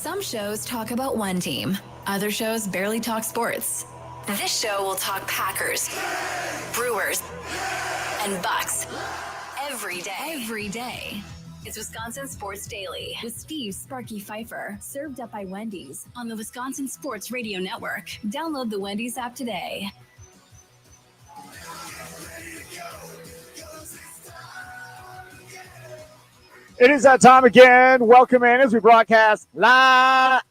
Some shows talk about one team. Other shows barely talk sports. This show will talk Packers, Brewers, and Bucks every day. It's Wisconsin Sports Daily with Steve Sparky Pfeiffer, served up by Wendy's on the Wisconsin Sports Radio Network. Download the Wendy's app today. It is that time again. Welcome in as we broadcast live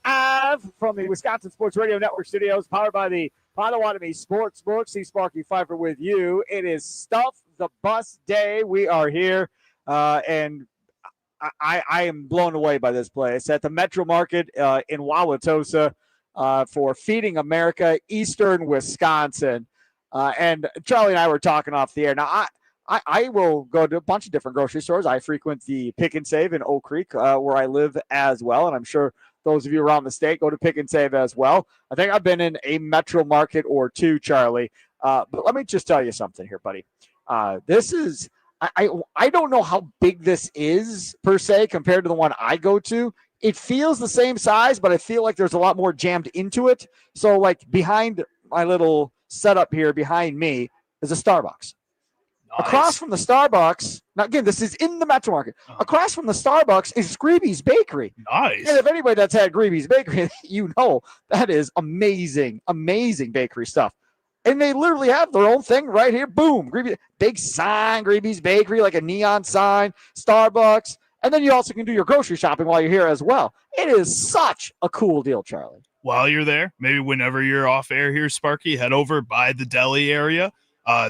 from the Wisconsin Sports Radio Network studios, powered by the Potawatomi Sportsbook. Steve Sparky Pfeiffer with you. It is Stuff the Bus Day. We are here, and I am blown away by this place at the Metro Market in Wauwatosa for Feeding America, Eastern Wisconsin. And Charlie and I were talking off the air. Now, I will go to a bunch of different grocery stores. I frequent the Pick and Save in Oak Creek, where I live as well. And I'm sure those of you around the state go to Pick and Save as well. I think I've been in a Metro Market or two, Charlie. But let me just tell you something here, buddy. This is I don't know how big this is per se compared to the one I go to. It feels the same size, but I feel like there's a lot more jammed into it. So like behind my little setup here behind me is a Starbucks. Nice. Across from the Starbucks, now again, this is in the Metro Market. Across from the Starbucks is Greeby's Bakery. Nice. And if anybody that's had Greeby's Bakery, you know that is amazing, amazing bakery stuff. And they literally have their own thing right here. Boom. Greeby, big sign, Greeby's Bakery, like a neon sign, Starbucks. And then you also can do your grocery shopping while you're here as well. It is such a cool deal, Charlie. While you're there, maybe whenever you're off air here, Sparky, head over by the deli area.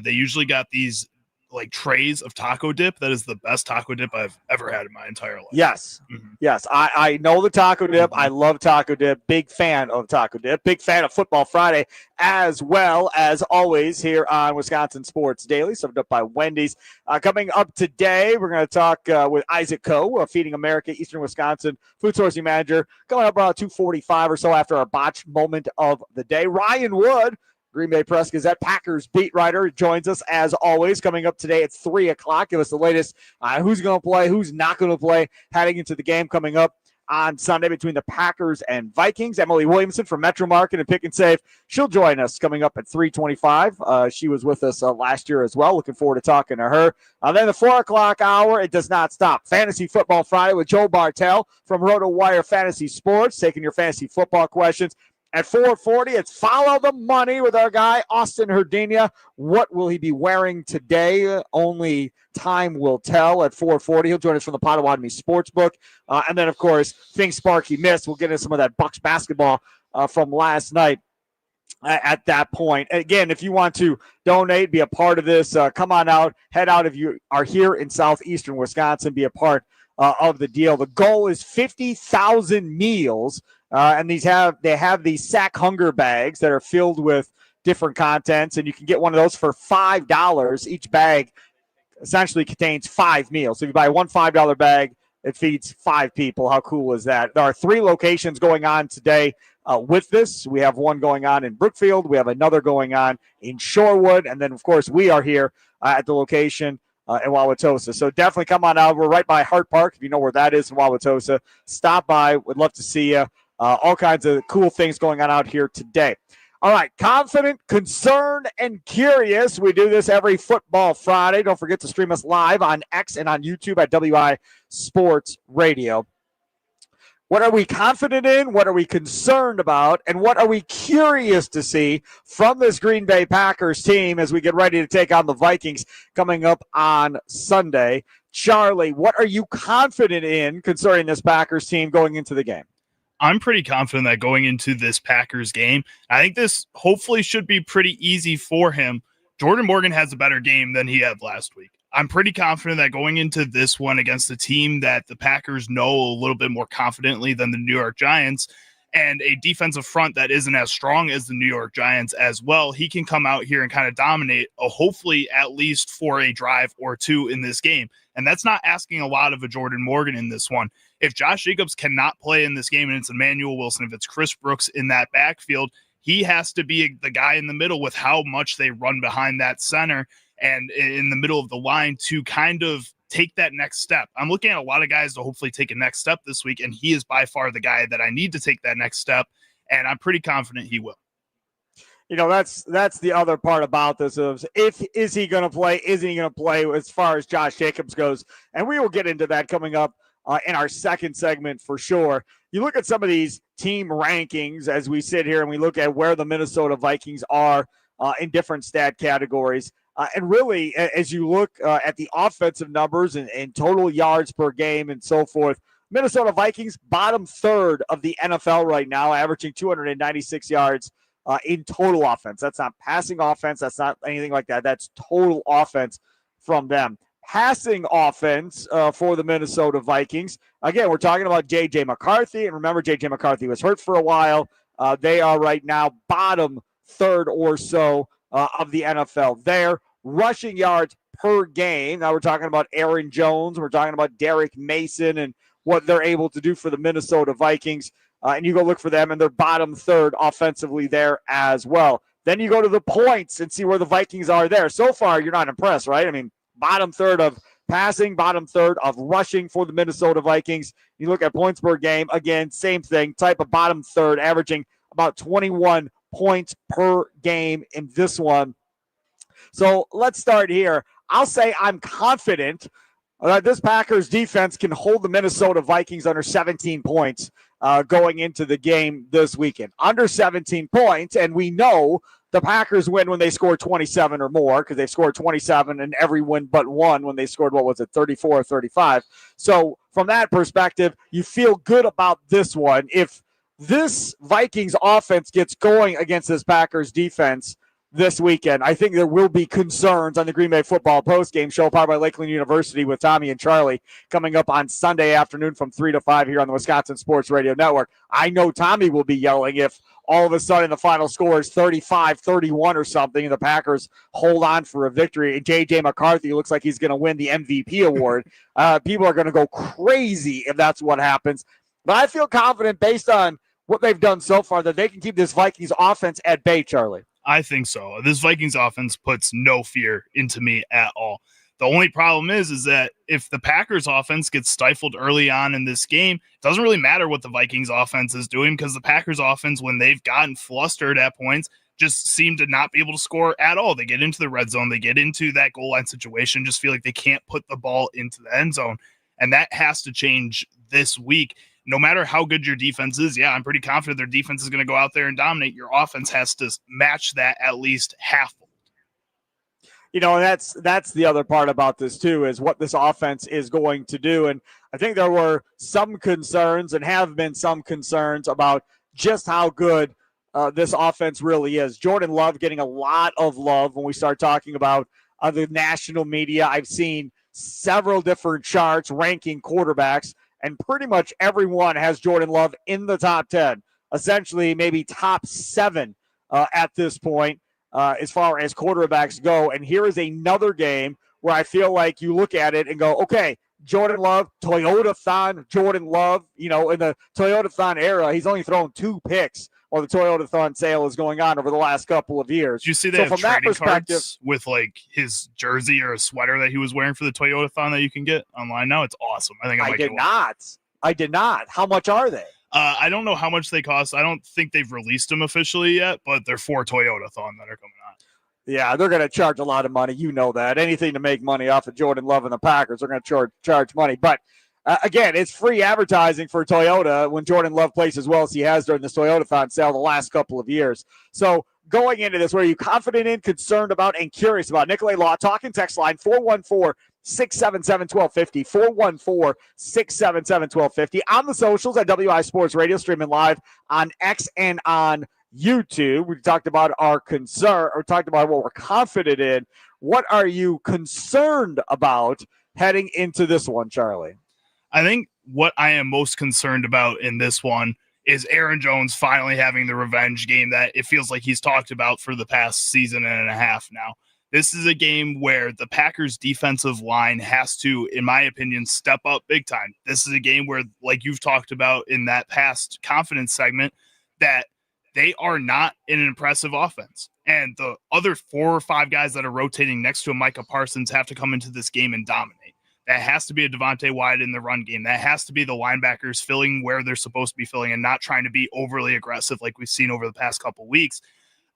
They usually got these like trays of taco dip. That is the best taco dip I've ever had in my entire life. Yes. Mm-hmm. Yes. I know the taco dip. I love taco dip. Big fan of taco dip. Big fan of Football Friday as well, as always here on Wisconsin Sports Daily, served up by Wendy's. Coming up today, we're going to talk with Isaac Coe, Feeding America, Eastern Wisconsin food sourcing manager, coming up around 2:45 or so after our botched moment of the day. Ryan Wood, Green Bay Press Gazette Packers beat writer, joins us as always, coming up today at 3 o'clock. Give us the latest who's going to play, who's not going to play, heading into the game coming up on Sunday between the Packers and Vikings. Emily Williamson from Metro Market and Pick and Save, she'll join us coming up at 3:25. She was with us last year as well. Looking forward to talking to her. Then the 4 o'clock hour, it does not stop. Fantasy Football Friday with Joe Bartel from RotoWire Fantasy Sports, taking your fantasy football questions. At 4:40, it's Follow the Money with our guy, Austin Herdania. What will he be wearing today? Only time will tell at 4:40. He'll join us from the Potawatomi Sportsbook. And then, of course, things Sparky missed. We'll get into some of that Bucks basketball from last night at that point. And again, if you want to donate, be a part of this, come on out. Head out if you are here in southeastern Wisconsin. Be a part of the deal. The goal is 50,000 meals. And they have these sack hunger bags that are filled with different contents, and you can get one of those for $5. Each bag essentially contains 5 meals. So if you buy one $5 bag, it feeds 5 people. How cool is that? There are 3 locations going on today with this. We have one going on in Brookfield. We have another going on in Shorewood. And then, of course, we are here at the location in Wauwatosa. So definitely come on out. We're right by Hart Park. If you know where that is in Wauwatosa, stop by. Would love to see you. All kinds of cool things going on out here today. All right, confident, concerned, and curious. We do this every Football Friday. Don't forget to stream us live on X and on YouTube at WI Sports Radio. What are we confident in? What are we concerned about? And what are we curious to see from this Green Bay Packers team as we get ready to take on the Vikings coming up on Sunday? Charlie, what are you confident in concerning this Packers team going into the game? I'm pretty confident that going into this Packers game, I think this hopefully should be pretty easy for him. Jordan Morgan has a better game than he had last week. I'm pretty confident that going into this one against a team that the Packers know a little bit more confidently than the New York Giants, and a defensive front that isn't as strong as the New York Giants as well, he can come out here and kind of dominate, hopefully at least for a drive or two in this game. And that's not asking a lot of a Jordan Morgan in this one. If Josh Jacobs cannot play in this game and it's Emmanuel Wilson, if it's Chris Brooks in that backfield, he has to be the guy in the middle with how much they run behind that center and in the middle of the line to kind of take that next step. I'm looking at a lot of guys to hopefully take a next step this week, and he is by far the guy that I need to take that next step, and I'm pretty confident he will. That's the other part about this is he going to play? Isn't he going to play as far as Josh Jacobs goes? And we will get into that coming up in our second segment for sure. You look at some of these team rankings as we sit here and we look at where the Minnesota Vikings are in different stat categories. And really, as you look at the offensive numbers and total yards per game and so forth, Minnesota Vikings bottom third of the NFL right now, averaging 296 yards in total offense. That's not passing offense. That's not anything like that. That's total offense from them. Passing offense for the Minnesota Vikings. Again, we're talking about J.J. McCarthy. And remember, J.J. McCarthy was hurt for a while. They are right now bottom third or so of the NFL there. Rushing yards per game. Now we're talking about Aaron Jones. We're talking about Derek Mason and what they're able to do for the Minnesota Vikings. And you go look for them, and they're bottom third offensively there as well. Then you go to the points and see where the Vikings are there. So far, you're not impressed, right? I mean, bottom third of passing, bottom third of rushing for the Minnesota Vikings. You look at points per game, again, same thing, type of bottom third, averaging about 21 points per game in this one. So let's start here. I'll say I'm confident that this Packers defense can hold the Minnesota Vikings under 17 points going into the game this weekend. Under 17 points, and we know the Packers win when they score 27 or more because they've scored 27 in every win but one when they scored, 34 or 35. So from that perspective, you feel good about this one. If this Vikings offense gets going against this Packers defense this weekend, I think there will be concerns on the Green Bay football postgame show powered by Lakeland University with Tommy and Charlie coming up on Sunday afternoon from 3 to 5 here on the Wisconsin Sports Radio Network. I know Tommy will be yelling if all of a sudden the final score is 35-31 or something and the Packers hold on for a victory and J.J. McCarthy looks like he's going to win the MVP award. People are going to go crazy if that's what happens. But I feel confident based on what they've done so far that they can keep this Vikings offense at bay, Charlie. I think so. This Vikings offense puts no fear into me at all. The only problem is that if the Packers offense gets stifled early on in this game, it doesn't really matter what the Vikings offense is doing because the Packers offense, when they've gotten flustered at points, just seem to not be able to score at all. They get into the red zone. They get into that goal line situation, just feel like they can't put the ball into the end zone. And that has to change this week. No matter how good your defense is, yeah, I'm pretty confident their defense is going to go out there and dominate. Your offense has to match that at least half. You know, that's the other part about this, too, is what this offense is going to do. And I think there were some concerns and have been some concerns about just how good this offense really is. Jordan Love getting a lot of love when we start talking about the national media. I've seen several different charts ranking quarterbacks, and pretty much everyone has Jordan Love in the top 10, essentially maybe top 7 at this point as far as quarterbacks go. And here is another game where I feel like you look at it and go, okay, Jordan Love, Toyota-thon, Jordan Love, you know, in the Toyota-thon era, he's only thrown 2 picks while the Toyota-thon sale is going on over the last couple of years. Did you see that from that perspective with like his jersey or a sweater that he was wearing for the Toyota-thon that you can get online now? It's awesome. I think I did not. How much are they? I don't know how much they cost. I don't think they've released them officially yet, but they're for Toyota-thon that are coming out. Yeah, they're going to charge a lot of money. You know that. Anything to make money off of Jordan Love and the Packers, they're going to charge money. But again, it's free advertising for Toyota when Jordan Love plays as well as he has during this Toyota-thon sale the last couple of years. So going into this, were you confident in, concerned about, and curious about? Nicolay Law, talking text line 414-677-1250, 414-677-1250. On the socials at WI Sports Radio, streaming live on X and on YouTube. We talked about our concern, or talked about what we're confident in. What are you concerned about heading into this one, Charlie? I think what I am most concerned about in this one is Aaron Jones finally having the revenge game that it feels like he's talked about for the past season and a half now. This is a game where the Packers defensive line has to, in my opinion, step up big time. This is a game where, like you've talked about in that past confidence segment, that they are not an impressive offense. And the other 4 or 5 guys that are rotating next to Micah Parsons have to come into this game and dominate. That has to be a Devontae Wyatt in the run game. That has to be the linebackers filling where they're supposed to be filling and not trying to be overly aggressive like we've seen over the past couple of weeks.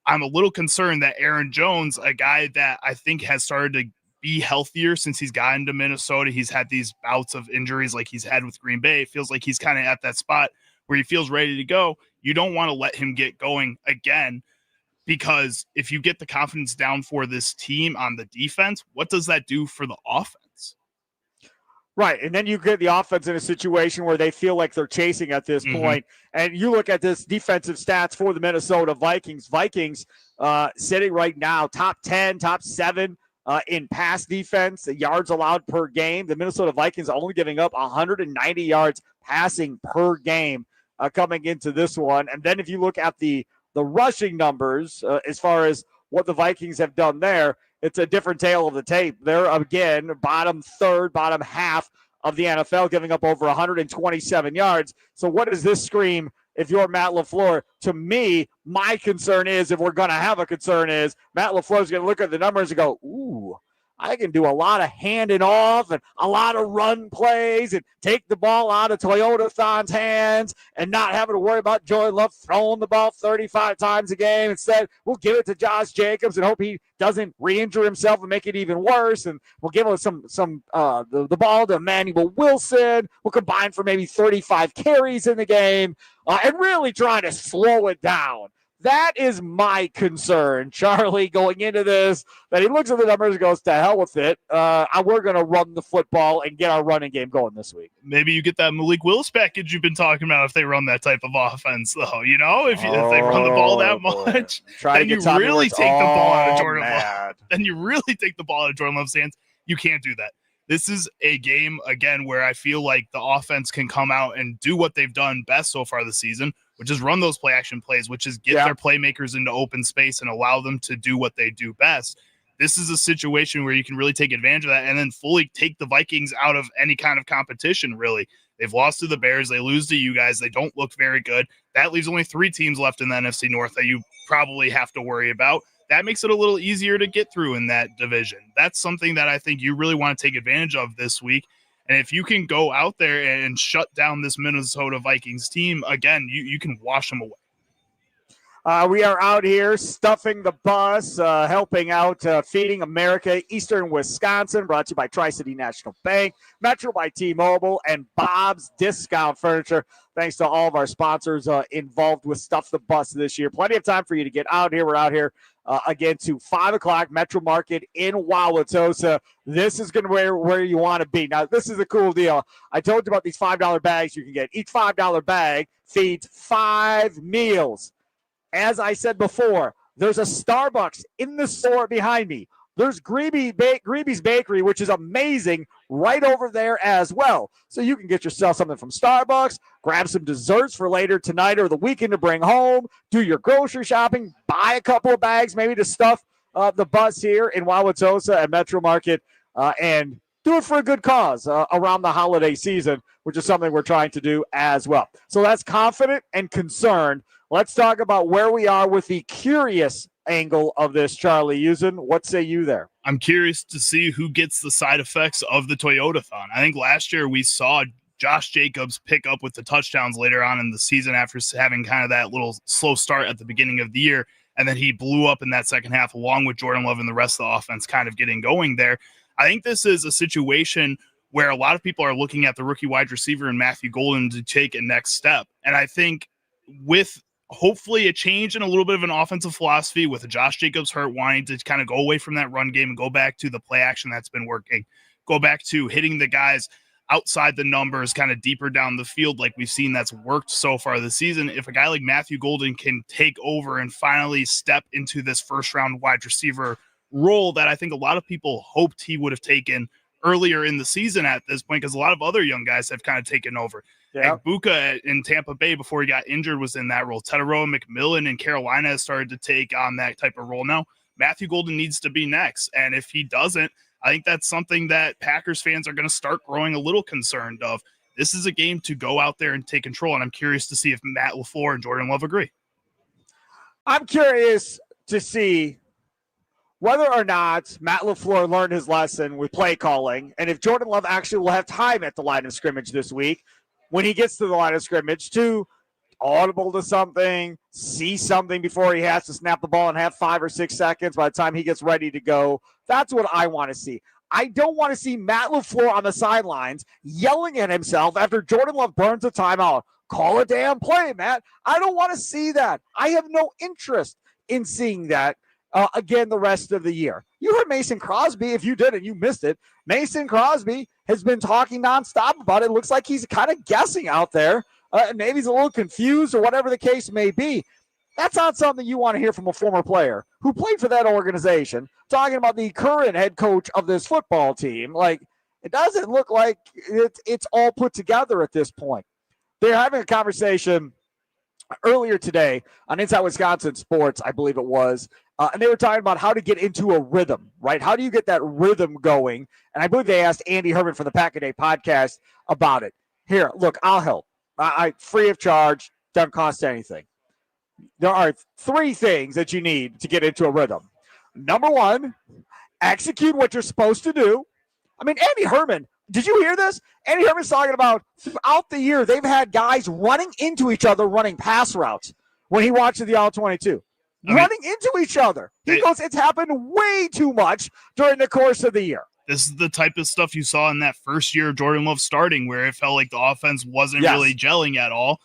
I'm a little concerned that Aaron Jones, a guy that I think has started to be healthier since he's gotten to Minnesota, he's had these bouts of injuries like he's had with Green Bay. It feels like he's kind of at that spot where he feels ready to go. You don't want to let him get going again, because if you get the confidence down for this team on the defense, what does that do for the offense? Right. And then you get the offense in a situation where they feel like they're chasing at this point. And you look at this defensive stats for the Minnesota Vikings. Vikings sitting right now, top 10, top 7 in pass defense, yards allowed per game. The Minnesota Vikings are only giving up 190 yards passing per game coming into this one. And then if you look at the rushing numbers, as far as what the Vikings have done there, it's a different tale of the tape. They're, again, bottom third, bottom half of the NFL, giving up over 127 yards. So what does this scream if you're Matt LaFleur? To me, my concern is, if we're going to have a concern, is Matt LaFleur's going to look at the numbers and go, ooh, I can do a lot of handing off and a lot of run plays and take the ball out of Toyota Thon's hands and not having to worry about Jordan Love throwing the ball 35 times a game. Instead, we'll give it to Josh Jacobs and hope he doesn't re-injure himself and make it even worse. And we'll give him the ball to Emmanuel Wilson. We'll combine for maybe 35 carries in the game and really try to slow it down. That is my concern, Charlie, going into this, that he looks at the numbers and goes, to hell with it. We're going to run the football and get our running game going this week. Maybe you get that Malik Willis package you've been talking about if they run that type of offense, though. You know, if they run the ball that much, then you really take the ball out of Jordan Love. Then you really take the ball out of Jordan Love's hands. You can't do that. This is a game, again, where I feel like the offense can come out and do what they've done best so far this season, which is run those play action plays, which is get their playmakers into open space and allow them to do what they do best. This is a situation where you can really take advantage of that and then fully take the Vikings out of any kind of competition, really. They've lost to the Bears. They lose to you guys. They don't look very good. That leaves only 3 teams left in the NFC North that you probably have to worry about. That makes it a little easier to get through in that division. That's something that I think you really want to take advantage of this week. And if you can go out there and shut down this Minnesota Vikings team, again, you can wash them away. We are out here stuffing the bus, helping out Feeding America, Eastern Wisconsin, brought to you by Tri-City National Bank, Metro by T-Mobile, and Bob's Discount Furniture. Thanks to all of our sponsors involved with Stuff the Bus this year. Plenty of time for you to get out here. We're out here again to 5 o'clock, Metro Market in Wauwatosa. This is going to be where you want to be. Now, this is a cool deal. I told you about these $5 bags you can get. Each $5 bag feeds 5 meals. As I said before, there's a Starbucks in the store behind me. There's Greeby's Bakery, which is amazing, right over there as well. So you can get yourself something from Starbucks, grab some desserts for later tonight or the weekend to bring home, do your grocery shopping, buy a couple of bags maybe to stuff the bus here in Wauwatosa at Metro Market, and do it for a good cause around the holiday season, which is something we're trying to do as well. So that's confident and concerned. Let's talk about where we are with the curious angle of this, Charlie Usen. What say you there? I'm curious to see who gets the side effects of the Toyota-thon. I think last year we saw Josh Jacobs pick up with the touchdowns later on in the season after having kind of that little slow start at the beginning of the year, and then he blew up in that second half along with Jordan Love and the rest of the offense kind of getting going there. I think this is a situation where a lot of people are looking at the rookie wide receiver and Matthew Golden to take a next step. And I think with hopefully a change in a little bit of an offensive philosophy with Josh Jacobs hurt, wanting to kind of go away from that run game and go back to the play action that's been working, go back to hitting the guys outside the numbers, kind of deeper down the field like we've seen that's worked so far this season. If a guy like Matthew Golden can take over and finally step into this first-round wide receiver role that I think a lot of people hoped he would have taken earlier in the season at this point, because a lot of other young guys have kind of taken over. Yep. Buka in Tampa Bay before he got injured was in that role. Teteroa McMillan in Carolina has started to take on that type of role now. Matthew Golden needs to be next. And if he doesn't, I think that's something that Packers fans are going to start growing a little concerned of. This is a game to go out there and take control. And I'm curious to see if Matt LaFleur and Jordan Love agree. I'm curious to see whether or not Matt LaFleur learned his lesson with play calling, and if Jordan Love actually will have time at the line of scrimmage this week, when he gets to the line of scrimmage, to audible to something, see something before he has to snap the ball and have 5 or 6 seconds by the time he gets ready to go. That's what I want to see. I don't want to see Matt LaFleur on the sidelines yelling at himself after Jordan Love burns a timeout. Call a damn play, Matt. I don't want to see that. I have no interest in seeing that again the rest of the year. You heard Mason Crosby. If you didn't, you missed it. Mason Crosby has been talking nonstop about it. Looks like he's kind of guessing out there. Maybe he's a little confused or whatever the case may be. That's not something you want to hear from a former player who played for that organization, talking about the current head coach of this football team. Like, it doesn't look like it's all put together at this point. They're having a conversation earlier today on Inside Wisconsin Sports, I believe it was, and they were talking about how to get into a rhythm, right? How do you get that rhythm going? And I believe they asked Andy Herman from the Pack a Day podcast about it. Here, look, I'll help. I free of charge, doesn't cost anything. There are 3 things that you need to get into a rhythm. Number 1, execute what you're supposed to do. I mean, Andy Herman, did you hear this? Andy Herman's talking about throughout the year, they've had guys running into each other running pass routes when he watches the All-22. Running into each other. He goes, it's happened way too much during the course of the year. This is the type of stuff you saw in that first year of Jordan Love starting, where it felt like the offense wasn't really gelling at all.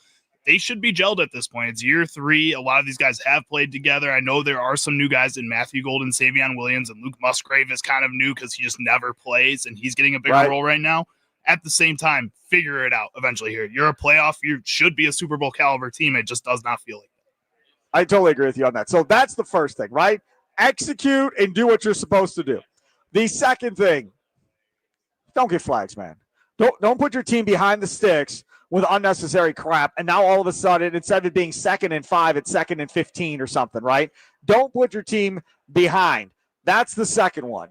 They should be gelled at this point. It's year 3. A lot of these guys have played together. I know there are some new guys in Matthew Golden, Savion Williams, and Luke Musgrave is kind of new because he just never plays, and he's getting a bigger role right now. At the same time, figure it out eventually here. You're a playoff. You should be a Super Bowl caliber team. It just does not feel like that. I totally agree with you on that. So that's the first thing, right? Execute and do what you're supposed to do. The second thing, don't get flags, man. Don't put your team behind the sticks with unnecessary crap, and now all of a sudden, instead of it being 2nd and 5, it's 2nd and 15 or something, right? Don't put your team behind. That's the second one.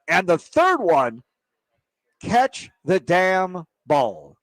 And the third one, catch the damn ball,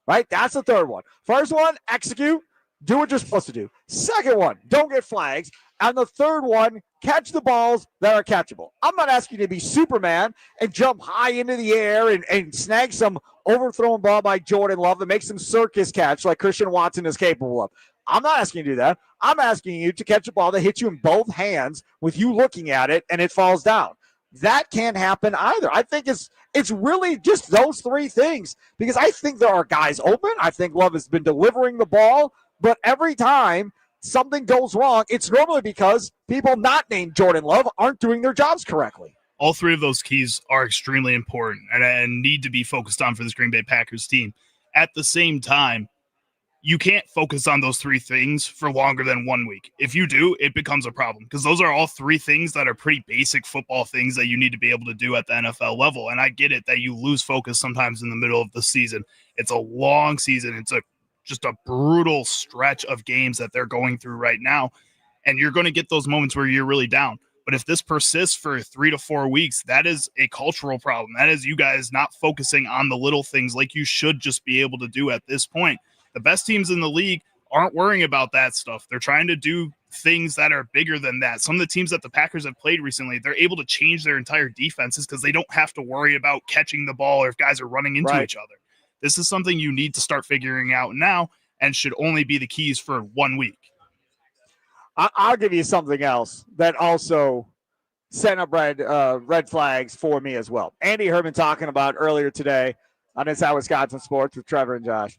right? That's the third one. First one, execute, do what you're supposed to do. Second one, don't get flags. And the third one, catch the balls that are catchable. I'm not asking you to be Superman and jump high into the air and snag some overthrown ball by Jordan Love and make some circus catch like Christian Watson is capable of. I'm not asking you to do that. I'm asking you to catch a ball that hits you in both hands with you looking at it and it falls down. That can't happen either. I think it's really just those 3 things, because I think there are guys open. I think Love has been delivering the ball, but every time something goes wrong, it's normally because people not named Jordan Love aren't doing their jobs correctly. All 3 of those keys are extremely important and need to be focused on for this Green Bay Packers team. At the same time, you can't focus on those 3 things for longer than 1 week. If you do, it becomes a problem, because those are all 3 things that are pretty basic football things that you need to be able to do at the NFL level. And I get it that you lose focus sometimes in the middle of the season. It's a long season. It's just a brutal stretch of games that they're going through right now. And you're going to get those moments where you're really down. But if this persists for 3 to 4 weeks, that is a cultural problem. That is you guys not focusing on the little things like you should just be able to do at this point. The best teams in the league aren't worrying about that stuff. They're trying to do things that are bigger than that. Some of the teams that the Packers have played recently, they're able to change their entire defenses because they don't have to worry about catching the ball or if guys are running into each other. This is something you need to start figuring out now and should only be the keys for 1 week. I'll give you something else that also sent up red flags for me as well. Andy Herman talking about earlier today on Inside Wisconsin Sports with Trevor and Josh.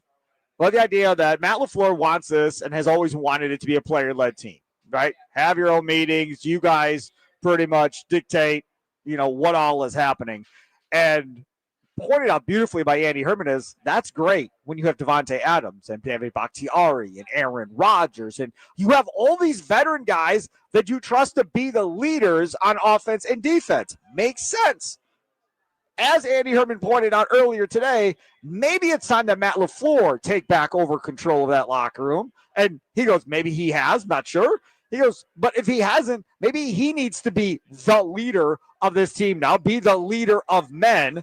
Well, the idea that Matt LaFleur wants this and has always wanted it to be a player-led team, right? Have your own meetings. You guys pretty much dictate, what all is happening. And pointed out beautifully by Andy Herman is that's great when you have Devontae Adams and David Bakhtiari and Aaron Rodgers, and you have all these veteran guys that you trust to be the leaders on offense and defense. Makes sense. As Andy Herman pointed out earlier today, maybe it's time that Matt LaFleur take back over control of that locker room. And he goes, maybe he has, not sure. He goes, but if he hasn't, maybe he needs to be the leader of this team now, be the leader of men.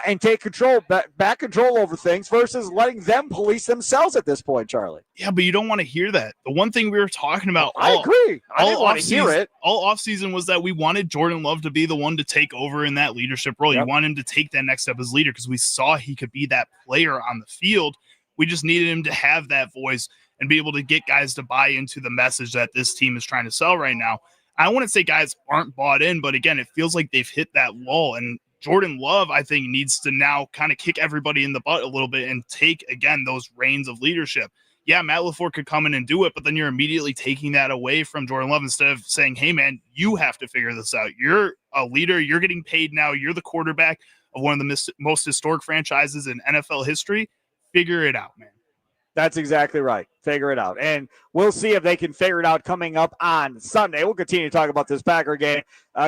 and take control, back control over things versus letting them police themselves at this point, Charlie. Yeah, but you don't want to hear that. The one thing we were talking about I agree. I didn't want to hear it. All offseason was that we wanted Jordan Love to be the one to take over in that leadership role. Yep. You want him to take that next step as leader because we saw he could be that player on the field. We just needed him to have that voice and be able to get guys to buy into the message that this team is trying to sell right now. I wouldn't say guys aren't bought in, but again, it feels like they've hit that lull. And Jordan Love, I think, needs to now kind of kick everybody in the butt a little bit and take, again, those reins of leadership. Yeah, Matt LaFleur could come in and do it, but then you're immediately taking that away from Jordan Love instead of saying, hey, man, you have to figure this out. You're a leader. You're getting paid now. You're the quarterback of one of the most historic franchises in NFL history. Figure it out, man. That's exactly right. Figure it out. And we'll see if they can figure it out coming up on Sunday. We'll continue to talk about this Packer game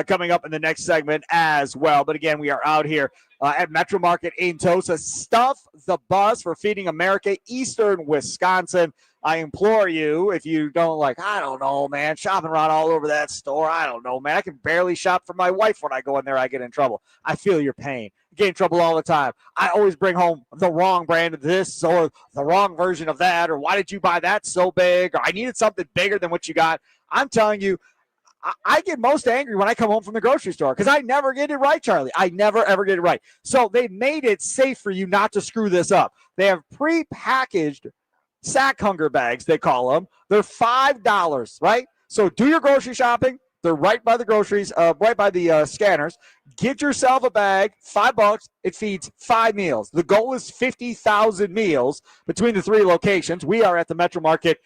coming up in the next segment as well. But again, we are out here at Metro Market in Tosa. Stuff the bus for Feeding America, Eastern Wisconsin. I implore you, if you don't I don't know, man, shopping around all over that store. I don't know, man. I can barely shop for my wife when I go in there. I get in trouble. I feel your pain. I get in trouble all the time. I always bring home the wrong brand of this or the wrong version of that, or why did you buy that so big, or I needed something bigger than what you got. I'm telling you, I get most angry when I come home from the grocery store because I never get it right, Charlie. I never, ever get it right. So they made it safe for you not to screw this up. They have pre-packaged sack hunger bags, they call them. They're $5, right? So do your grocery shopping. They're right by the groceries, right by the scanners. Get yourself a bag, $5. It feeds 5 meals. The goal is 50,000 meals between the 3 locations. We are at the Metro Market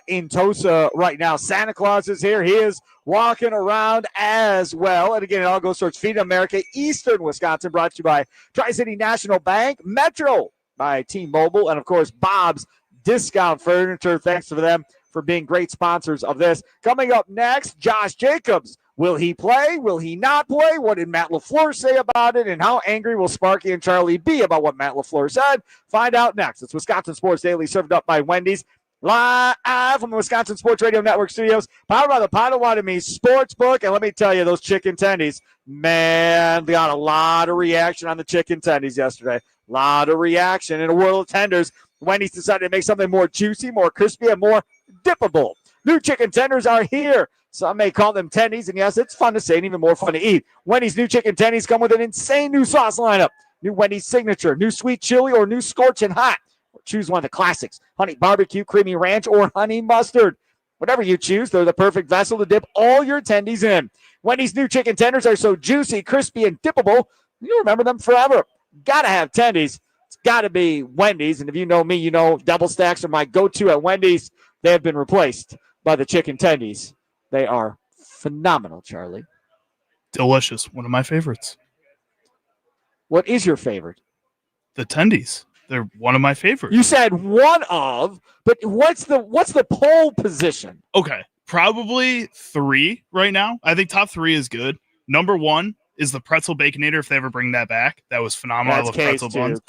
in Tosa right now. Santa Claus is here. He is walking around as well. And again, it all goes towards Feeding America, Eastern Wisconsin, brought to you by Tri-City National Bank, Metro by T-Mobile, and of course, Bob's Discount Furniture. Thanks to them for being great sponsors of this. Coming up next, Josh Jacobs. Will he play? Will he not play? What did Matt LaFleur say about it? And how angry will Sparky and Charlie be about what Matt LaFleur said? Find out next. It's Wisconsin Sports Daily, served up by Wendy's. Live from the Wisconsin Sports Radio Network studios, powered by the Potawatomi Sportsbook. And let me tell you, those chicken tendies, man, they got a lot of reaction on the chicken tendies yesterday. A lot of reaction. In a world of tenders, Wendy's decided to make something more juicy, more crispy, and more dippable. New chicken tenders are here. Some may call them tendies, and yes, it's fun to say and even more fun to eat. Wendy's new chicken tendies come with an insane new sauce lineup. New Wendy's signature, new sweet chili, or new scorching hot. Or choose one of the classics, honey barbecue, creamy ranch, or honey mustard. Whatever you choose, they're the perfect vessel to dip all your tendies in. Wendy's new chicken tenders are so juicy, crispy, and dippable, you'll remember them forever. Gotta have tendies. It's got to be Wendy's. And if you know me, you know double stacks are my go-to at Wendy's. They have been replaced by the chicken tendies. They are phenomenal, Charlie. Delicious. One of my favorites. What is your favorite? The tendies. They're one of my favorites. You said one of, but what's the pole position? Okay. Probably 3 right now. I think top 3 is good. Number 1 is the pretzel baconator if they ever bring that back. That was phenomenal. That's I love pretzel buns.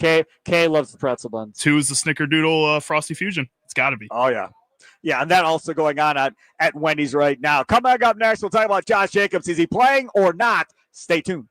Kay loves the pretzel buns. 2 is the Snickerdoodle Frosty Fusion. It's got to be. Oh, yeah. Yeah, and that also going on at Wendy's right now. Come back up next. We'll talk about Josh Jacobs. Is he playing or not? Stay tuned.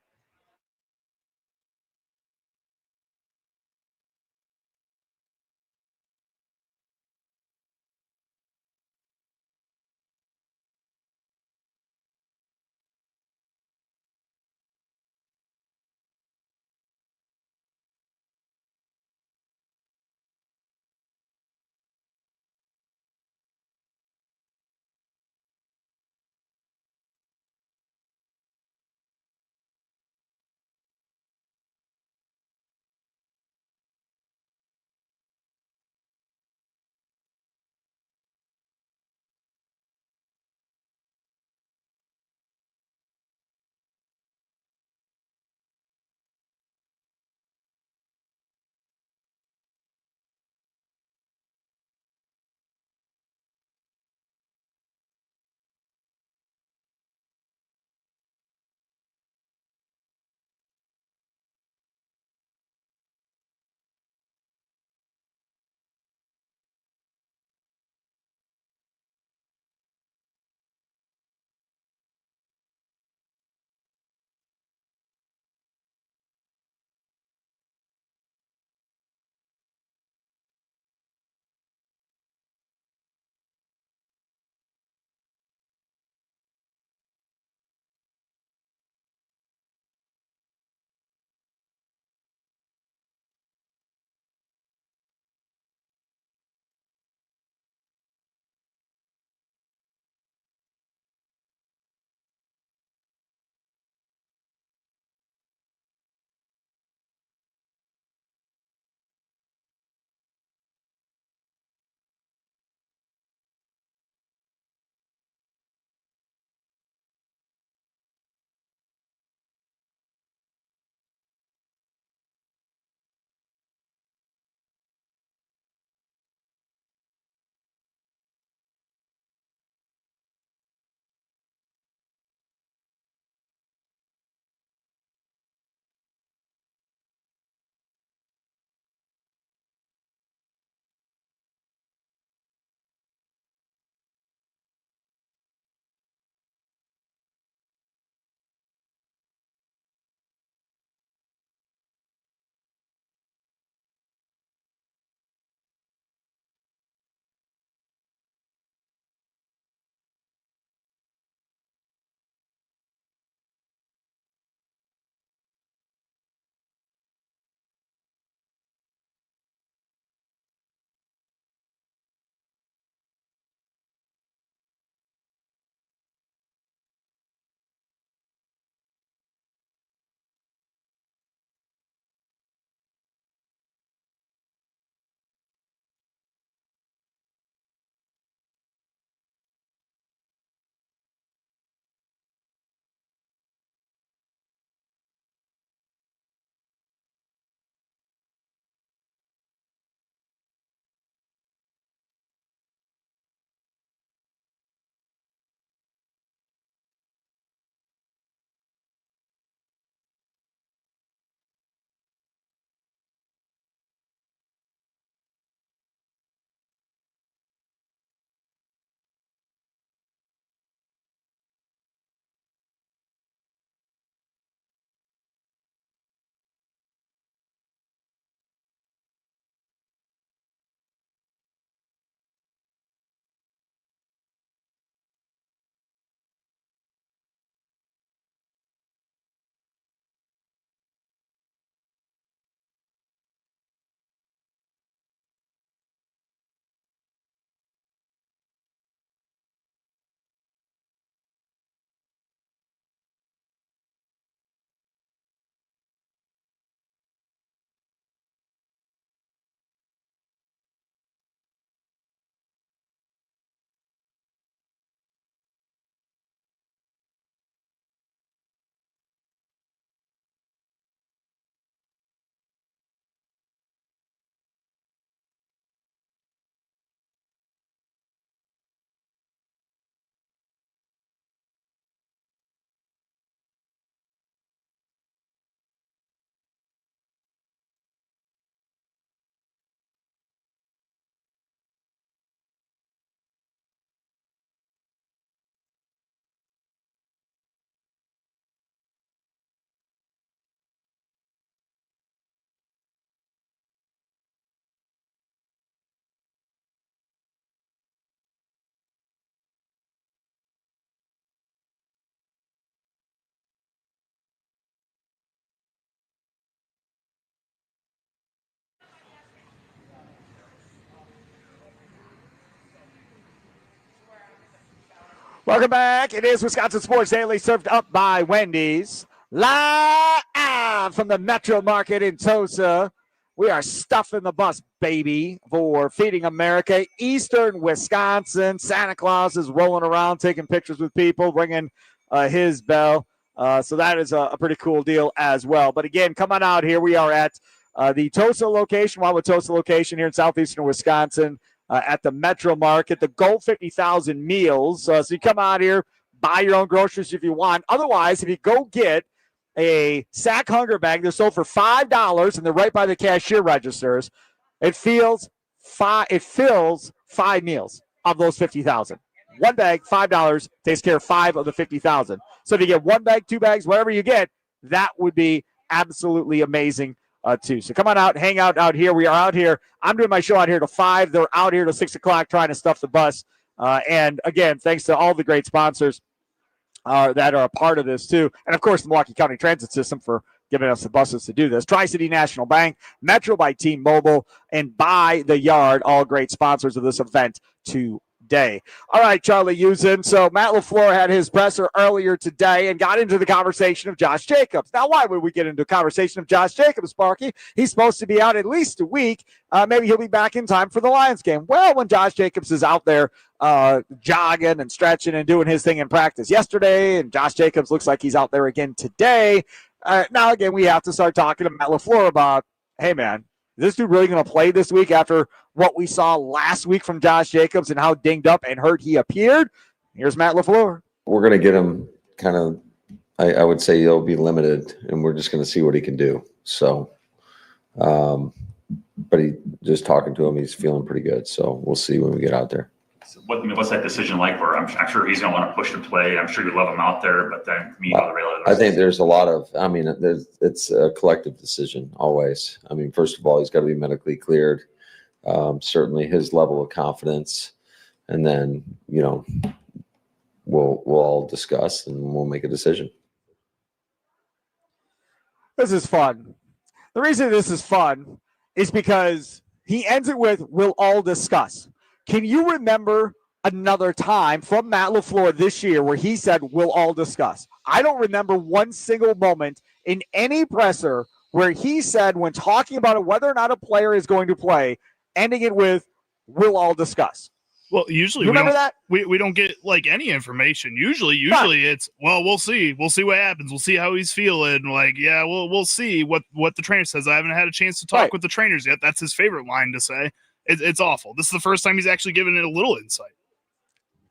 Welcome back. It is Wisconsin Sports Daily, served up by Wendy's. Live from the Metro Market in Tosa. We are stuffing the bus, baby, for Feeding America. Eastern Wisconsin. Santa Claus is rolling around, taking pictures with people, ringing his bell. So that is a pretty cool deal as well. But again, come on out here. We are at the Tosa location, Wildwood Tosa location here in southeastern Wisconsin. At the Metro Market, the Gold 50,000 meals. So you come out here, buy your own groceries if you want. Otherwise, if you go get a sack hunger bag, they're sold for $5, and they're right by the cashier registers. It fills 5 meals of those 50,000. One bag, $5, takes care of 5 of the 50,000. So if you get 1 bag, 2 bags, whatever you get, that would be absolutely amazing. Too. So come on out, hang out here. We are out here. I'm doing my show out here till 5. They're out here till 6 o'clock trying to stuff the bus. And again, thanks to all the great sponsors that are a part of this too. And of course, the Milwaukee County Transit System for giving us the buses to do this. Tri-City National Bank, Metro by T-Mobile, and By the Yard, all great sponsors of this event today. All right, Charlie Usen. So Matt LaFleur had his presser earlier today and got into the conversation of Josh Jacobs. Now, why would we get into a conversation of Josh Jacobs, Sparky? He's supposed to be out at least a week. Maybe he'll be back in time for the Lions game. Well, when Josh Jacobs is out there jogging and stretching and doing his thing in practice yesterday, and Josh Jacobs looks like he's out there again today, now again we have to start talking to Matt LaFleur about, hey, man, is this dude really going to play this week after what we saw last week from Josh Jacobs and how dinged up and hurt he appeared? Here's Matt LaFleur. We're going to get him kind of, I would say he'll be limited, and we're just going to see what he can do. So, but just talking to him, he's feeling pretty good. So we'll see when we get out there. So what's that decision like for him? I'm sure he's going to want to push to play. I'm sure you love him out there, but then the reality. I think there's a lot of, it's a collective decision always. I mean, first of all, he's got to be medically cleared. Certainly his level of confidence, and then, we'll all discuss and we'll make a decision. This is fun. The reason this is fun is because he ends it with, we'll all discuss. Can you remember another time from Matt LaFleur this year where he said, we'll all discuss? I don't remember one single moment in any presser where he said, when talking about it, whether or not a player is going to play, ending it with, we'll all discuss. Well, usually we don't get like any information. Usually it's, well, we'll see. We'll see what happens. We'll see how he's feeling. Like, yeah, we'll see what the trainer says. I haven't had a chance to talk with the trainers yet. That's his favorite line to say. It's awful. This is the first time he's actually given it a little insight.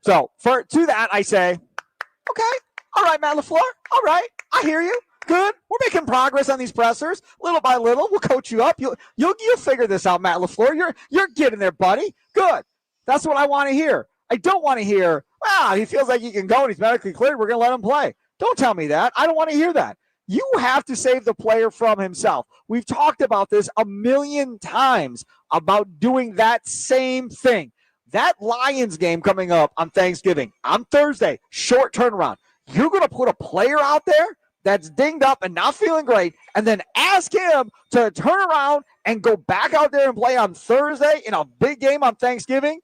So to that, I say, okay, all right, Matt LaFleur, all right, I hear you. Good. We're making progress on these pressers, little by little. We'll coach you up. You'll figure this out, Matt LaFleur. You're getting there, buddy. Good. That's what I want to hear. I don't want to hear, he feels like he can go and he's medically cleared. We're going to let him play. Don't tell me that. I don't want to hear that. You have to save the player from himself. We've talked about this a million times about doing that same thing. That Lions game coming up on Thanksgiving, on Thursday, short turnaround. You're going to put a player out there that's dinged up and not feeling great, and then ask him to turn around and go back out there and play on Thursday in a big game on Thanksgiving?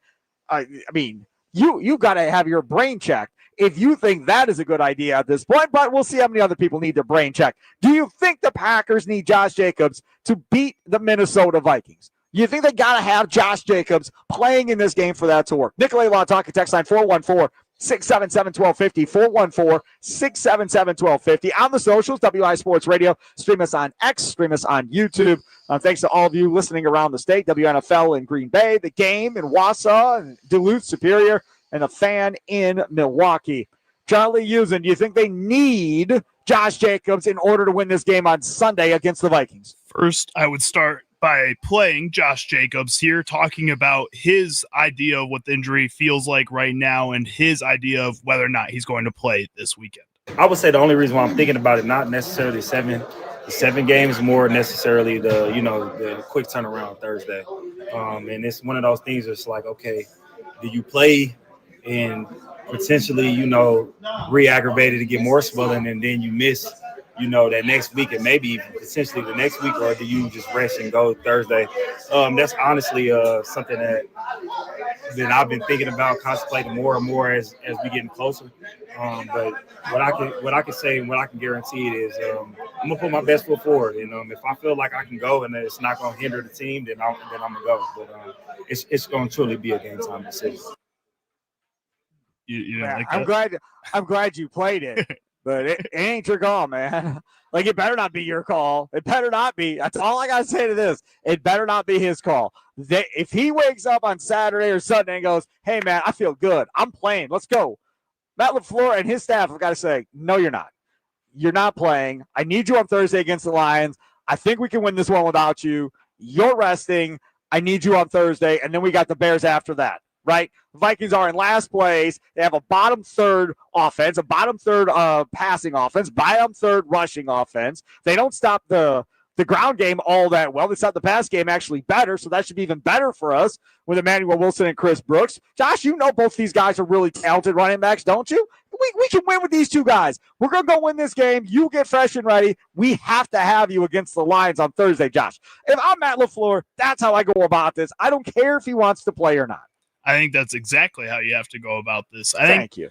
I mean, you've got to have your brain checked if you think that is a good idea at this point, but we'll see how many other people need their brain checked. Do you think the Packers need Josh Jacobs to beat the Minnesota Vikings? You think they got to have Josh Jacobs playing in this game for that to work? Nicolay Law Talking text line 414-677-1250, 414-677-1250. On the socials, WI Sports Radio. Stream us on X, stream us on YouTube. Thanks to all of you listening around the state, WNFL in Green Bay, the game in Wausau, and Duluth, Superior, and the fan in Milwaukee. Charlie Usen, do you think they need Josh Jacobs in order to win this game on Sunday against the Vikings? First, I would start by playing Josh Jacobs here, talking about his idea of what the injury feels like right now and his idea of whether or not he's going to play this weekend. I would say the only reason why I'm thinking about it, not necessarily the seven games, more necessarily the quick turnaround Thursday. And it's one of those things that's like, okay, do you play and potentially, re-aggravate it to get more swelling, and then you miss, that next week and maybe potentially the next week, or do you just rest and go Thursday? That's honestly something that I've been thinking about, contemplating more and more as we getting closer. But what I can say and what I can guarantee it is I'm gonna put my best foot forward. And if I feel like I can go and it's not gonna hinder the team, then I'm gonna go. But it's gonna truly be a game time decision. You Yeah, like I'm glad you played it, but it ain't your call, man. Like, it better not be your call. It better not be. That's all I gotta say to this. It better not be his call. If he wakes up on Saturday or Sunday and goes, "Hey, man, I feel good. I'm playing. Let's go," Matt LaFleur and his staff have got to say, "No, you're not. You're not playing. I need you on Thursday against the Lions. I think we can win this one without you. You're resting. I need you on Thursday." And then we got the Bears after that, right? The Vikings are in last place. They have a bottom third offense, a bottom third passing offense, bottom third rushing offense. They don't stop the ground game all that well. They stop the pass game actually better, so that should be even better for us with Emmanuel Wilson and Chris Brooks. Josh, you know both these guys are really talented running backs, don't you? We can win with these two guys. We're going to go win this game. You get fresh and ready. We have to have you against the Lions on Thursday, Josh. If I'm Matt LaFleur, that's how I go about this. I don't care if he wants to play or not. I think that's exactly how you have to go about this. Thank you.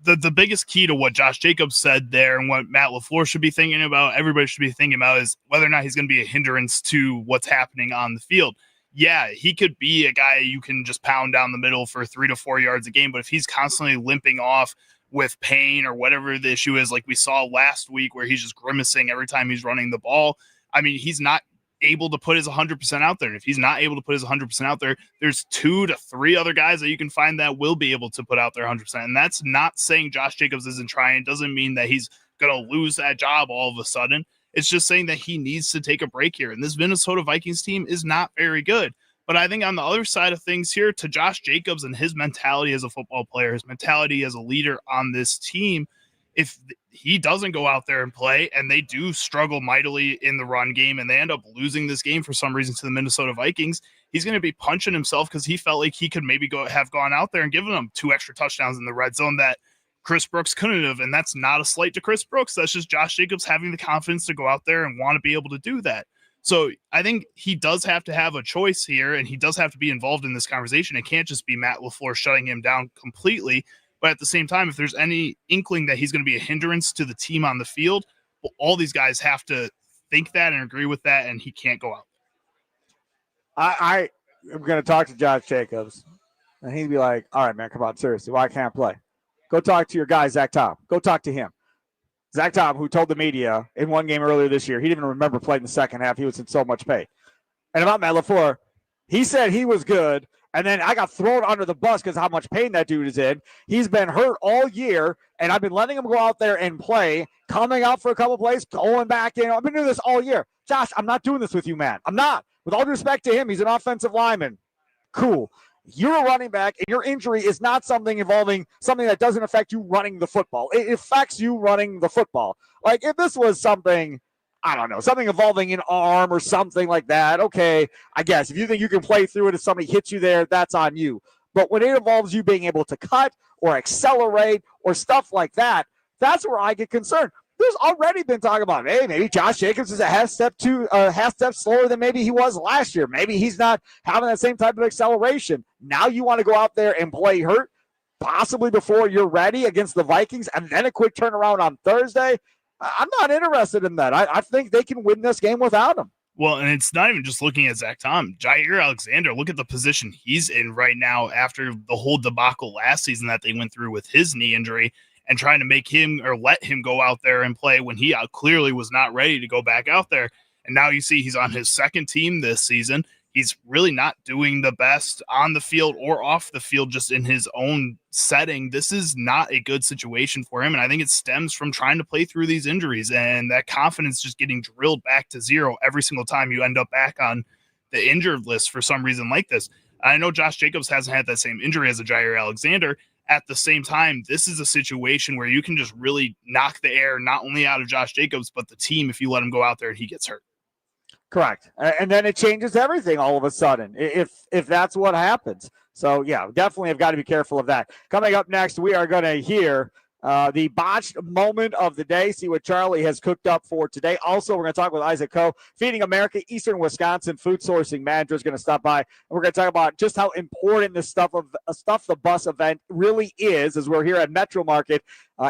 The biggest key to what Josh Jacobs said there and what Matt LaFleur should be thinking about, everybody should be thinking about, is whether or not he's going to be a hindrance to what's happening on the field. Yeah, he could be a guy you can just pound down the middle for 3 to 4 yards a game, but if he's constantly limping off with pain or whatever the issue is, like we saw last week where he's just grimacing every time he's running the ball, I mean, he's not able to put his 100% out there. And if he's not able to put his 100% out there, there's 2 to 3 other guys that you can find that will be able to put out their 100%. And that's not saying Josh Jacobs isn't trying. It doesn't mean that he's going to lose that job all of a sudden. It's just saying that he needs to take a break here. And this Minnesota Vikings team is not very good. But I think on the other side of things here, to Josh Jacobs and his mentality as a football player, his mentality as a leader on this team, if he doesn't go out there and play and they do struggle mightily in the run game and they end up losing this game for some reason to the Minnesota Vikings, he's going to be punching himself because he felt like he could maybe have gone out there and given them 2 extra touchdowns in the red zone that Chris Brooks couldn't have. And that's not a slight to Chris Brooks. That's just Josh Jacobs having the confidence to go out there and want to be able to do that. So I think he does have to have a choice here, and he does have to be involved in this conversation. It can't just be Matt LaFleur shutting him down completely. But at the same time, if there's any inkling that he's going to be a hindrance to the team on the field, well, all these guys have to think that and agree with that, and he can't go out. I am going to talk to Josh Jacobs, and he'd be like, "All right, man, come on, seriously, why can't I play? Go talk to your guy, Zach Tom. Go talk to him." Zach Tom, who told the media in one game earlier this year, he didn't even remember playing the second half. He was in so much pain. And about Matt LaFleur, he said he was good, and then I got thrown under the bus because how much pain that dude is in. He's been hurt all year, and I've been letting him go out there and play, coming out for a couple plays, going back in. I've been doing this all year. Josh, I'm not doing this with you, man. I'm not. With all due respect to him, he's an offensive lineman. Cool. You're a running back, and your injury is not something involving something that doesn't affect you running the football. It affects you running the football. Like, if this was something, I don't know, something involving an arm or something like that, okay, I guess. If you think you can play through it if somebody hits you there, that's on you. But when it involves you being able to cut or accelerate or stuff like that, that's where I get concerned. There's already been talk about, hey, maybe Josh Jacobs is a half step slower than maybe he was last year. Maybe he's not having that same type of acceleration. Now you want to go out there and play hurt, possibly before you're ready against the Vikings, and then a quick turnaround on Thursday. I'm not interested in that. I think they can win this game without him. Well, and it's not even just looking at Zach Tom. Jair Alexander, look at the position he's in right now after the whole debacle last season that they went through with his knee injury, and trying to make him or let him go out there and play when he clearly was not ready to go back out there. And now you see he's on his second team this season. He's really not doing the best on the field or off the field, just in his own setting. This is not a good situation for him. And I think it stems from trying to play through these injuries and that confidence just getting drilled back to zero every single time you end up back on the injured list for some reason like this. I know Josh Jacobs hasn't had that same injury as a Jair Alexander. At the same time, this is a situation where you can just really knock the air not only out of Josh Jacobs, but the team if you let him go out there and he gets hurt. Correct. And then it changes everything all of a sudden if that's what happens. So, yeah, definitely have got to be careful of that. Coming up next, we are going to hear the botched moment of the day, see what Charlie has cooked up for today. Also, we're going to talk with Isaac Coe, Feeding America, Eastern Wisconsin food sourcing manager, is going to stop by. And we're going to talk about just how important this Stuff the Bus event really is, as we're here at Metro Market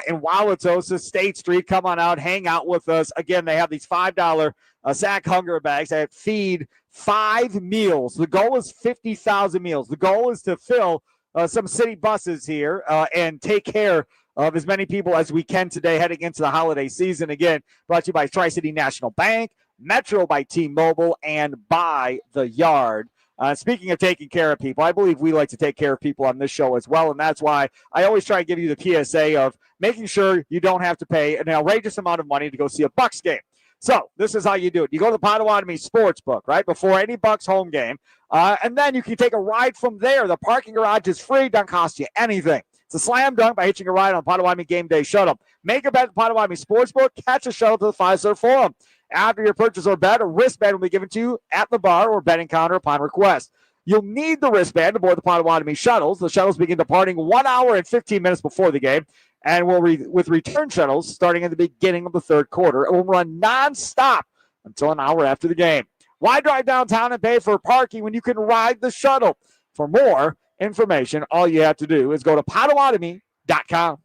in Wauwatosa, State Street. Come on out, hang out with us. Again, they have these $5 sack hunger bags that feed 5 meals. The goal is 50,000 meals. The goal is to fill some city buses here and take care of as many people as we can today heading into the holiday season. Again, brought to you by Tri-City National Bank, Metro by T-Mobile, and by The Yard. Speaking of taking care of people, I believe we like to take care of people on this show as well, and that's why I always try to give you the PSA of making sure you don't have to pay an outrageous amount of money to go see a Bucks game. So this is how you do it. You go to the Potawatomi Sportsbook, right, before any Bucks home game, and then you can take a ride from there. The parking garage is free, doesn't cost you anything. It's a slam dunk by hitching a ride on Potawatomi Game Day Shuttle. Make a bet at Potawatomi Sportsbook. Catch a shuttle to the Fiserv Forum. After your purchase or bet, a wristband will be given to you at the bar or betting counter upon request. You'll need the wristband to board the Potawatomi shuttles. The shuttles begin departing 1 hour and 15 minutes before the game, and with return shuttles starting at the beginning of the third quarter. It will run nonstop until an hour after the game. Why drive downtown and pay for parking when you can ride the shuttle? For more information, all you have to do is go to Potawatomi.com.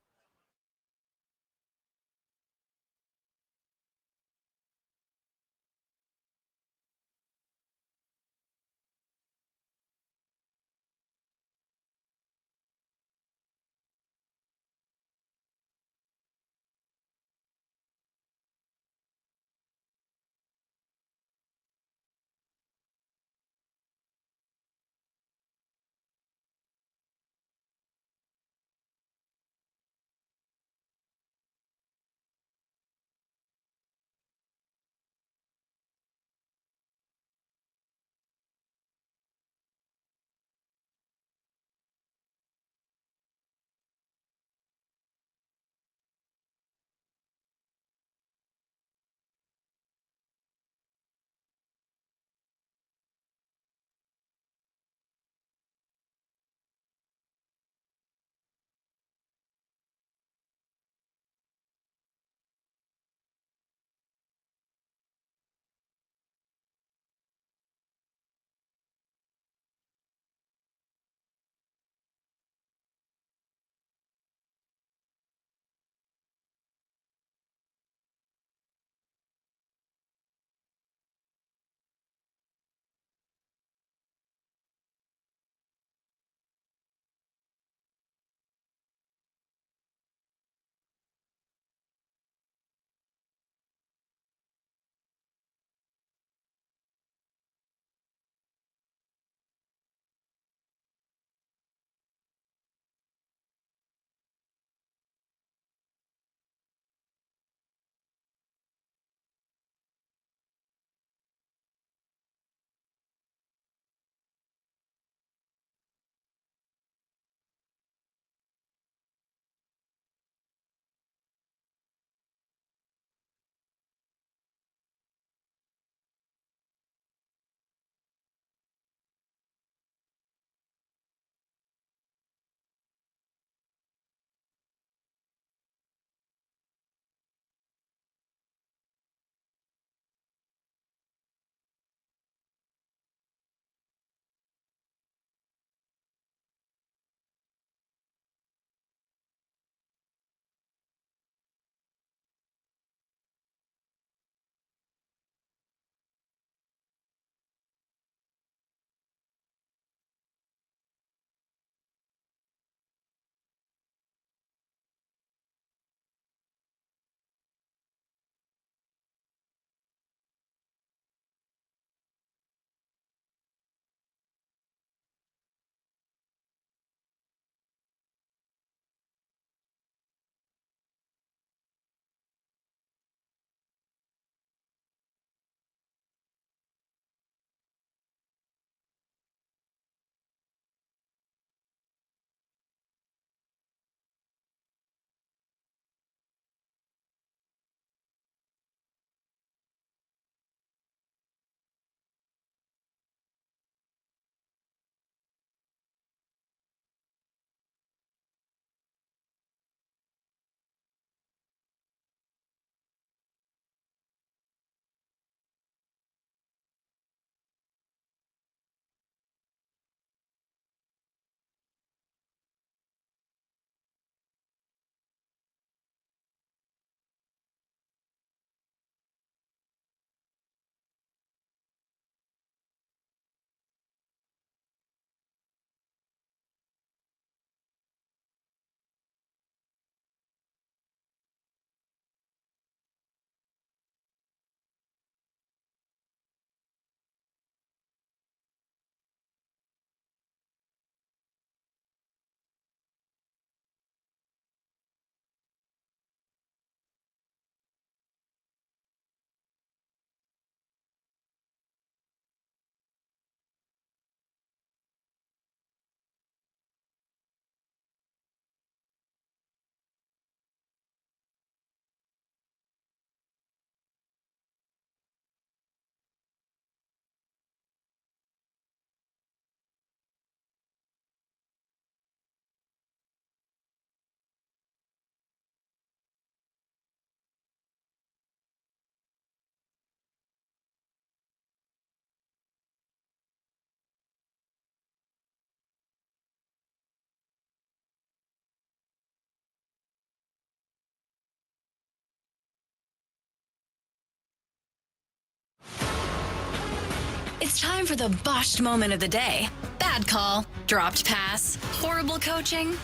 It's time for the botched moment of the day. Bad call, dropped pass, horrible coaching.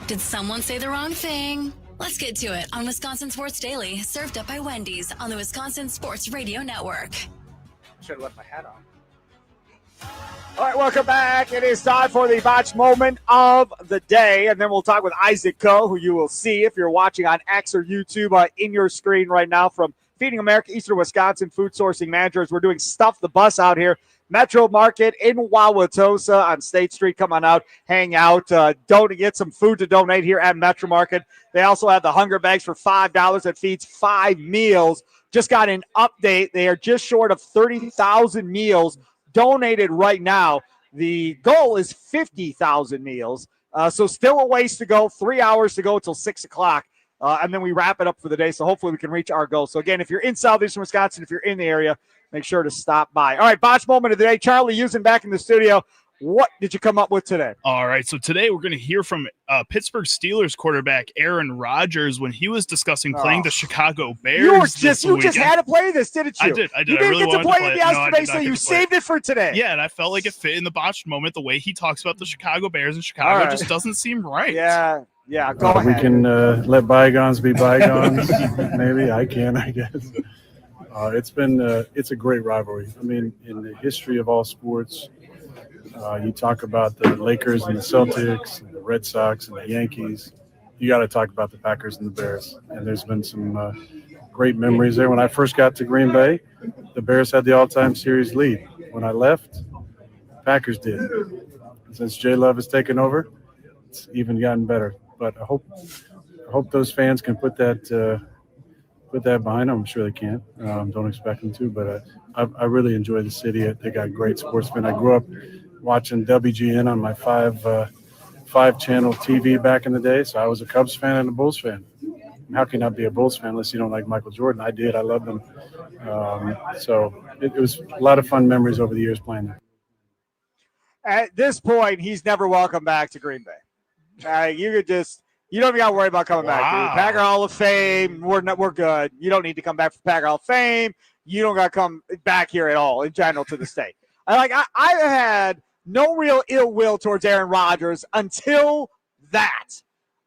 Did someone say the wrong thing? Let's get to it on Wisconsin Sports Daily, served up by Wendy's on the Wisconsin Sports Radio Network. Should have left my hat on. All right, welcome back. It is time for the botched moment of the day, and then we'll talk with Isaac Coe, who you will see if you're watching on X or YouTube in your screen right now from Feeding America, Eastern Wisconsin Food Sourcing Managers. We're doing Stuff the Bus out here, Metro Market in Wauwatosa on State Street. Come on out, hang out, don't get some food to donate here at Metro Market. They also have the hunger bags for $5 that feeds 5 meals. Just got an update. They are just short of 30,000 meals donated right now. The goal is 50,000 meals. So still a ways to go, 3 hours to go until 6 o'clock. And then we wrap it up for the day. So hopefully we can reach our goal. So again, if you're in Southeastern Wisconsin, if you're in the area, make sure to stop by. All right, botch moment of the day. Charlie Using back in the studio. What did you come up with today? All right, so today we're going to hear from Pittsburgh Steelers quarterback Aaron Rodgers when he was discussing playing the Chicago Bears. You just had to play this, didn't you? I did. You didn't really get to play it yesterday, no, so you saved it for today. Yeah, and I felt like it fit in the botched moment the way he talks about the Chicago Bears, and Chicago just doesn't seem right. Yeah, go ahead. We can let bygones be bygones. Maybe I can, I guess. It's a great rivalry. I mean, in the history of all sports, you talk about the Lakers and the Celtics, and the Red Sox and the Yankees. You got to talk about the Packers and the Bears. And there's been some great memories there. When I first got to Green Bay, the Bears had the all-time series lead. When I left, Packers did. Since Jay Love has taken over, it's even gotten better. But I hope those fans can put that behind them. I'm sure they can. Don't expect them to, but I really enjoy the city. They got great sportsmen. I grew up watching WGN on my five-channel TV back in the day, so I was a Cubs fan and a Bulls fan. How can you not be a Bulls fan unless you don't like Michael Jordan? I did. I loved him. So it was a lot of fun memories over the years playing there. At this point, he's never welcome back to Green Bay. You don't even got to worry about coming back. Dude. Packer Hall of Fame, we're good. You don't need to come back for Packer Hall of Fame. You don't got to come back here at all in general to the state. I had no real ill will towards Aaron Rodgers until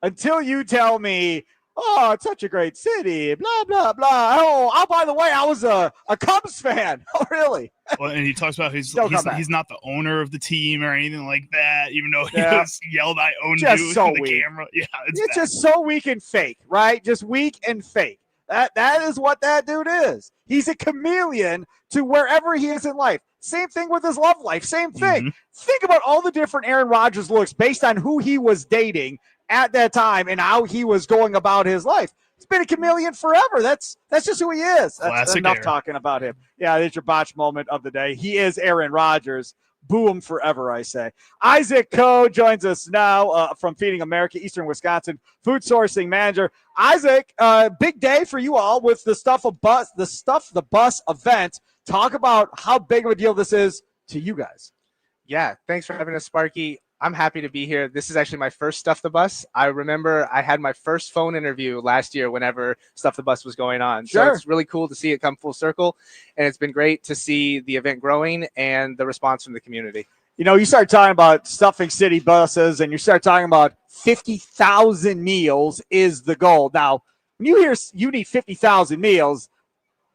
you tell me, oh, it's such a great city, blah, blah, blah. Oh, by the way, I was a Cubs fan. Oh, really? Well, and he talks about he's not the owner of the team or anything like that, even though he was yelled, I own you to the camera. Yeah, it's just so weak and fake, right? Just weak and fake. That is what that dude is. He's a chameleon to wherever he is in life. Same thing with his love life. Same thing. Mm-hmm. Think about all the different Aaron Rodgers looks based on who he was dating at that time and how he was going about his life. He's been a chameleon forever. That's just who he is. That's enough talking about him. Yeah, it's your botch moment of the day. He is Aaron Rodgers. Boo him forever, I say. Isaac Coe joins us now from Feeding America, Eastern Wisconsin Food Sourcing Manager. Isaac, big day for you all with the Stuff the Bus event. Talk about how big of a deal this is to you guys. Yeah, thanks for having us, Sparky. I'm happy to be here. This is actually my first Stuff the Bus. I remember I had my first phone interview last year whenever Stuff the Bus was going on. Sure. So it's really cool to see it come full circle, and it's been great to see the event growing and the response from the community. You know, you start talking about stuffing city buses and you start talking about 50,000 meals is the goal. Now, when you hear you need 50,000 meals,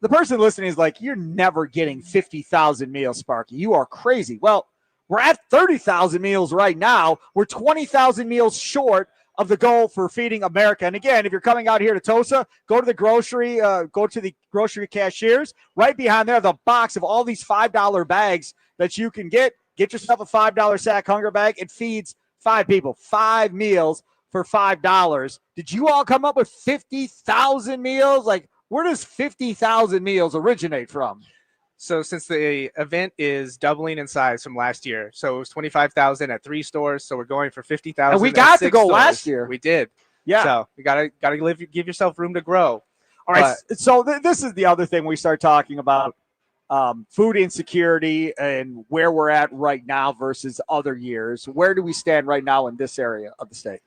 the person listening is like, you're never getting 50,000 meals, Sparky. You are crazy. Well, we're at 30,000 meals right now. We're 20,000 meals short of the goal for Feeding America. And again, if you're coming out here to Tosa, go to the grocery cashiers. Right behind there, the box of all these $5 bags that you can get. Get yourself a $5 sack hunger bag. It feeds 5 people, 5 meals for $5. Did you all come up with 50,000 meals? Like, where does 50,000 meals originate from? So since the event is doubling in size from last year, so it was 25,000 at 3 stores, so we're going for 50,000. And we got to go stores. last year. We did. Yeah. So you gotta give yourself room to grow. All right. So this is the other thing we start talking about, food insecurity and where we're at right now versus other years. Where do we stand right now in this area of the state?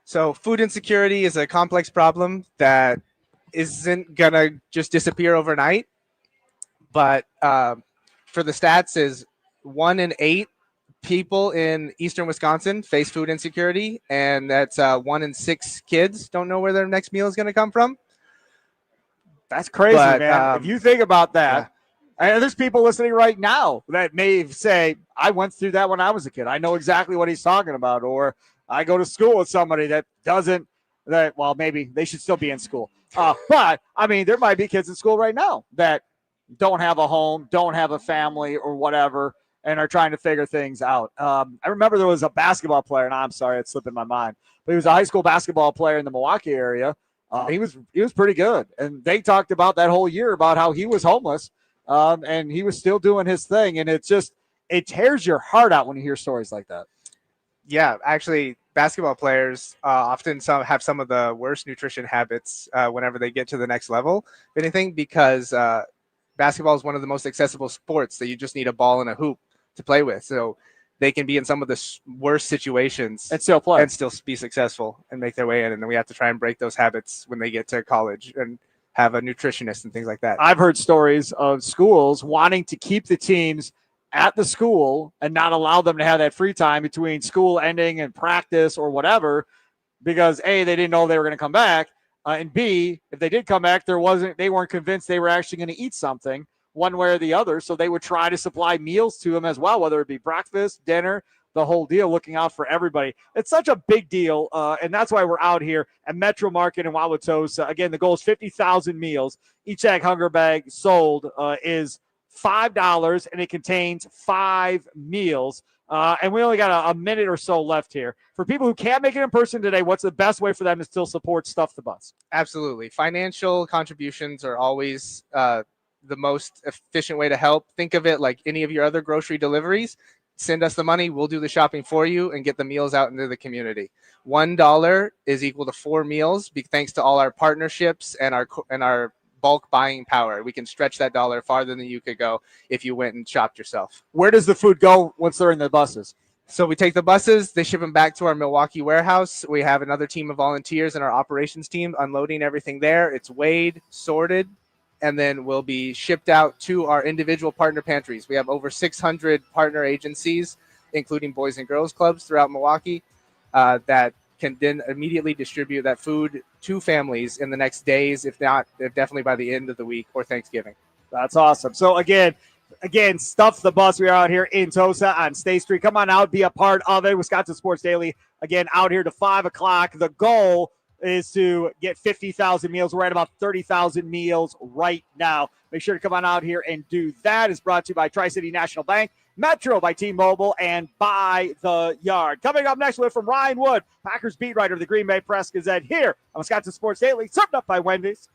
So food insecurity is a complex problem that isn't gonna just disappear overnight. But for the stats is 1 in 8 people in eastern Wisconsin face food insecurity, and that's 1 in 6 kids don't know where their next meal is going to come from. That's crazy, But, man. If you think about that, yeah. and there's people listening right now that may say, I went through that when I was a kid. I know exactly what he's talking about. Or I go to school with somebody that doesn't, that, well, maybe they should still be in school. But, I mean, there might be kids in school right now that don't have a home, don't have a family or whatever, and are trying to figure things out. I remember there was a basketball player, and I'm sorry, it's slipping my mind, but he was a high school basketball player in the Milwaukee area. He was pretty good, and they talked about that whole year about how he was homeless, and he was still doing his thing, and it tears your heart out when you hear stories like that. Yeah, actually, basketball players often have some of the worst nutrition habits whenever they get to the next level, if anything, because basketball is one of the most accessible sports that you just need a ball and a hoop to play with. So they can be in some of the worst situations and still play and still be successful and make their way in. And then we have to try and break those habits when they get to college and have a nutritionist and things like that. I've heard stories of schools wanting to keep the teams at the school and not allow them to have that free time between school ending and practice or whatever, because A, they didn't know they were going to come back, and B, if they did come back, they weren't convinced they were actually going to eat something one way or the other. So they would try to supply meals to them as well, whether it be breakfast, dinner, the whole deal, looking out for everybody. It's such a big deal, and that's why we're out here at Metro Market in Wauwatosa. Again, the goal is 50,000 meals. Each Ag Hunger Bag sold is $5, and it contains 5 meals. And we only got a minute or so left here. For people who can't make it in person today, what's the best way for them to still support Stuff the Bus? Absolutely. Financial contributions are always the most efficient way to help. Think of it like any of your other grocery deliveries. Send us the money. We'll do the shopping for you and get the meals out into the community. $1 is equal to 4 meals, thanks to all our partnerships and our bulk buying power. We can stretch that dollar farther than you could go if you went and shopped yourself. Where does the food go once they're in the buses? So we take the buses, they ship them back to our Milwaukee warehouse. We have another team of volunteers and our operations team unloading everything there. It's weighed, sorted, and then will be shipped out to our individual partner pantries. We have over 600 partner agencies, including Boys and Girls Clubs throughout Milwaukee, that can then immediately distribute that food to families in the next days, if definitely by the end of the week or Thanksgiving. That's awesome. So again, Stuff the Bus. We are out here in Tosa on State Street. Come on out, be a part of it. Wisconsin Sports Daily, again, out here to 5 o'clock. The goal is to get 50,000 meals. We're at about 30,000 meals right now. Make sure to come on out here and do that. It's brought to you by Tri-City National Bank, Metro by T-Mobile, and By the Yard. Coming up next, from Ryan Wood, Packers beat writer of the Green Bay Press-Gazette, here on Wisconsin Sports Daily, served up by Wendy's.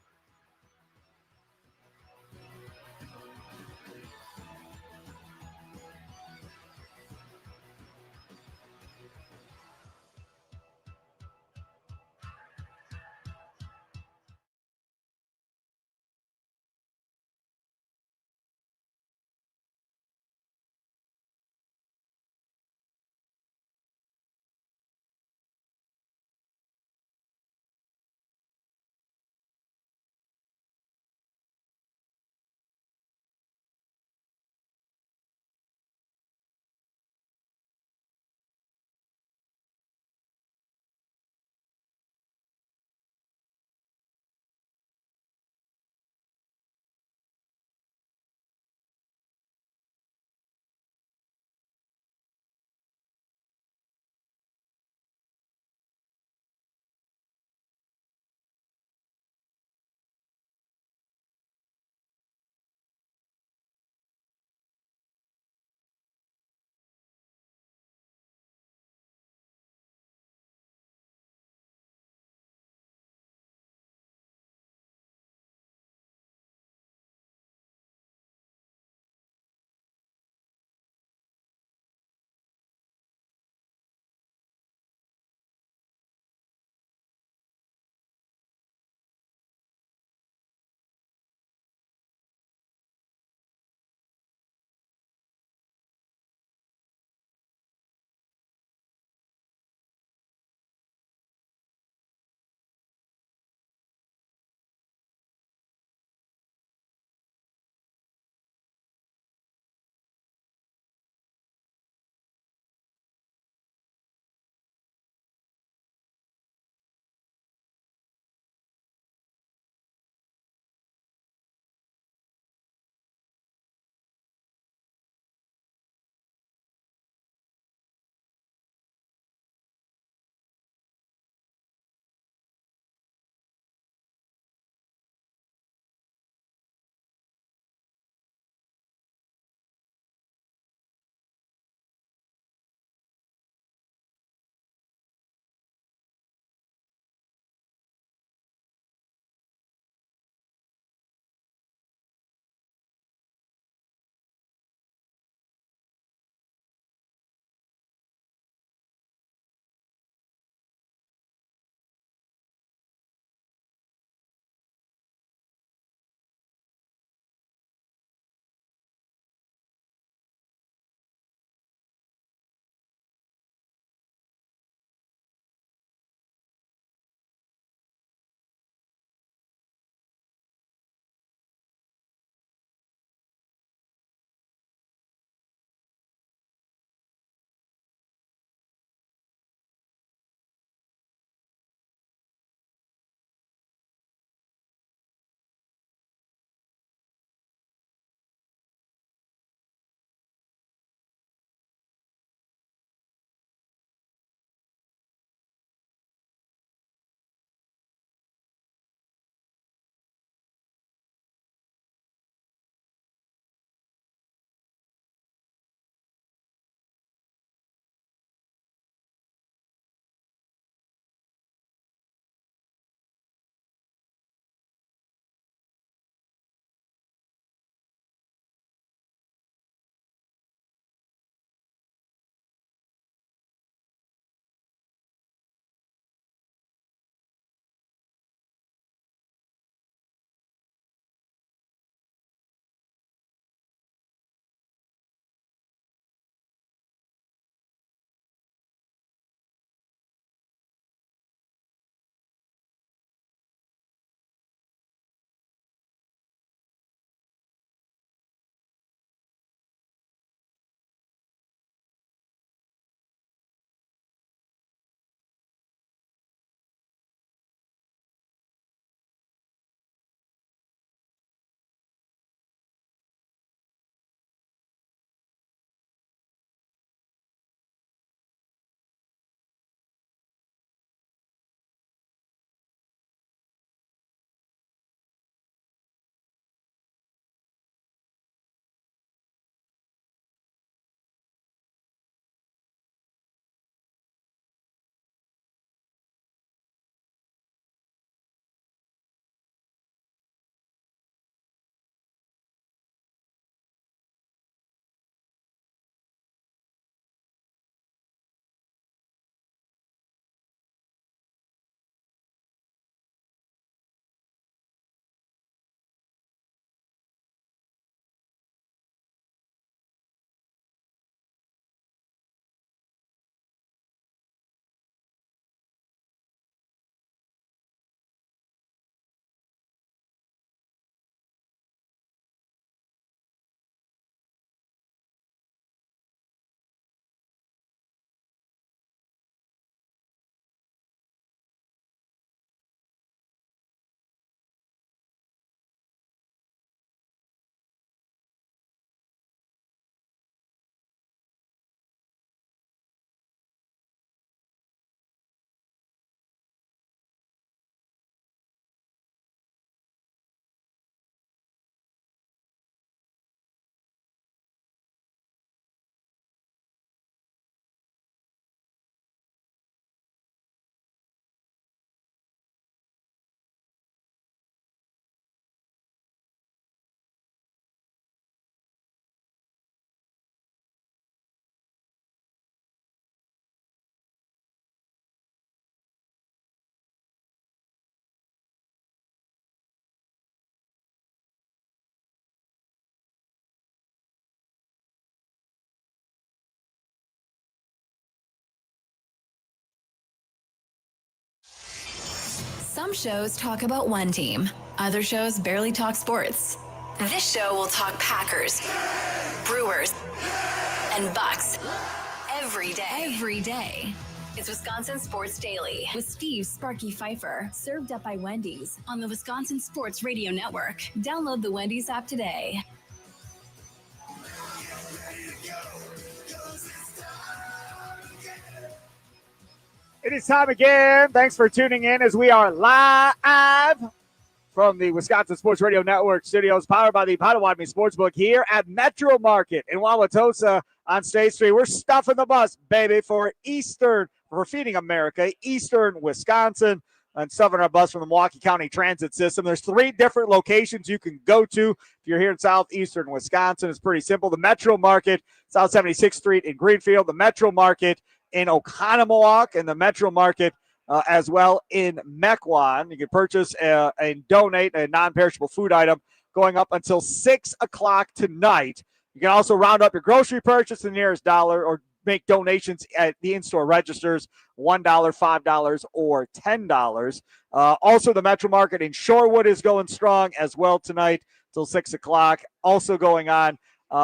Some shows talk about one team. Other shows barely talk sports. This show will talk Packers, Brewers, and Bucks every day. Every day. It's Wisconsin Sports Daily with Steve Sparky Pfeiffer, served up by Wendy's on the Wisconsin Sports Radio Network. Download the Wendy's app today. It is time again. Thanks for tuning in as we are live from the Wisconsin Sports Radio Network studios, powered by the Potawatomi Sportsbook here at Metro Market in Wauwatosa on State Street. We're stuffing the bus, baby, for feeding America, Eastern Wisconsin, and stuffing our bus from the Milwaukee County Transit System. There's 3 different locations you can go to if you're here in southeastern Wisconsin. It's pretty simple. The Metro Market, South 76th Street in Greenfield, the Metro Market in Oconomowoc, and the Metro Market as well in Mequon. You can purchase and donate a non-perishable food item going up until 6 o'clock tonight. You can also round up your grocery purchase to the nearest dollar or make donations at the in-store registers, $1, $5, or $10. Also, the Metro Market in Shorewood is going strong as well tonight till 6 o'clock. Also going on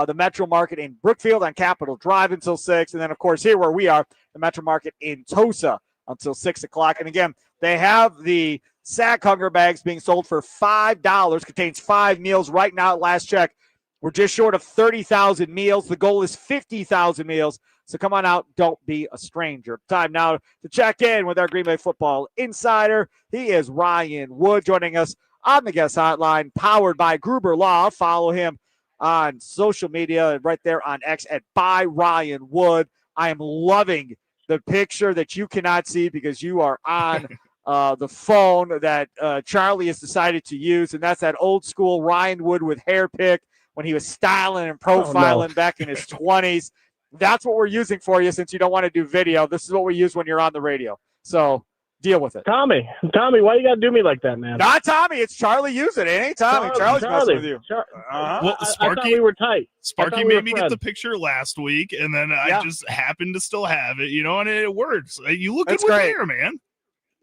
the Metro Market in Brookfield on Capitol Drive until 6. And then, of course, here where we are, the Metro Market in Tosa until 6 o'clock. And again, they have the sack hunger bags being sold for $5. Contains 5 meals right now at last check. We're just short of 30,000 meals. The goal is 50,000 meals. So come on out. Don't be a stranger. Time now to check in with our Green Bay football insider. He is Ryan Wood joining us on the guest hotline, powered by Gruber Law. Follow him on social media right there on X at @ByRyanWood. I am loving the picture that you cannot see because you are on the phone that Charlie has decided to use, and that's that old school Ryan Wood with hair pick when he was styling and profiling back in his 20s. That's what we're using for you since you don't want to do video. This is what we use when you're on the radio. So deal with it. Tommy, why you got to do me like that, man? Not Tommy. It's Charlie. Use it. It ain't Tommy. Charlie's messing with you. Well, I Sparky, thought we were tight. Sparky made me get the picture last week, and then I just happened to still have it, and it works. You look good with hair, man.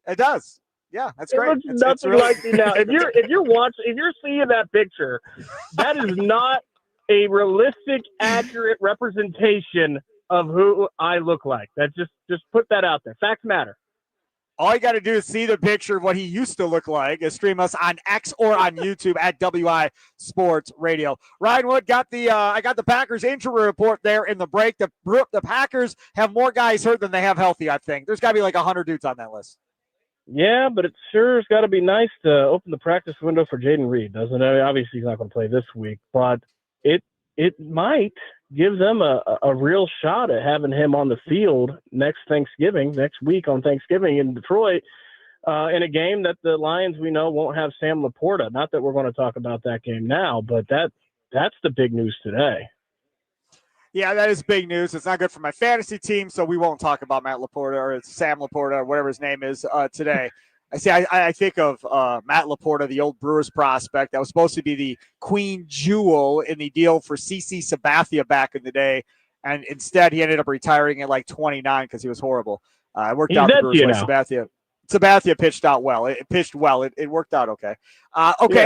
It does. Yeah, that's great. It looks nothing really... like me now. If you're seeing that picture, that is not a realistic, accurate representation of who I look like. That just put that out there. Facts matter. All you got to do is see the picture of what he used to look like. Stream us on X or on YouTube at WI Sports Radio. Ryan Wood got I got the Packers injury report there in the break. The Packers have more guys hurt than they have healthy, I think. There's got to be like 100 dudes on that list. Yeah, but it sure has got to be nice to open the practice window for Jaden Reed, doesn't it? I mean, obviously, he's not going to play this week, but it might give them a real shot at having him on the field next week on Thanksgiving in Detroit, in a game that the Lions, we know, won't have Sam Laporta. Not that we're going to talk about that game now, but that's the big news today. Yeah, that is big news. It's not good for my fantasy team, so we won't talk about Matt Laporta or Sam Laporta or whatever his name is today. I think of Matt Laporta, the old Brewers prospect that was supposed to be the queen jewel in the deal for CC Sabathia back in the day, and instead he ended up retiring at like 29 because he was horrible. It worked out the Brewers way. Sabathia pitched out well. It pitched well. It worked out okay.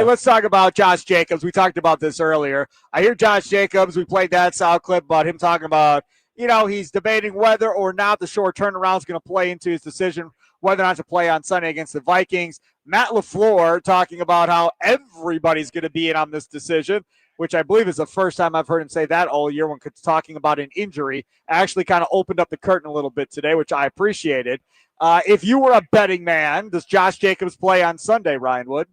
Let's talk about Josh Jacobs. We talked about this earlier. I hear Josh Jacobs. We played that sound clip about him talking about, he's debating whether or not the short turnaround is going to play into his decision whether or not to play on Sunday against the Vikings. Matt LaFleur talking about how everybody's going to be in on this decision, which I believe is the first time I've heard him say that all year when talking about an injury. Actually kind of opened up the curtain a little bit today, which I appreciated. If you were a betting man, does Josh Jacobs play on Sunday, Ryan Wood?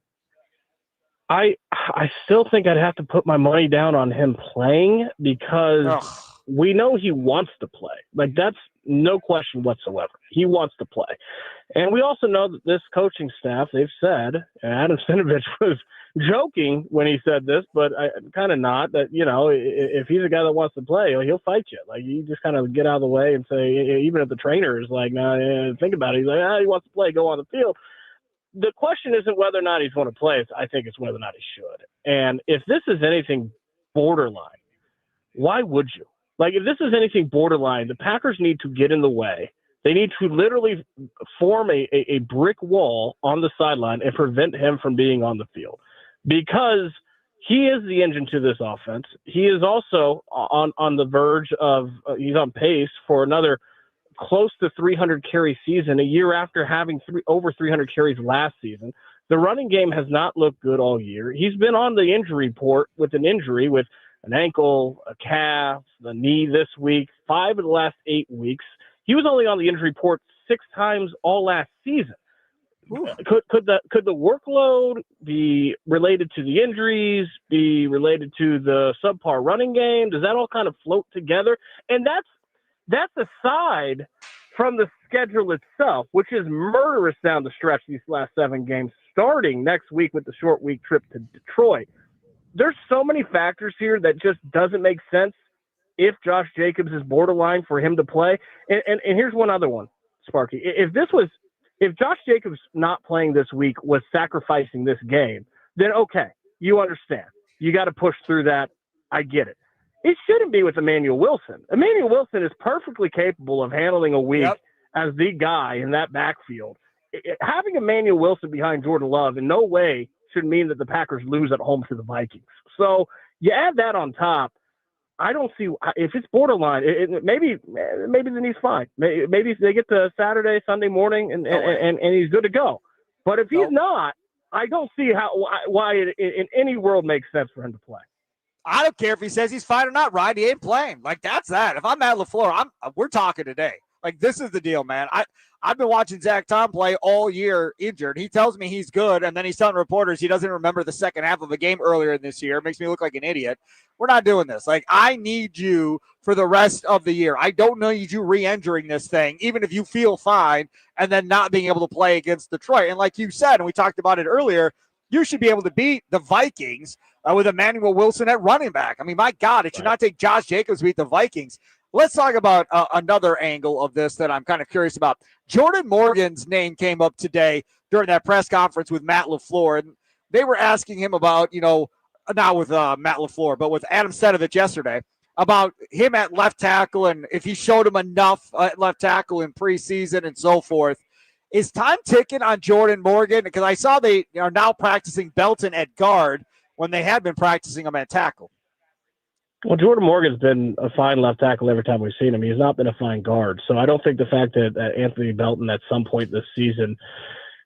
I still think I'd have to put my money down on him playing because we know he wants to play. Like, that's no question whatsoever. He wants to play. And we also know that this coaching staff, they've said, and Adam Stenavich was joking when he said this, but kind of not, that, if he's a guy that wants to play, he'll fight you. Like, you just kind of get out of the way and say, even if the trainer is like, nah, think about it. He's like, he wants to play, go on the field. The question isn't whether or not he's going to play. I think it's whether or not he should. And if this is anything borderline, why would you? Like, if this is anything borderline, the Packers need to get in the way They need to literally form a brick wall on the sideline and prevent him from being on the field, because he is the engine to this offense. He is also on the verge of he's on pace for another close to 300 carry season, a year after having over 300 carries last season. The running game has not looked good all year. He's been on the injury report with an injury, with an ankle, a calf, the knee this week, 5 of the last 8 weeks. He was only on the injury report 6 times all last season. Could the workload be related to the injuries, be related to the subpar running game? Does that all kind of float together? And that's aside from the schedule itself, which is murderous down the stretch these last 7 games, starting next week with the short week trip to Detroit. There's so many factors here that just doesn't make sense if Josh Jacobs is borderline for him to play. And here's one other one, Sparky. If Josh Jacobs not playing this week was sacrificing this game, then okay, you understand. You got to push through that. I get it. It shouldn't be with Emmanuel Wilson. Emmanuel Wilson is perfectly capable of handling a week as the guy in that backfield. Having Emmanuel Wilson behind Jordan Love in no way should mean that the Packers lose at home to the Vikings. So you add that on top. I don't see if it's borderline. Maybe then he's fine. Maybe they get to Saturday, Sunday morning, and he's good to go. But if he's not, I don't see why it in any world makes sense for him to play. I don't care if he says he's fine or not, Ryan. He ain't playing. Like, that's that. If I'm Matt LaFleur, we're talking today. Like, this is the deal, man. I've been watching Zach Tom play all year injured. He tells me he's good, and then he's telling reporters he doesn't remember the second half of a game earlier in this year. It makes me look like an idiot. We're not doing this. Like, I need you for the rest of the year. I don't need you re-injuring this thing, even if you feel fine, and then not being able to play against Detroit. And like you said, and we talked about it earlier, you should be able to beat the Vikings with Emmanuel Wilson at running back. I mean, my God, it should not take Josh Jacobs to beat the Vikings. Let's talk about another angle of this that I'm kind of curious about. Jordan Morgan's name came up today during that press conference with Matt LaFleur, and they were asking him about, not with Matt LaFleur, but with Adam Stenavich yesterday, about him at left tackle and if he showed him enough at left tackle in preseason and so forth. Is time ticking on Jordan Morgan? Because I saw they are now practicing Belton at guard when they had been practicing him at tackle. Well, Jordan Morgan's been a fine left tackle every time we've seen him. He has not been a fine guard. So I don't think the fact that Anthony Belton at some point this season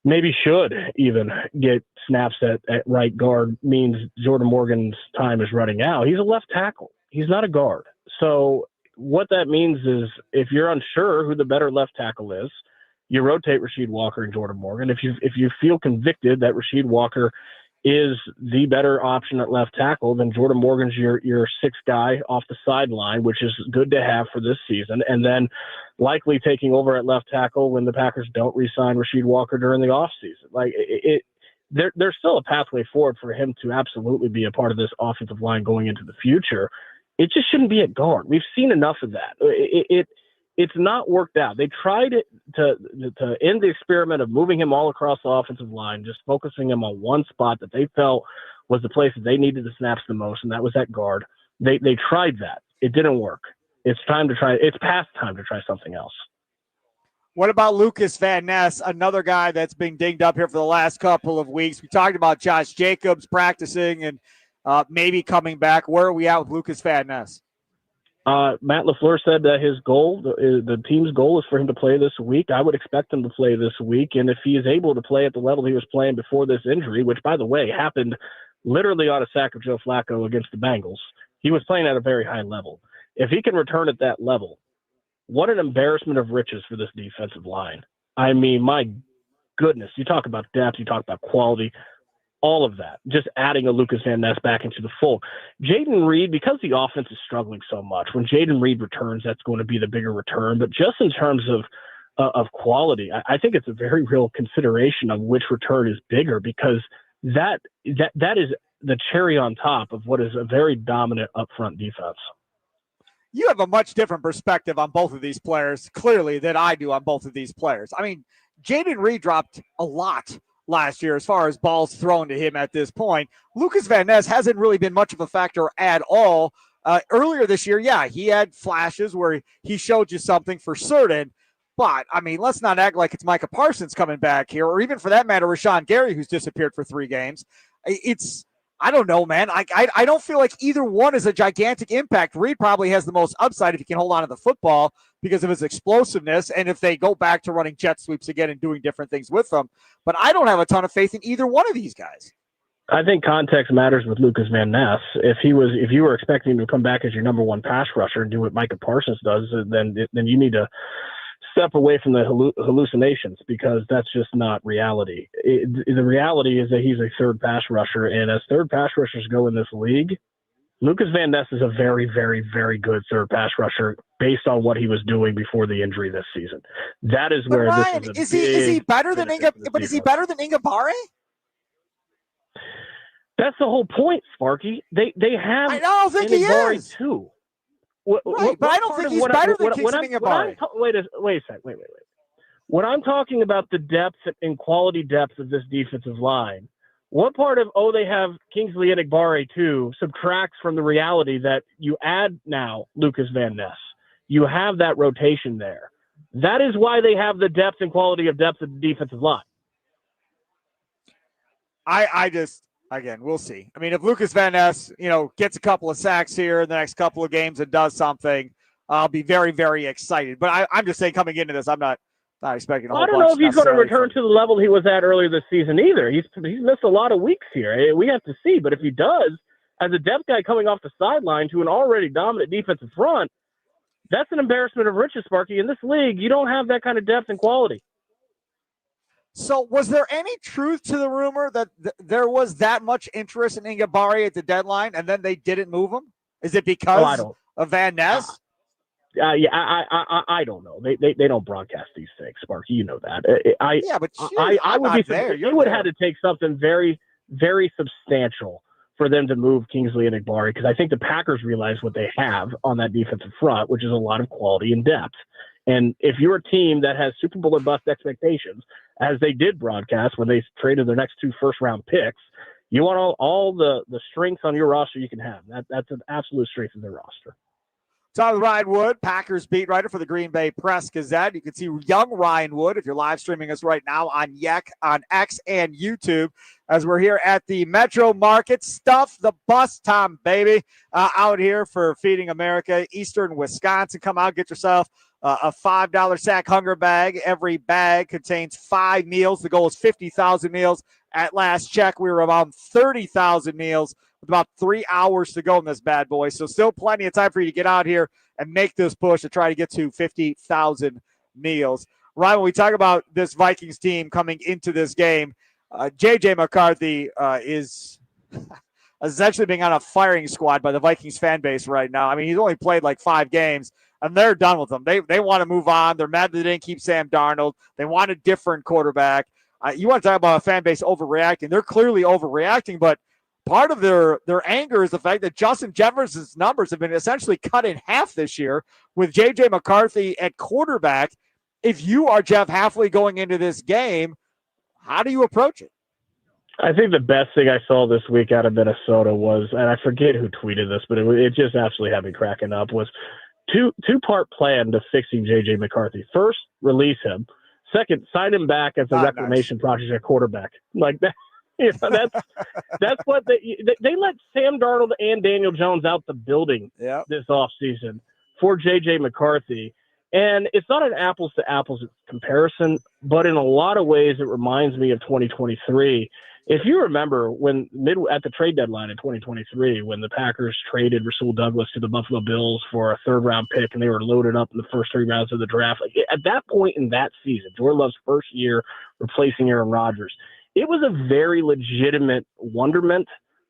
maybe should even get snaps at right guard means Jordan Morgan's time is running out. He's a left tackle. He's not a guard. So what that means is if you're unsure who the better left tackle is, you rotate Rasheed Walker and Jordan Morgan. If you feel convicted that Rasheed Walker is the better option at left tackle, then Jordan Morgan's your sixth guy off the sideline, which is good to have for this season, and then likely taking over at left tackle when the Packers don't re-sign Rasheed Walker during the offseason. Like there's still a pathway forward for him to absolutely be a part of this offensive line going into the future. It just shouldn't be at guard. We've seen enough of that. It's not worked out. They tried it to end the experiment of moving him all across the offensive line, just focusing him on one spot that they felt was the place that they needed the snaps the most, and that was at guard. They tried that. It didn't work. It's past time to try something else. What about Lucas Van Ness, another guy that's been dinged up here for the last couple of weeks? We talked about Josh Jacobs practicing and maybe coming back. Where are we at with Lucas Van Ness? Matt LaFleur said that his goal, the team's goal, is for him to play this week. I would expect him to play this week, and if he is able to play at the level he was playing before this injury, which, by the way, happened literally on a sack of Joe Flacco against the Bengals, he was playing at a very high level. If he can return at that level, what an embarrassment of riches for this defensive line. I mean, my goodness, you talk about depth, you talk about quality, all of that, just adding a Lucas Van Ness back into the fold. Jayden Reed, because the offense is struggling so much, when Jayden Reed returns, that's going to be the bigger return. But just in terms of quality, I think it's a very real consideration of which return is bigger, because that is the cherry on top of what is a very dominant upfront defense. You have a much different perspective on both of these players, clearly, than I do on both of these players. I mean, Jayden Reed dropped a lot last year as far as balls thrown to him at this point. Lucas Van Ness hasn't really been much of a factor at all. Earlier this year, yeah, he had flashes where he showed you something for certain. But, I mean, let's not act like it's Micah Parsons coming back here, or even for that matter, Rashawn Gary, who's disappeared for 3 games. I don't know, man. I don't feel like either one is a gigantic impact. Reed probably has the most upside if he can hold on to the football because of his explosiveness and if they go back to running jet sweeps again and doing different things with them. But I don't have a ton of faith in either one of these guys. I think context matters with Lucas Van Ness. If you were expecting him to come back as your number one pass rusher and do what Micah Parsons does, then you need to step away from the hallucinations, because that's just not reality. The reality is that he's a third pass rusher, and as third pass rushers go in this league, Lucas Van Ness is a very, very, very good third pass rusher based on what he was doing before the injury this season. That is where Ryan, this is he better than Inga? But is he better than Ingabare? That's the whole point, Sparky. They have. I don't think he is too. But I don't think he's better than Kingston Ingabare. Wait a sec. Wait. When I'm talking about the depth and quality depth of this defensive line, what part of they have Kingsley Enagbare too subtracts from the reality that you add now Lucas Van Ness? You have that rotation there. That is why they have the depth and quality of depth of the defensive line. Again, we'll see. I mean, if Lucas Van Ness, gets a couple of sacks here in the next couple of games and does something, I'll be very, very excited. But I'm just saying, coming into this, I'm not expecting a whole bunch. I don't know if he's going to return to the level he was at earlier this season either. He's missed a lot of weeks here. We have to see. But if he does, as a depth guy coming off the sideline to an already dominant defensive front, that's an embarrassment of riches, Sparky. In this league, you don't have that kind of depth and quality. So was there any truth to the rumor that there was that much interest in Ingabare at the deadline and then they didn't move him? Is it because of Van Ness? I don't know. They don't broadcast these things, Sparky. You know that. I would be there. You would have had to take something very, very substantial for them to move Kingsley Enagbare, because I think the Packers realize what they have on that defensive front, which is a lot of quality and depth. And if you're a team that has Super Bowl or bust expectations, as they did broadcast when they traded their next 2 first-round picks, you want all the strengths on your roster you can have. That's an absolute strength of their roster. Tom Ryan Wood, Packers beat writer for the Green Bay Press-Gazette. You can see young Ryan Wood if you're live streaming us right now on X and YouTube, as we're here at the Metro Market. Stuff the bus, Tom, baby, out here for Feeding America, Eastern Wisconsin. Come out, get yourself a $5 sack hunger bag. Every bag contains 5 meals. The goal is 50,000 meals. At last check, we were around 30,000 meals with about 3 hours to go in this bad boy. So still plenty of time for you to get out here and make this push to try to get to 50,000 meals. Ryan, when we talk about this Vikings team coming into this game, J.J. McCarthy is essentially being on a firing squad by the Vikings fan base right now. I mean, he's only played like 5 games, and they're done with him. They want to move on. They're mad that they didn't keep Sam Darnold. They want a different quarterback. You want to talk about a fan base overreacting. They're clearly overreacting, but part of their anger is the fact that Justin Jefferson's numbers have been essentially cut in half this year with J.J. McCarthy at quarterback. If you are Jeff Hafley going into this game, how do you approach it? I think the best thing I saw this week out of Minnesota was, and I forget who tweeted this, but it just absolutely had me cracking up, was two-part plan to fixing J.J. McCarthy. First, release him. Second, sign him back as a reclamation project at quarterback. Like that, that's what they let Sam Darnold and Daniel Jones out the building this offseason for J.J. McCarthy. And it's not an apples-to-apples comparison, but in a lot of ways it reminds me of 2023. If you remember when at the trade deadline in 2023, when the Packers traded Rasul Douglas to the Buffalo Bills for a 3rd-round pick and they were loaded up in the first 3 rounds of the draft, at that point in that season, Jordan Love's first year replacing Aaron Rodgers, it was a very legitimate wonderment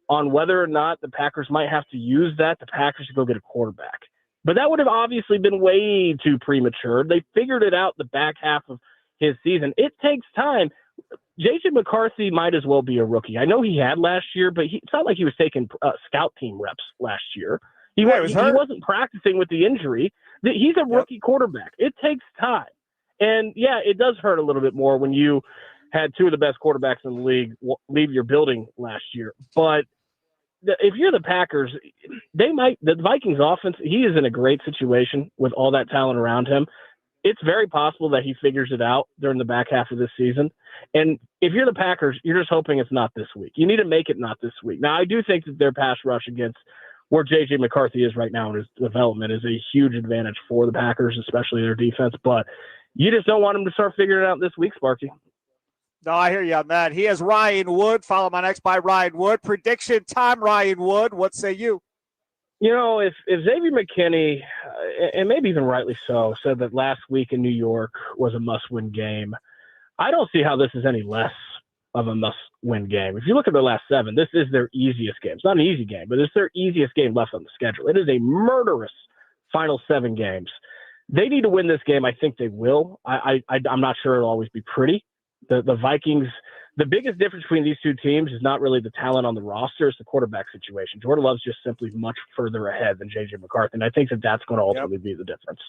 on whether or not the Packers might have to use the Packers to go get a quarterback. But that would have obviously been way too premature. They figured it out the back half of his season. It takes time. J.J. McCarthy might as well be a rookie. I know he had last year, but it's not like he was taking scout team reps last year. He wasn't practicing with the injury. He's a rookie quarterback. It takes time. And, yeah, it does hurt a little bit more when you had 2 of the best quarterbacks in the league leave your building last year. But if you're the Packers, the Vikings offense, he is in a great situation with all that talent around him. it's very possible that he figures it out during the back half of this season. And if you're the Packers, you're just hoping it's not this week. You need to make it not this week. Now, I do think that their pass rush against where J.J. McCarthy is right now in his development is a huge advantage for the Packers, especially their defense. But you just don't want him to start figuring it out this week, Sparky. No, I hear you on that. He is Ryan Wood. Follow my next by Ryan Wood. Prediction time, Ryan Wood. What say you? You know, if Xavier McKinney, and maybe even rightly so, said that last week in New York was a must-win game, I don't see how this is any less of a must-win game. If you look at their last 7, this is their easiest game. It's not an easy game, but it's their easiest game left on the schedule. It is a murderous final 7 games. They need to win this game. I think they will. I'm not sure it'll always be pretty. The Vikings, the biggest difference between these two teams is not really the talent on the roster, it's the quarterback situation. Jordan Love's just simply much further ahead than J.J. McCarthy, and I think that that's going to ultimately be the difference.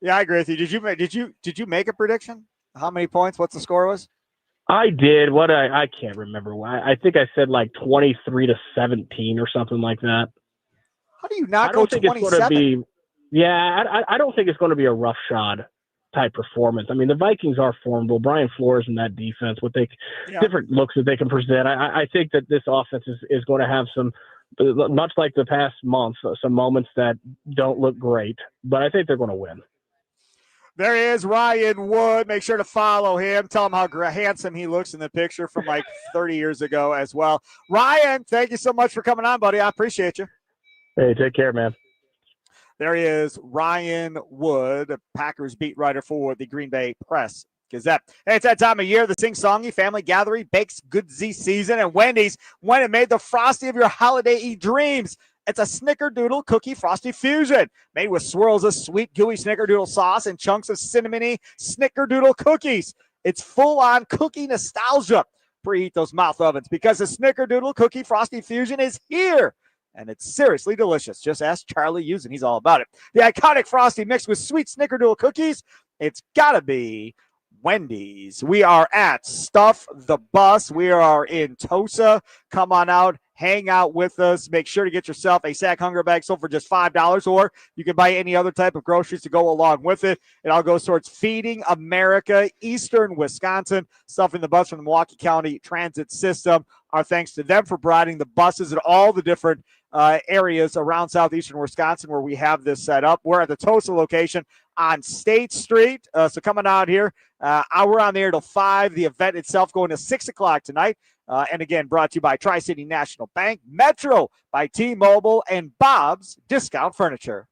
Yeah, I agree with you. Did you make a prediction? How many points? What's the score was? I did. I can't remember. I think I said like 23-17 or something like that. How do you not go 27? It's going to be. Yeah, I don't think it's going to be a roughshod type performance. I mean, the Vikings are formidable. Brian Flores and that defense, different looks that they can present. I think that this offense is going to have some, much like the past month, some moments that don't look great, but I think they're going to win. There he is, Ryan Wood. Make sure to follow him. Tell him how handsome he looks in the picture from like 30 years ago as well. Ryan, thank you so much for coming on, buddy. I appreciate you. Hey, take care, man. There he is, Ryan Wood, Packers beat writer for the Green Bay Press Gazette. Hey, it's that time of year, the sing-songy family gathering, bakes goodsy season, and Wendy's went and made the Frosty of your holiday dreams. It's a snickerdoodle cookie frosty fusion made with swirls of sweet, gooey snickerdoodle sauce and chunks of cinnamony snickerdoodle cookies. It's full-on cookie nostalgia. Preheat those mouth ovens because the snickerdoodle cookie frosty fusion is here. And it's seriously delicious. Just ask Charlie Usen. He's all about it. The iconic Frosty mixed with sweet snickerdoodle cookies. It's got to be Wendy's. We are at Stuff the Bus. We are in Tosa. Come on out. Hang out with us. Make sure to get yourself a sack hunger bag sold for just $5, or you can buy any other type of groceries to go along with it. It all goes towards Feeding America, Eastern Wisconsin. Stuff in the Bus from the Milwaukee County Transit System. Our thanks to them for providing the buses at all the different areas around southeastern Wisconsin where we have this set up. We're at the Tosa location on State Street. So coming out here, we're on the air till 5. The event itself going to 6 o'clock tonight. And again, brought to you by Tri-City National Bank, Metro by T-Mobile, and Bob's Discount Furniture.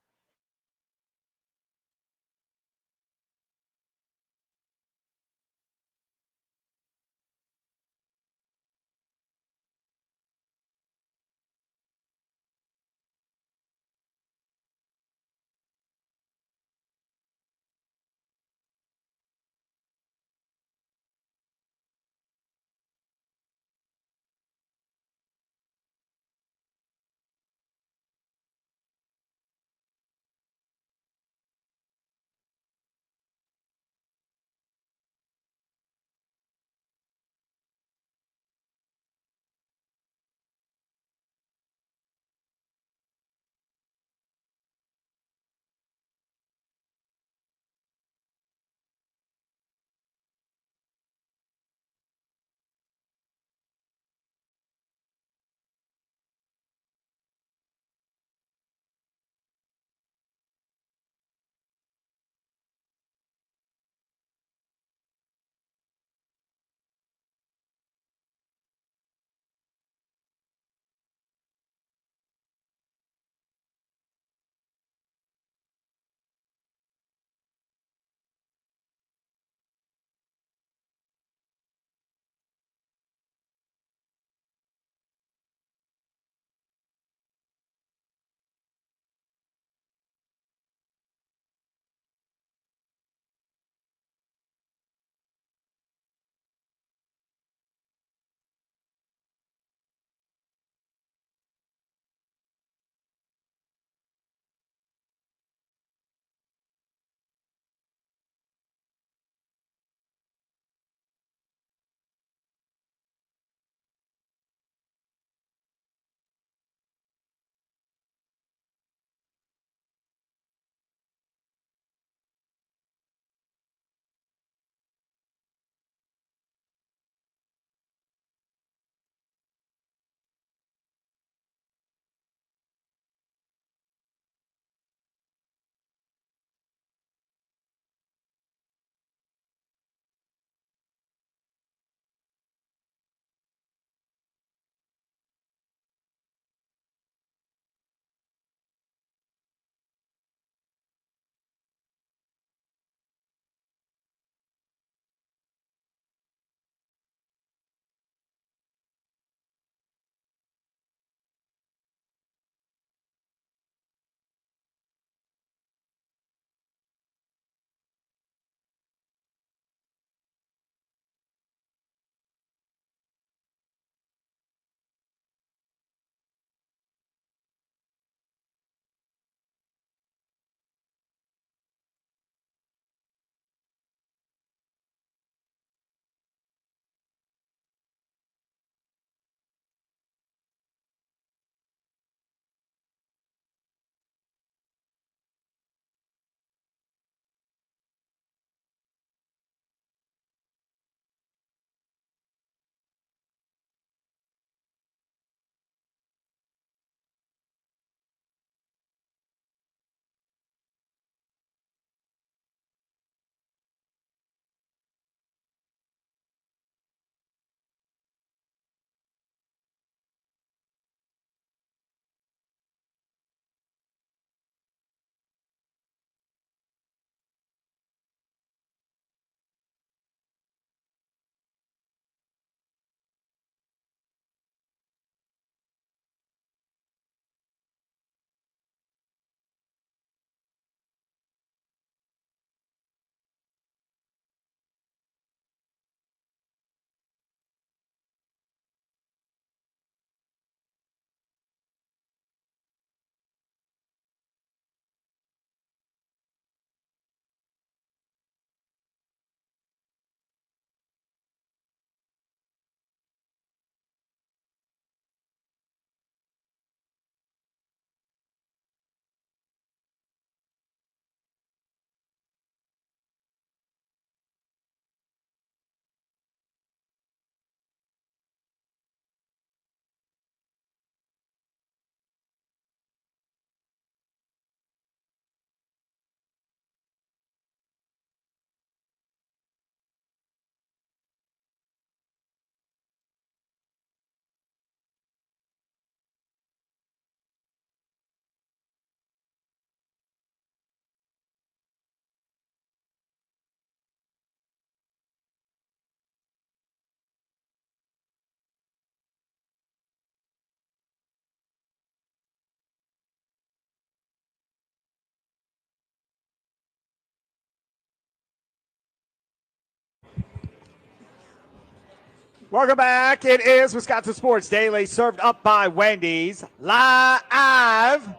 Welcome back. It is Wisconsin Sports Daily, served up by Wendy's live.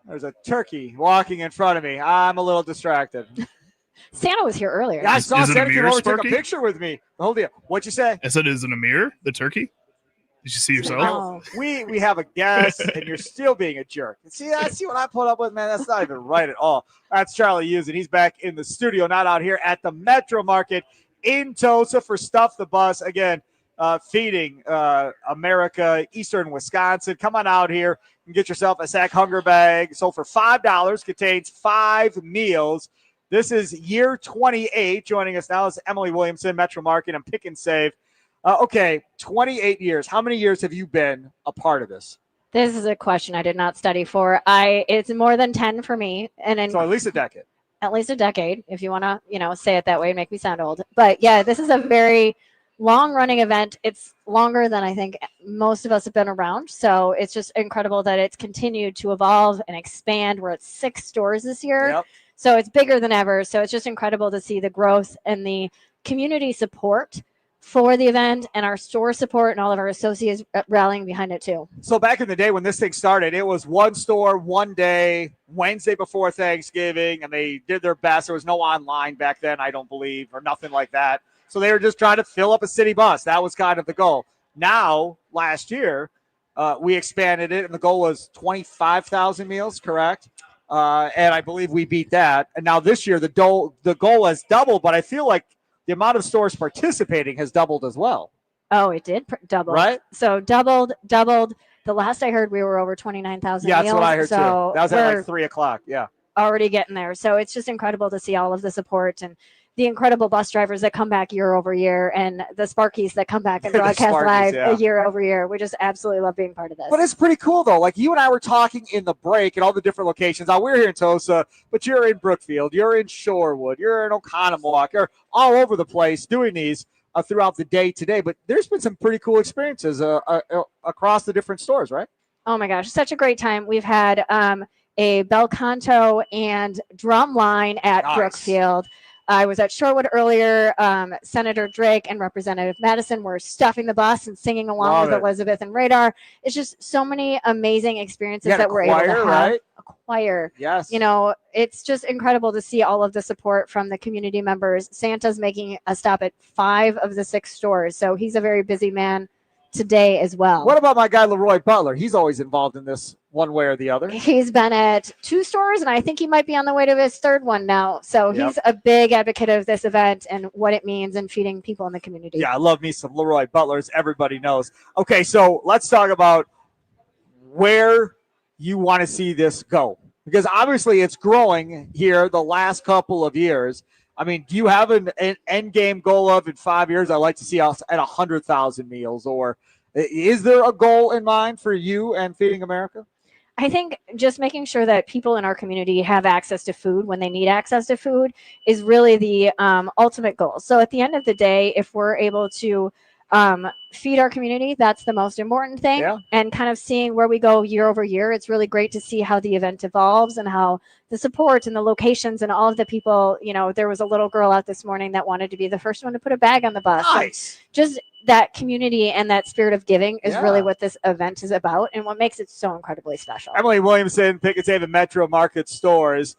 There's a turkey walking in front of me. I'm a little distracted. Santa was here earlier. Yeah, I saw Is it Santa a came mirror, over, took a Sparky? picture with me. The whole deal. What'd you say? I said, is it a mirror? The turkey? Did you see yourself? Oh. We have a guest, and you're still being a jerk. See what I put up with, man? That's not even right at all. That's Charlie Hughes, and he's back in the studio, not out here at the Metro Market in Tosa for Stuff the Bus. Again, feeding America, Eastern Wisconsin. Come on out here and get yourself a sack hunger bag. So for $5, contains 5 meals. This is year 28. Joining us now is Emily Williamson, Metro Market and Pick and Save. Okay, 28 years. How many years have you been a part of this? This is a question I did not study for. It's more than 10 for me, and So at least a decade. at least a decade, if you want to, say it that way and make me sound old. But yeah, this is a very long-running event. It's longer than I think most of us have been around. So it's just incredible that it's continued to evolve and expand. We're at 6 stores this year. Yep. So it's bigger than ever. So it's just incredible to see the growth and the community support for the event and our store support and all of our associates rallying behind it too. So back in the day when this thing started, it was one store, one day, Wednesday before Thanksgiving, and they did their best. There was no online back then, I don't believe, or nothing like that. So they were just trying to fill up a city bus. That was kind of the goal. Now, last year, we expanded it, and the goal was 25,000 meals, correct? And I believe we beat that. And now this year, the goal has doubled, but I feel like the amount of stores participating has doubled as well. Oh, it did double. Right? So doubled. The last I heard, we were over 29,000 Yeah, meals. that's what I heard so too. That was at we're like 3 o'clock. Yeah. already getting there. So it's just incredible to see all of the support and the incredible bus drivers that come back year over year and the Sparkies that come back and The broadcast Sparkies, live yeah. year over year. We just absolutely love being part of this. But it's pretty cool, though. Like, you and I were talking in the break at all the different locations. Now, we're here in Tosa, but you're in Brookfield, you're in Shorewood, you're in Oconomowoc, you're all over the place doing these throughout the day today. But there's been some pretty cool experiences across the different stores, right? Oh, my gosh. Such a great time. We've had a bel canto and drum line at Nice. Brookfield. I was at Shorewood earlier. Senator Drake and Representative Madison were stuffing the bus and singing along Love with it. Elizabeth and Radar. It's just so many amazing experiences Yeah, that we're able to choir, have. right? A choir. Yes. It's just incredible to see all of the support from the community members. Santa's making a stop at 5 of the 6 stores, so he's a very busy man today as well. What about my guy, Leroy Butler? He's always involved in this one way or the other. He's been at 2 stores, and I think he might be on the way to his 3rd one now. So Yep. he's a big advocate of this event and what it means and feeding people in the community. Yeah, I love me some Leroy Butlers. Everybody knows. Okay, so let's talk about where you want to see this go. Because obviously it's growing here the last couple of years. I mean, do you have an end game goal of in 5 years? I'd like to see us at 100,000 meals. Or is there a goal in mind for you and Feeding America? I think just making sure that people in our community have access to food when they need access to food is really the ultimate goal. So at the end of the day, if we're able to feed our community, that's the most important thing. Yeah. And kind of seeing where we go year over year, it's really great to see how the event evolves and how the support and the locations and all of the people, there was a little girl out this morning that wanted to be the first one to put a bag on the bus. And Nice. just that community and that spirit of giving is Yeah. really what this event is about and what makes it so incredibly special. Emily Williamson, Pick and Save and Metro Market stores.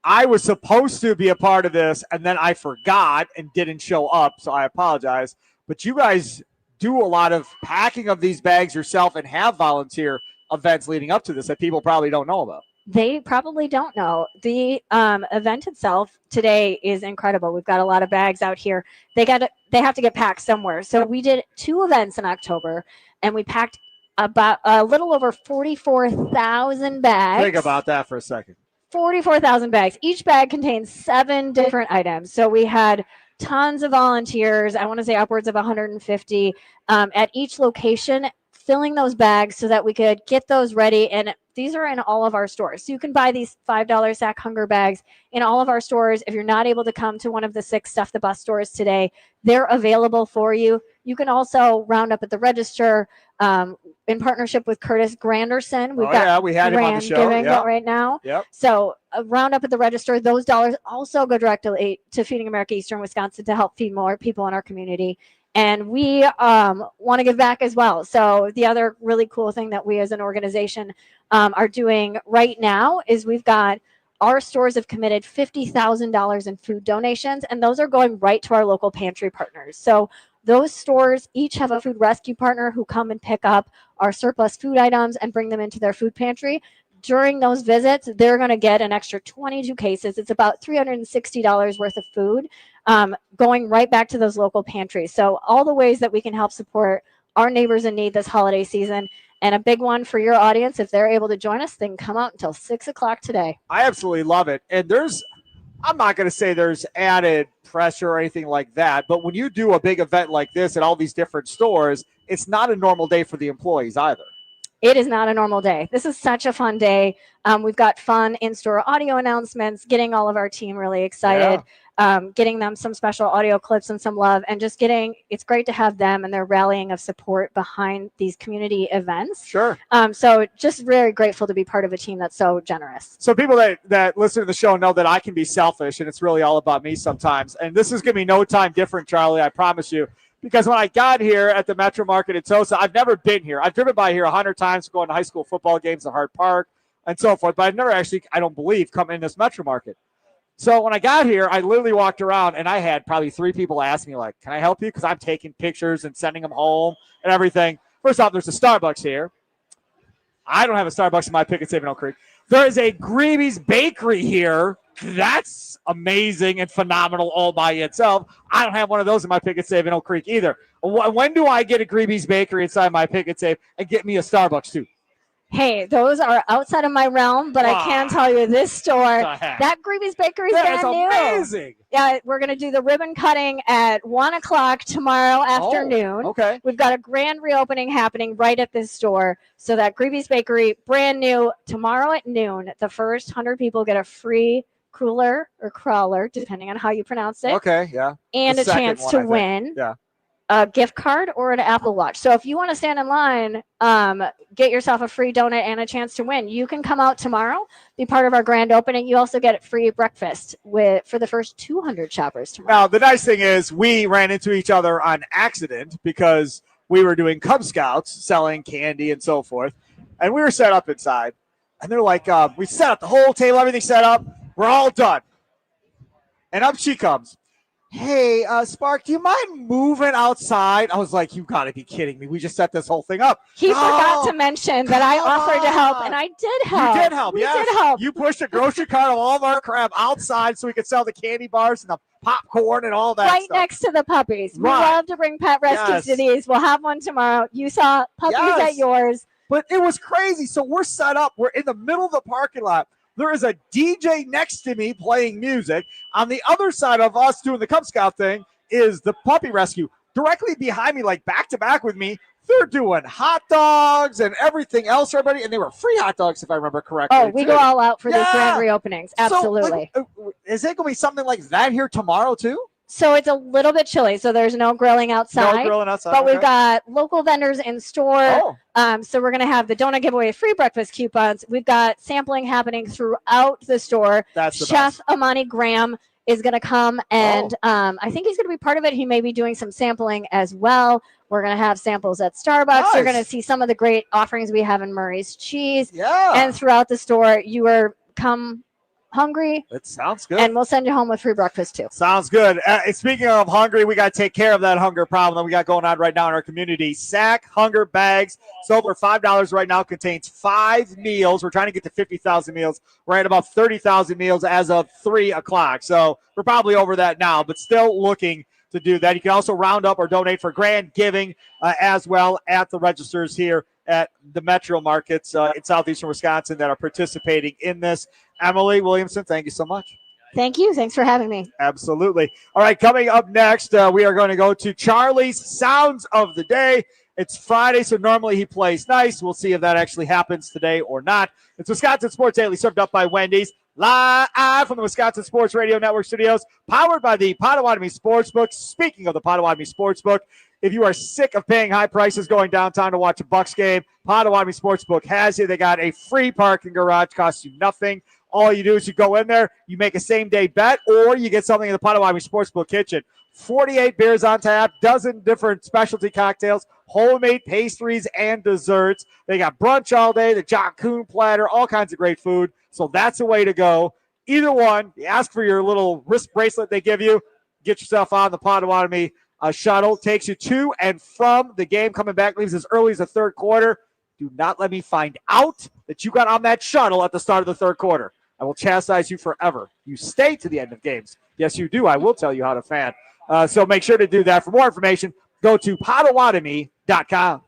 I was supposed to be a part of this, and then I forgot and didn't show up, so I apologize. But you guys do a lot of packing of these bags yourself and have volunteer events leading up to this that people probably don't know about. They probably don't know. The event itself today is incredible. We've got a lot of bags out here. They have to get packed somewhere. So we did 2 events in October, and we packed about a little over 44,000 bags. Think about that for a second. 44,000 bags. Each bag contains 7 different items. So we had tons of volunteers. I want to say upwards of 150 at each location, filling those bags so that we could get those ready. And these are in all of our stores. So you can buy these $5 sack hunger bags in all of our stores. If you're not able to come to one of the 6 Stuff the Bus stores today, they're available for you. You can also round up at the register in partnership with Curtis Granderson. We had him on the show. Giving right now. Yep. So round up at the register. Those dollars also go directly to Feeding America Eastern Wisconsin to help feed more people in our community. And we want to give back as well. So the other really cool thing that we as an organization are doing right now is we've got our stores have committed $50,000 in food donations, and those are going right to our local pantry partners. So those stores each have a food rescue partner who come and pick up our surplus food items and bring them into their food pantry. During those visits, they're going to get an extra 22 cases. It's about $360 worth of food going right back to those local pantries. So all the ways that we can help support our neighbors in need this holiday season. And a big one for your audience, if they're able to join us, they can come out until 6 o'clock today. I absolutely love it. And I'm not going to say there's added pressure or anything like that, but when you do a big event like this at all these different stores, it's not a normal day for the employees either. It is not a normal day. This is such a fun day. We've got fun in-store audio announcements, getting all of our team really excited, getting them some special audio clips and some love, and just it's great to have them and their rallying of support behind these community events. Sure. So just very grateful to be part of a team that's so generous. So people that listen to the show know that I can be selfish, and it's really all about me sometimes. And this is going to be no time different, Charlie, I promise you. Because when I got here at the Metro Market in Tosa, I've never been here. I've driven by here 100 times going to high school football games at Hart Park and so forth, but I've never actually, I don't believe, come in this Metro Market. So when I got here, I literally walked around, and I had probably 3 people ask me, like, can I help you? Because I'm taking pictures and sending them home and everything. First off, there's a Starbucks here. I don't have a Starbucks in my Pick and Save in Oak Creek. There is a Greavy's Bakery here. That's amazing and phenomenal all by itself. I don't have one of those in my Pick and Save in Oak Creek either. When do I get a Greavy's Bakery inside my Pick and Save and get me a Starbucks too? Hey, those are outside of my realm, but I can tell you this store, that Greavy's Bakery is brand new. Amazing. Yeah, we're going to do the ribbon cutting at 1 o'clock tomorrow afternoon. Okay. We've got a grand reopening happening right at this store. So that Greavy's Bakery, brand new, tomorrow at noon. The first 100 people get a free cruller or crawler, depending on how you pronounce it. Okay, yeah. And The a second chance one, to I think. win Yeah. a gift card or an Apple Watch. So if you want to stand in line, get yourself a free donut and a chance to win. You can come out tomorrow, be part of our grand opening. You also get free breakfast for the first 200 shoppers tomorrow. Now, the nice thing is we ran into each other on accident because we were doing Cub Scouts, selling candy and so forth, and we were set up inside. And they're like, we set up the whole table, everything set up. We're all done. And up she comes. Hey, Spark, do you mind moving outside? I was like, you got to be kidding me. We just set this whole thing up. He forgot to mention that I offered to help, and I did help. You did help, We did help. You pushed a grocery cart of all of our crap outside so we could sell the candy bars and the popcorn and all that Right stuff. next to the puppies. We Right. love to bring pet rescues Yes. to these. We'll have one tomorrow. You saw puppies Yes. at yours. But it was crazy. So we're set up. We're in the middle of the parking lot. There is a DJ next to me playing music. On the other side of us doing the Cub Scout thing is the puppy rescue. Directly behind me, like back to back with me, they're doing hot dogs and everything else for everybody. And they were free hot dogs, if I remember correctly. Oh, we too. go all out for these Yeah. grand reopenings. Absolutely. So, is it going to be something like that here tomorrow, too? So it's a little bit chilly, so there's no grilling outside. No grilling outside. But we've okay. got local vendors in store. Oh. So we're going to have the donut giveaway free breakfast coupons. We've got sampling happening throughout the store. That's the Chef best. Amani Graham is going to come, and I think he's going to be part of it. He may be doing some sampling as well. We're going to have samples at Starbucks. You're Nice. going to see some of the great offerings we have in Murray's Cheese. Yeah. And throughout the store, you are come hungry, It sounds good. and we'll send you home with free breakfast too. Sounds good. Speaking of hungry, we got to take care of that hunger problem that we got going on right now in our community. Sack Hunger Bags, sold for $5 right now, contains 5 meals. We're trying to get to 50,000 meals. We're at about 30,000 meals as of 3 o'clock. So we're probably over that now, but still looking to do that. You can also round up or donate for grand giving as well at the registers here at the Metro Markets in southeastern Wisconsin that are participating in this. Emily Williamson, thank you so much. Thank you. Thanks for having me. Absolutely. All right, coming up next, we are going to go to Charlie's Sounds of the Day. It's Friday, so normally he plays nice. We'll see if that actually happens today or not. It's Wisconsin Sports Daily, served up by Wendy's, live from the Wisconsin Sports Radio Network studios, powered by the Potawatomi Sportsbook. Speaking of the Potawatomi Sportsbook, if you are sick of paying high prices going downtown to watch a Bucks game, Potawatomi Sportsbook has you. They got a free parking garage, costs you nothing. All you do is you go in there, you make a same-day bet, or you get something in the Potawatomi Sportsbook kitchen. 48 beers on tap, dozen different specialty cocktails, homemade pastries and desserts. They got brunch all day, the John Coon platter, all kinds of great food. So that's the way to go. Either one, you ask for your little wrist bracelet they give you, get yourself on the Potawatomi shuttle, takes you to and from the game, coming back, leaves as early as the third quarter. Do not let me find out that you got on that shuttle at the start of the third quarter. I will chastise you forever. You stay to the end of games. Yes, you do. I will tell you how to fan. So make sure to do that. For more information, go to Potawatomi.com.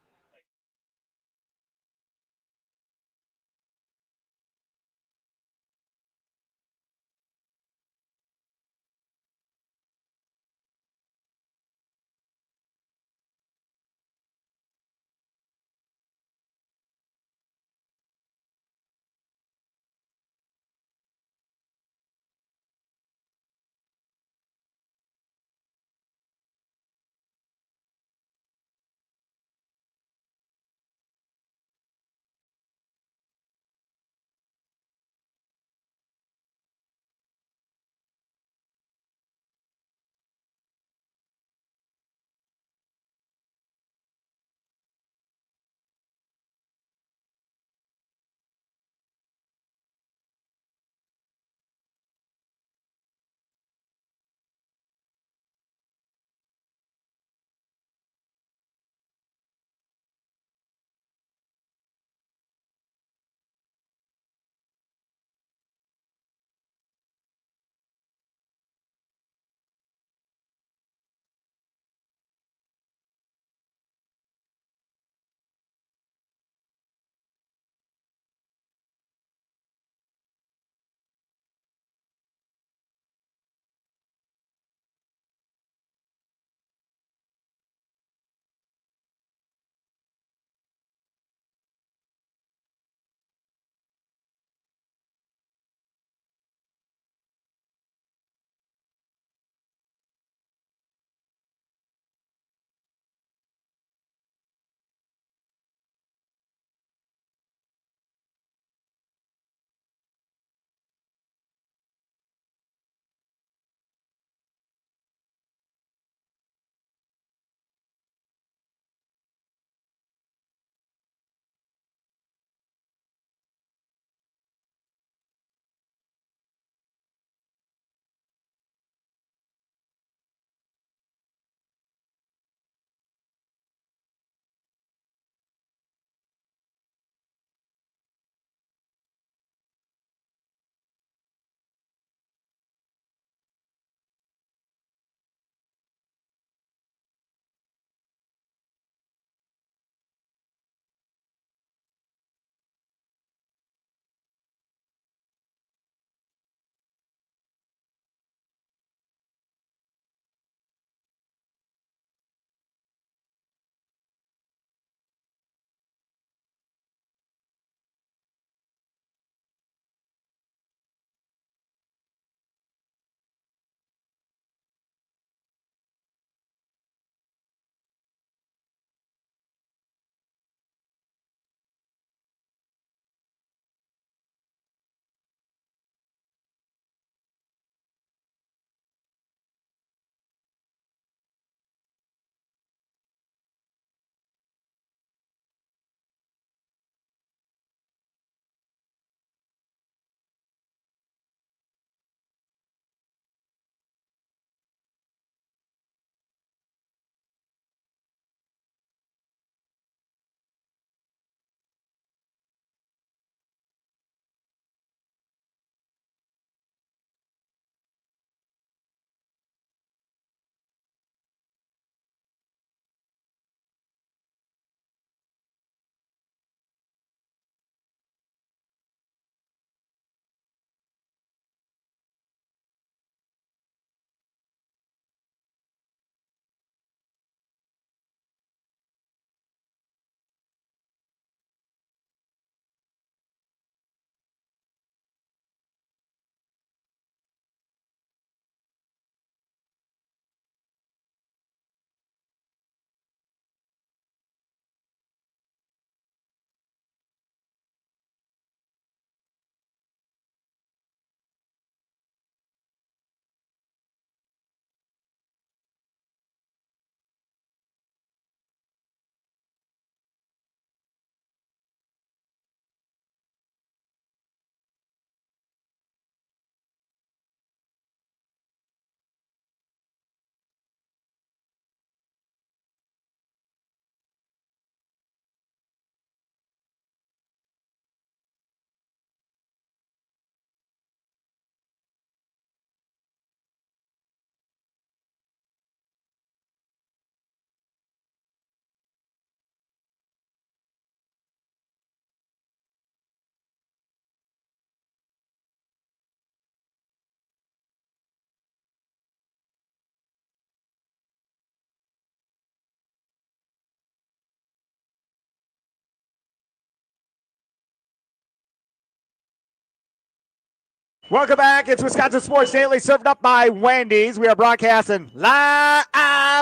Welcome back. It's Wisconsin Sports Daily, served up by Wendy's. We are broadcasting live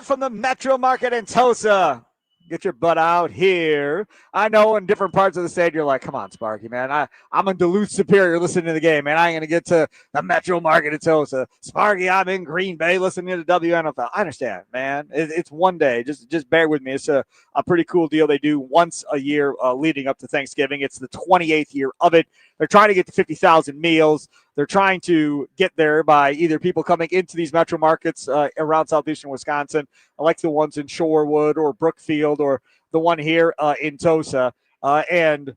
from the Metro Market in Tulsa. Get your butt out here. I know in different parts of the state, you're like, come on, Sparky, man. I'm in Duluth Superior listening to the game, man. I ain't going to get to the Metro Market in Tulsa. Sparky, I'm in Green Bay listening to the WNFL. I understand, man. It's one day. Just bear with me. It's a pretty cool deal they do once a year leading up to Thanksgiving. It's the 28th year of it. They're trying to get to 50,000 meals. They're trying to get there by either people coming into these metro markets around southeastern Wisconsin, like the ones in Shorewood or Brookfield or the one here in Tosa, and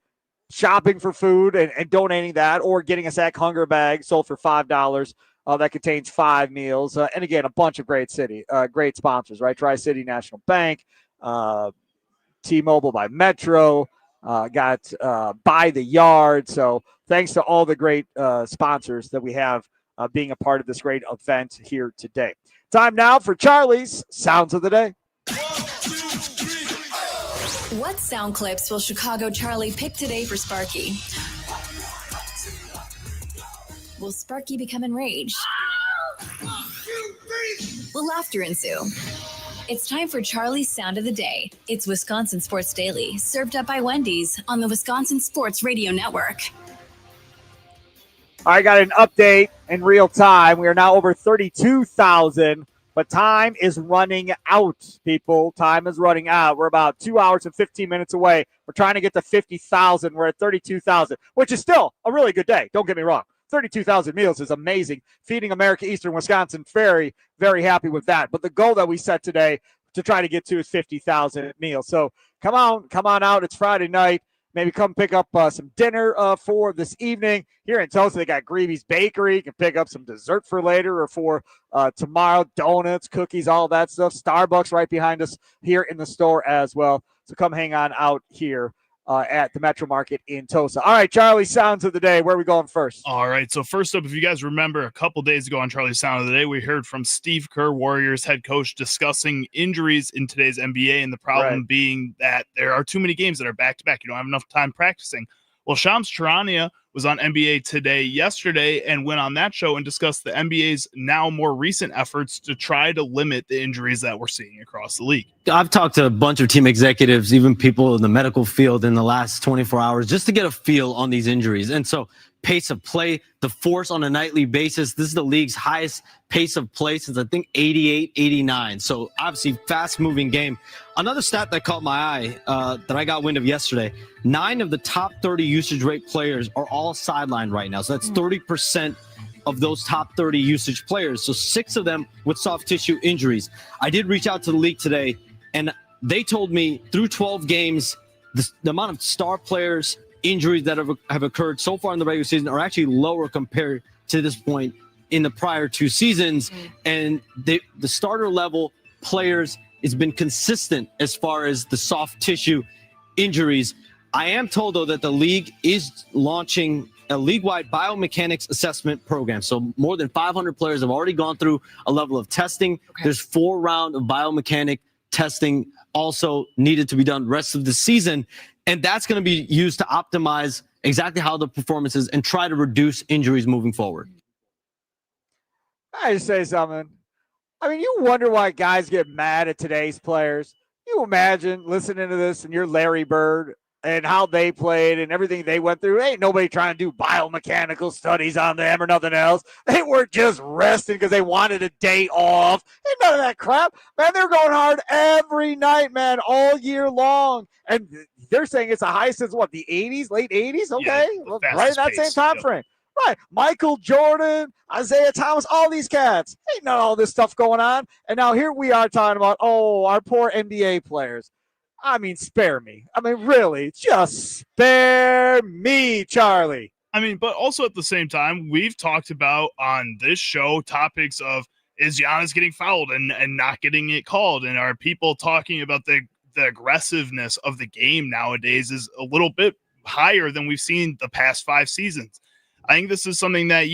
shopping for food and donating that, or getting a sack hunger bag sold for $5 that contains 5 meals. And again, a bunch of great sponsors, right? Tri-City National Bank, T-Mobile by Metro, got By the Yard. So thanks to all the great sponsors that we have being a part of this great event here today. Time now for Charlie's Sounds of the Day. What sound clips will Chicago Charlie pick today for Sparky? Will Sparky become enraged? Will laughter ensue? It's time for Charlie's Sound of the Day. It's Wisconsin Sports Daily, served up by Wendy's on the Wisconsin Sports Radio Network. I got an update in real time. We are now over 32,000, but time is running out, people. Time is running out. We're about 2 hours and 15 minutes away. We're trying to get to 50,000. We're at 32,000, which is still a really good day. Don't get me wrong. 32,000 meals is amazing. Feeding America Eastern Wisconsin, very, very happy with that. But the goal that we set today to try to get to is 50,000 meals. So come on out. It's Friday night. Maybe come pick up some dinner for this evening. Here in Tulsa, they got Greavy's Bakery. You can pick up some dessert for later or for tomorrow, donuts, cookies, all that stuff. Starbucks right behind us here in the store as well. So come hang on out here at the Metro Market in Tulsa. All right, Charlie, Sounds of the Day. Where are we going first? All right, so first up, if you guys remember, a couple days ago on Charlie's Sound of the Day, we heard from Steve Kerr, Warriors head coach, discussing injuries in today's NBA, and the problem being that there are too many games that are back-to-back. You don't have enough time practicing. Well, Shams Charania was on NBA Today yesterday and went on that show and discussed the NBA's now more recent efforts to try to limit the injuries that we're seeing across the league. I've talked to a bunch of team executives, even people in the medical field in the last 24 hours, just to get a feel on these injuries. And so pace of play, the force on a nightly basis, this is the league's highest pace of play since I think 88, 89. So obviously fast moving game. Another stat that caught my eye that I got wind of yesterday, 9 of the top 30 usage rate players are all sidelined right now. So that's 30% of those top 30 usage players. So 6 of them with soft tissue injuries. I did reach out to the league today, and they told me through 12 games, the amount of star players injuries that have occurred so far in the regular season are actually lower compared to this point in the prior 2 seasons. And the starter level players has been consistent as far as the soft tissue injuries. I am told, though, that the league is launching a league-wide biomechanics assessment program. So more than 500 players have already gone through a level of testing. Okay. There's 4 rounds of biomechanic testing also needed to be done rest of the season. And that's going to be used to optimize exactly how the performance is and try to reduce injuries moving forward. I just say something. I mean, you wonder why guys get mad at today's players. You imagine listening to this and you're Larry Bird and how they played and everything they went through. Ain't nobody trying to do biomechanical studies on them or nothing else. They were just resting because they wanted a day off. Ain't none of that crap. Man, they're going hard every night, man, all year long. And they're saying it's the highest since, what, the 80s, late 80s? Okay, yeah, right in that same time frame. Right. Michael Jordan, Isaiah Thomas, all these cats. Ain't none of all this stuff going on. And now here we are talking about, our poor NBA players. I mean, spare me. I mean, really, just spare me, Charlie. I mean, but also at the same time, we've talked about on this show topics of, is Giannis getting fouled and not getting it called? And are people talking about the aggressiveness of the game nowadays is a little bit higher than we've seen the past 5 seasons. I think this is something that,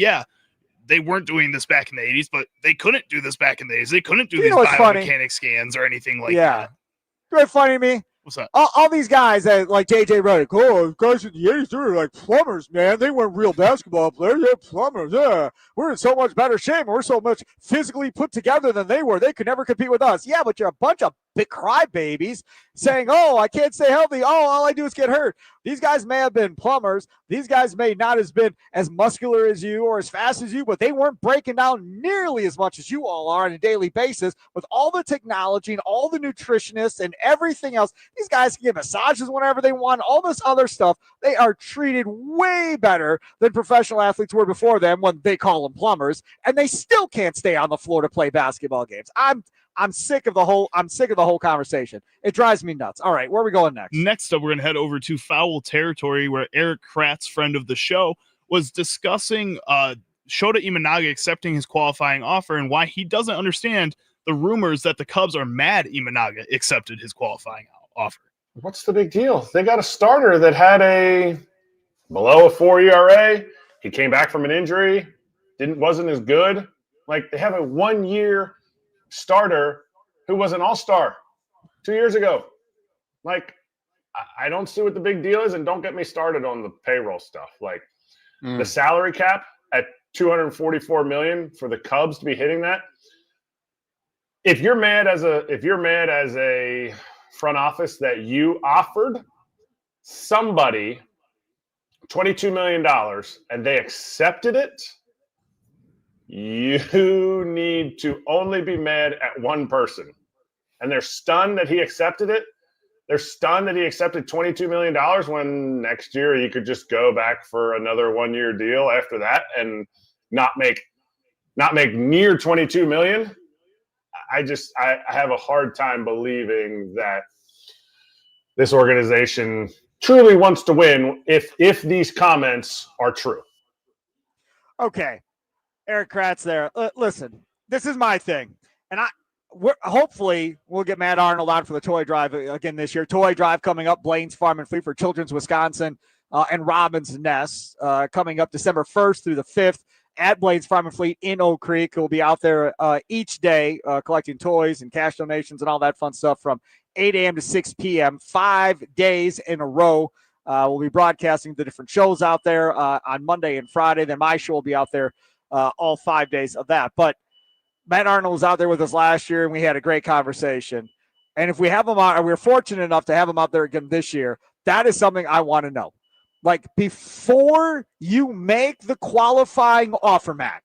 they weren't doing this back in the 80s, but they couldn't do this back in the 80s. They couldn't do these biomechanic scans or anything like that. Very funny to me. What's that? All these guys that like JJ Redick, guys in the 80s, they were like plumbers, man. They weren't real basketball players. They're plumbers. Yeah. We're in so much better shape. We're so much physically put together than they were. They could never compete with us. Yeah, but you're a bunch of big crybabies saying, I can't stay healthy. All I do is get hurt. These guys may have been plumbers. These guys may not have been as muscular as you or as fast as you, but they weren't breaking down nearly as much as you all are on a daily basis with all the technology and all the nutritionists and everything else. These guys can get massages whenever they want, all this other stuff. They are treated way better than professional athletes were before them when they call them plumbers, and they still can't stay on the floor to play basketball games. I'm sick of the whole conversation. It drives me nuts. All right, where are we going next? Next up, we're going to head over to foul territory where Eric Kratz, friend of the show, was discussing Shota Imanaga accepting his qualifying offer and why he doesn't understand the rumors that the Cubs are mad Imanaga accepted his qualifying offer. What's the big deal? They got a starter that had a below a 4 ERA. He came back from an injury, wasn't as good. Like, they have a 1 year starter who was an all-star 2 years ago. Like, I don't see what the big deal is, and don't get me started on the payroll stuff. Like, the salary cap at $244 million for the Cubs to be hitting that. If you're mad as a front office that you offered somebody $22 million and they accepted it, you need to only be mad at one person. And they're stunned that he accepted it. They're stunned that he accepted $22 million when next year he could just go back for another 1 year deal after that and not make near $22 million. I have a hard time believing that this organization truly wants to win if these comments are true. Okay. Eric Kratz there. Listen, this is my thing. And hopefully we'll get Matt Arnold on for the toy drive again this year. Toy drive coming up, Blaine's Farm and Fleet for Children's Wisconsin and Robin's Nest coming up December 1st through the 5th at Blaine's Farm and Fleet in Oak Creek. We'll be out there each day collecting toys and cash donations and all that fun stuff from 8 a.m. to 6 p.m., 5 days in a row. We'll be broadcasting the different shows out there on Monday and Friday. Then my show will be out there all 5 days of that. But Matt Arnold was out there with us last year, and we had a great conversation. And if we have him on, we're fortunate enough to have him out there again this year, that is something I want to know. Like, before you make the qualifying offer, Matt,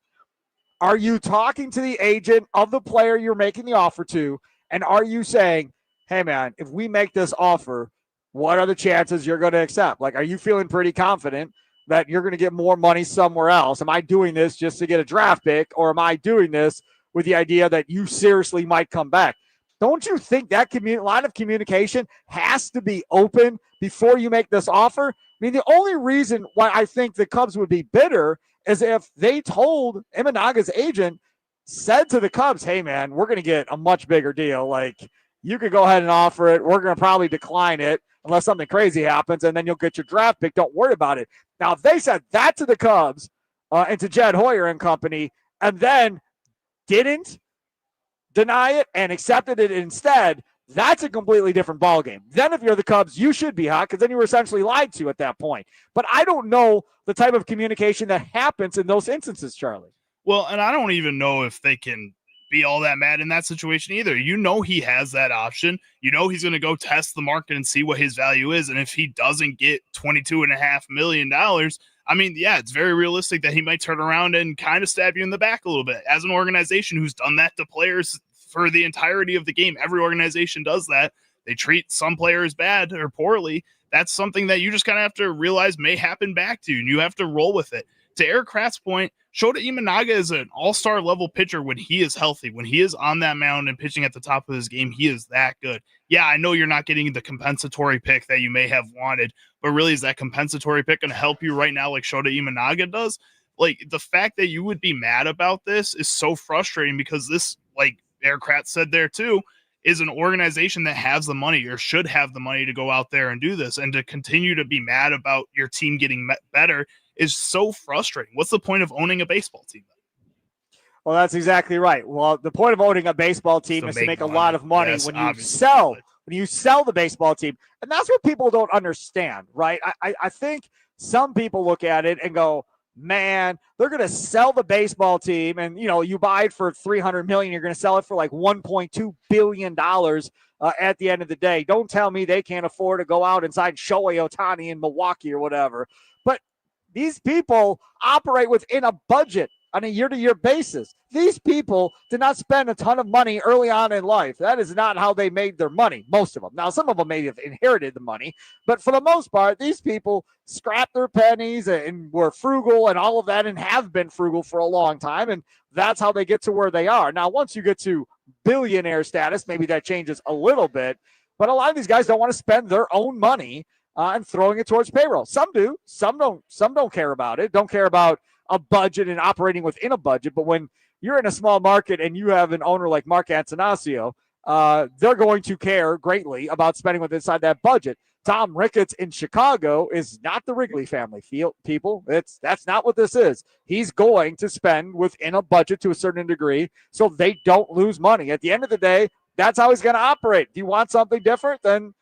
are you talking to the agent of the player you're making the offer to, and are you saying, hey, man, if we make this offer, what are the chances you're going to accept? Like, are you feeling pretty confident that you're going to get more money somewhere else? Am I doing this just to get a draft pick, or am I doing this with the idea that you seriously might come back? Don't you think that line of communication has to be open before you make this offer? I mean, the only reason why I think the Cubs would be bitter is if they told Imanaga's agent, said to the Cubs, hey, man, we're going to get a much bigger deal. Like, you could go ahead and offer it. We're going to probably decline it unless something crazy happens, and then you'll get your draft pick. Don't worry about it. Now, if they said that to the Cubs and to Jed Hoyer and company, and then didn't deny it and accepted it instead, that's a completely different ballgame. Then if you're the Cubs, you should be hot because then you were essentially lied to at that point. But I don't know the type of communication that happens in those instances, Charlie. Well, and I don't even know if they can be all that mad in that situation either. You know, he has that option. You know, he's going to go test the market and see what his value is. And if he doesn't get $22.5 million, I mean, yeah, it's very realistic that he might turn around and kind of stab you in the back a little bit. As an organization who's done that to players for the entirety of the game, every organization does that. They treat some players bad or poorly. That's something that you just kind of have to realize may happen back to you, and you have to roll with it. To Eric Kratz's point, Shota Imanaga is an all-star level pitcher when he is healthy. When he is on that mound and pitching at the top of his game, he is that good. Yeah, I know you're not getting the compensatory pick that you may have wanted, but really, is that compensatory pick going to help you right now like Shota Imanaga does? Like, the fact that you would be mad about this is so frustrating because this, like Eric Kratz said there too, is an organization that has the money or should have the money to go out there and do this, and to continue to be mad about your team getting better is so frustrating. What's the point of owning a baseball team? Well, that's exactly right. Well, the point of owning a baseball team is to make a lot of money when you sell when you sell the baseball team. And that's what people don't understand, right? I think some people look at it and go, man, they're going to sell the baseball team, and you buy it for $300 million. You're going to sell it for like $1.2 billion at the end of the day. Don't tell me they can't afford to go out and sign Shohei Ohtani in Milwaukee or whatever. But these people operate within a budget on a year-to-year basis. These people did not spend a ton of money early on in life. That is not how they made their money, most of them. Now, some of them may have inherited the money, but for the most part, these people scrapped their pennies and were frugal and all of that, and have been frugal for a long time, and that's how they get to where they are. Now, once you get to billionaire status, maybe that changes a little bit, but a lot of these guys don't want to spend their own money and throwing it towards payroll. Some do. Some don't care about it. Don't care about a budget and operating within a budget. But when you're in a small market and you have an owner like Mark Antanasio, they're going to care greatly about spending within inside that budget. Tom Ricketts in Chicago is not the Wrigley family people. That's not what this is. He's going to spend within a budget to a certain degree so they don't lose money. At the end of the day, that's how he's going to operate. If you want something different, then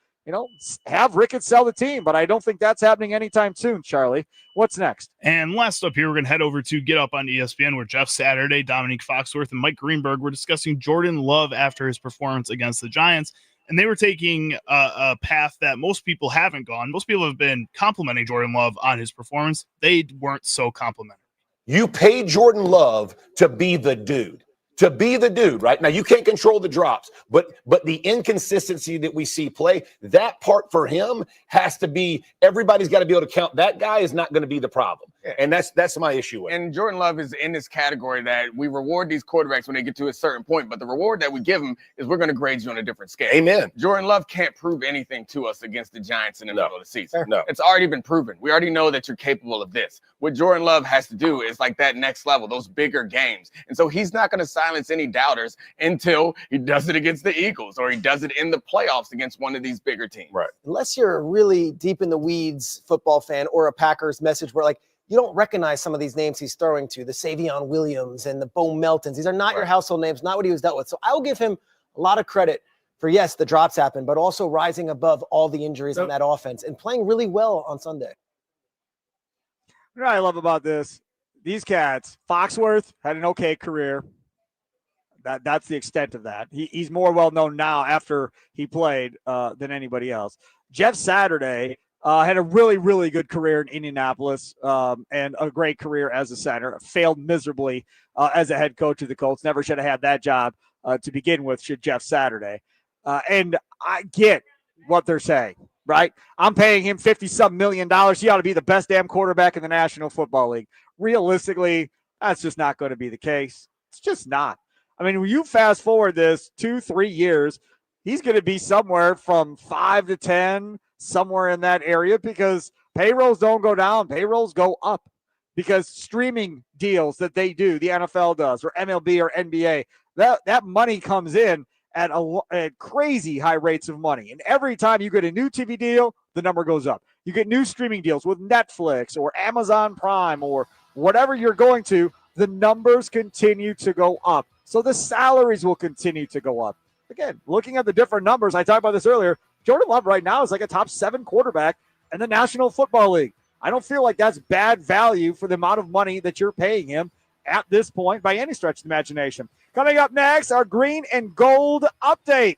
have Ricketts sell the team, but I don't think that's happening anytime soon, Charlie. What's next? And last up here, we're going to head over to Get Up on ESPN, where Jeff Saturday, Dominique Foxworth, and Mike Greenberg were discussing Jordan Love after his performance against the Giants. And they were taking a path that most people haven't gone. Most people have been complimenting Jordan Love on his performance. They weren't so complimentary. You paid Jordan Love to be the dude. Right? Now, you can't control the drops, but the inconsistency that we see play, that part for him has to be, everybody's got to be able to count. That guy is not going to be the problem. Yeah. And that's my issue with it. And Jordan Love is in this category that we reward these quarterbacks when they get to a certain point, but the reward that we give them is we're going to grade you on a different scale. Amen. Jordan Love can't prove anything to us against the Giants in the middle of the season. No. It's already been proven. We already know that you're capable of this. What Jordan Love has to do is like that next level, those bigger games. And so he's not going to silence any doubters until he does it against the Eagles or he does it in the playoffs against one of these bigger teams. Right. Unless you're a really deep in the weeds football fan or a Packers message where like you don't recognize some of these names he's throwing to, the Savion Williams and the Bo Meltons. These are not your household names, not what he was dealt with. So I will give him a lot of credit for, yes, the drops happened, but also rising above all the injuries in that offense and playing really well on Sunday. What I love about these cats, Foxworth had an okay career. That's the extent of that. He's more well-known now after he played than anybody else. Jeff Saturday had a really, really good career in Indianapolis and a great career as a center. Failed miserably as a head coach of the Colts. Never should have had that job to begin with, should Jeff Saturday. And I get what they're saying, right? I'm paying him $50-some million. He ought to be the best damn quarterback in the National Football League. Realistically, that's just not going to be the case. It's just not. I mean, when you fast forward this 2-3 years, he's going to be somewhere from 5 to 10, somewhere in that area, because payrolls don't go down, payrolls go up, because streaming deals that they do, the NFL does, or MLB or NBA, that money comes in at crazy high rates of money. And every time you get a new TV deal, the number goes up. You get new streaming deals with Netflix or Amazon Prime or whatever you're going to, the numbers continue to go up. So the salaries will continue to go up. Again, looking at the different numbers, I talked about this earlier, Jordan Love right now is like a top 7 quarterback in the National Football League. I don't feel like that's bad value for the amount of money that you're paying him at this point by any stretch of the imagination. Coming up next, our green and gold update.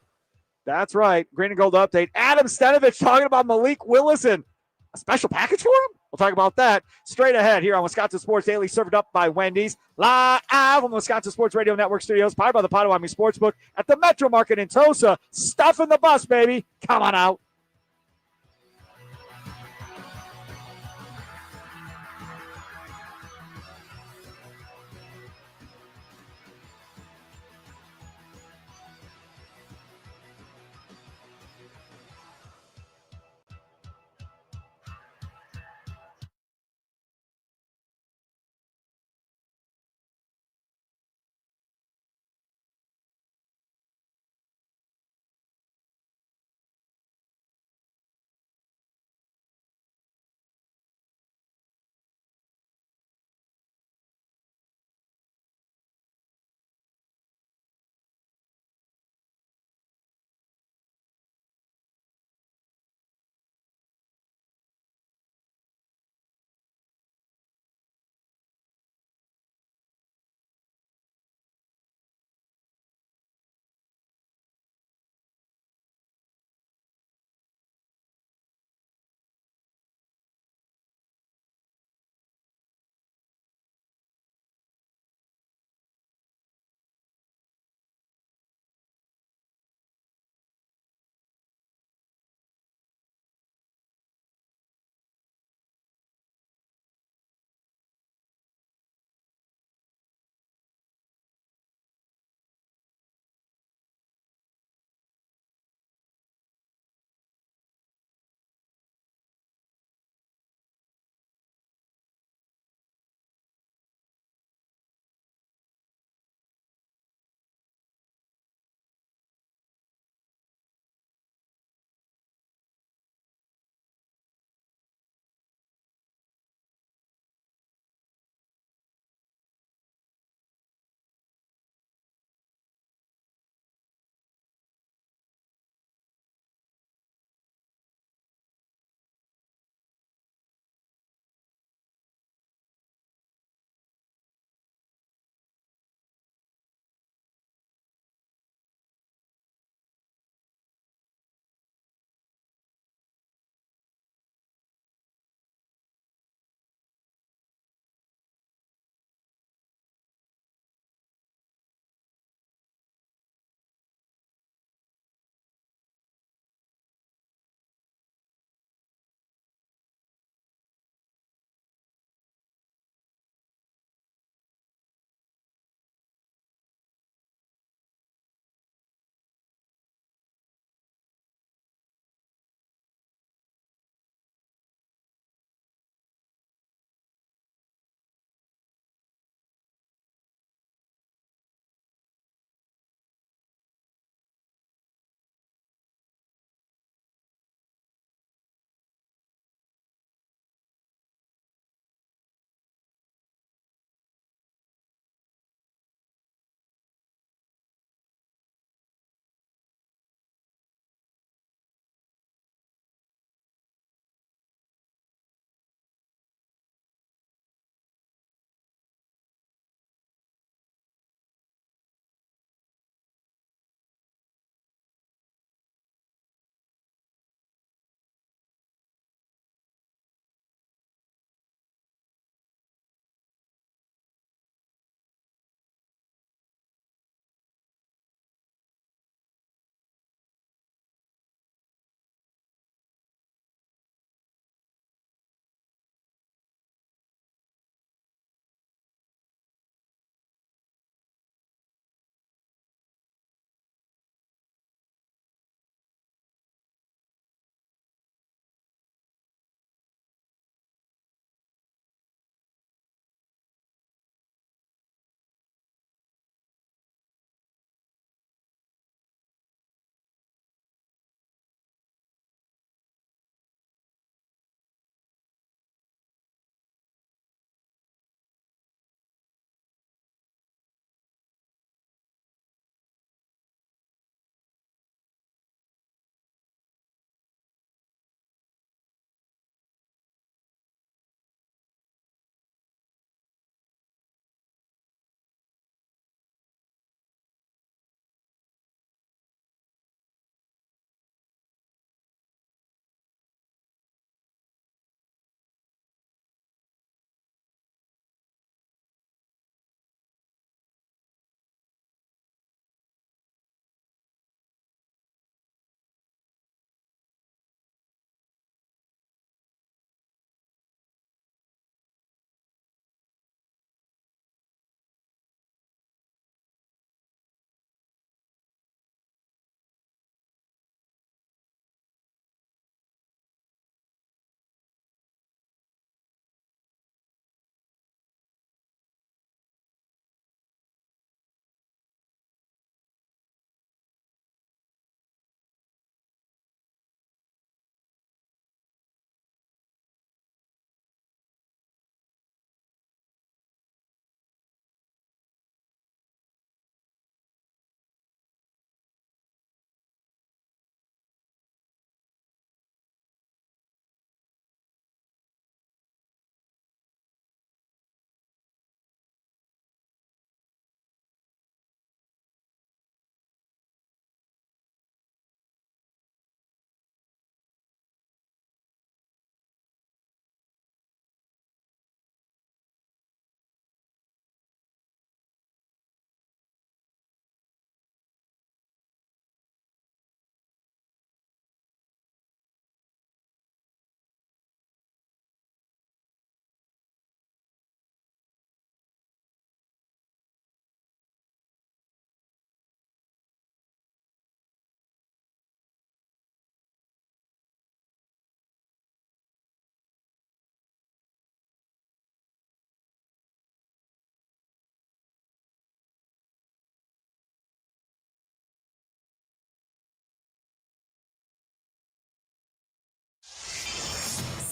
That's right, green and gold update. Adam Stenovich talking about Malik Willis and a special package for him? We'll talk about that straight ahead here on Wisconsin Sports Daily, served up by Wendy's, live on the Wisconsin Sports Radio Network studios, powered by the Potawatomi Sportsbook at the Metro Market in Tosa. Stuff in the bus, baby. Come on out.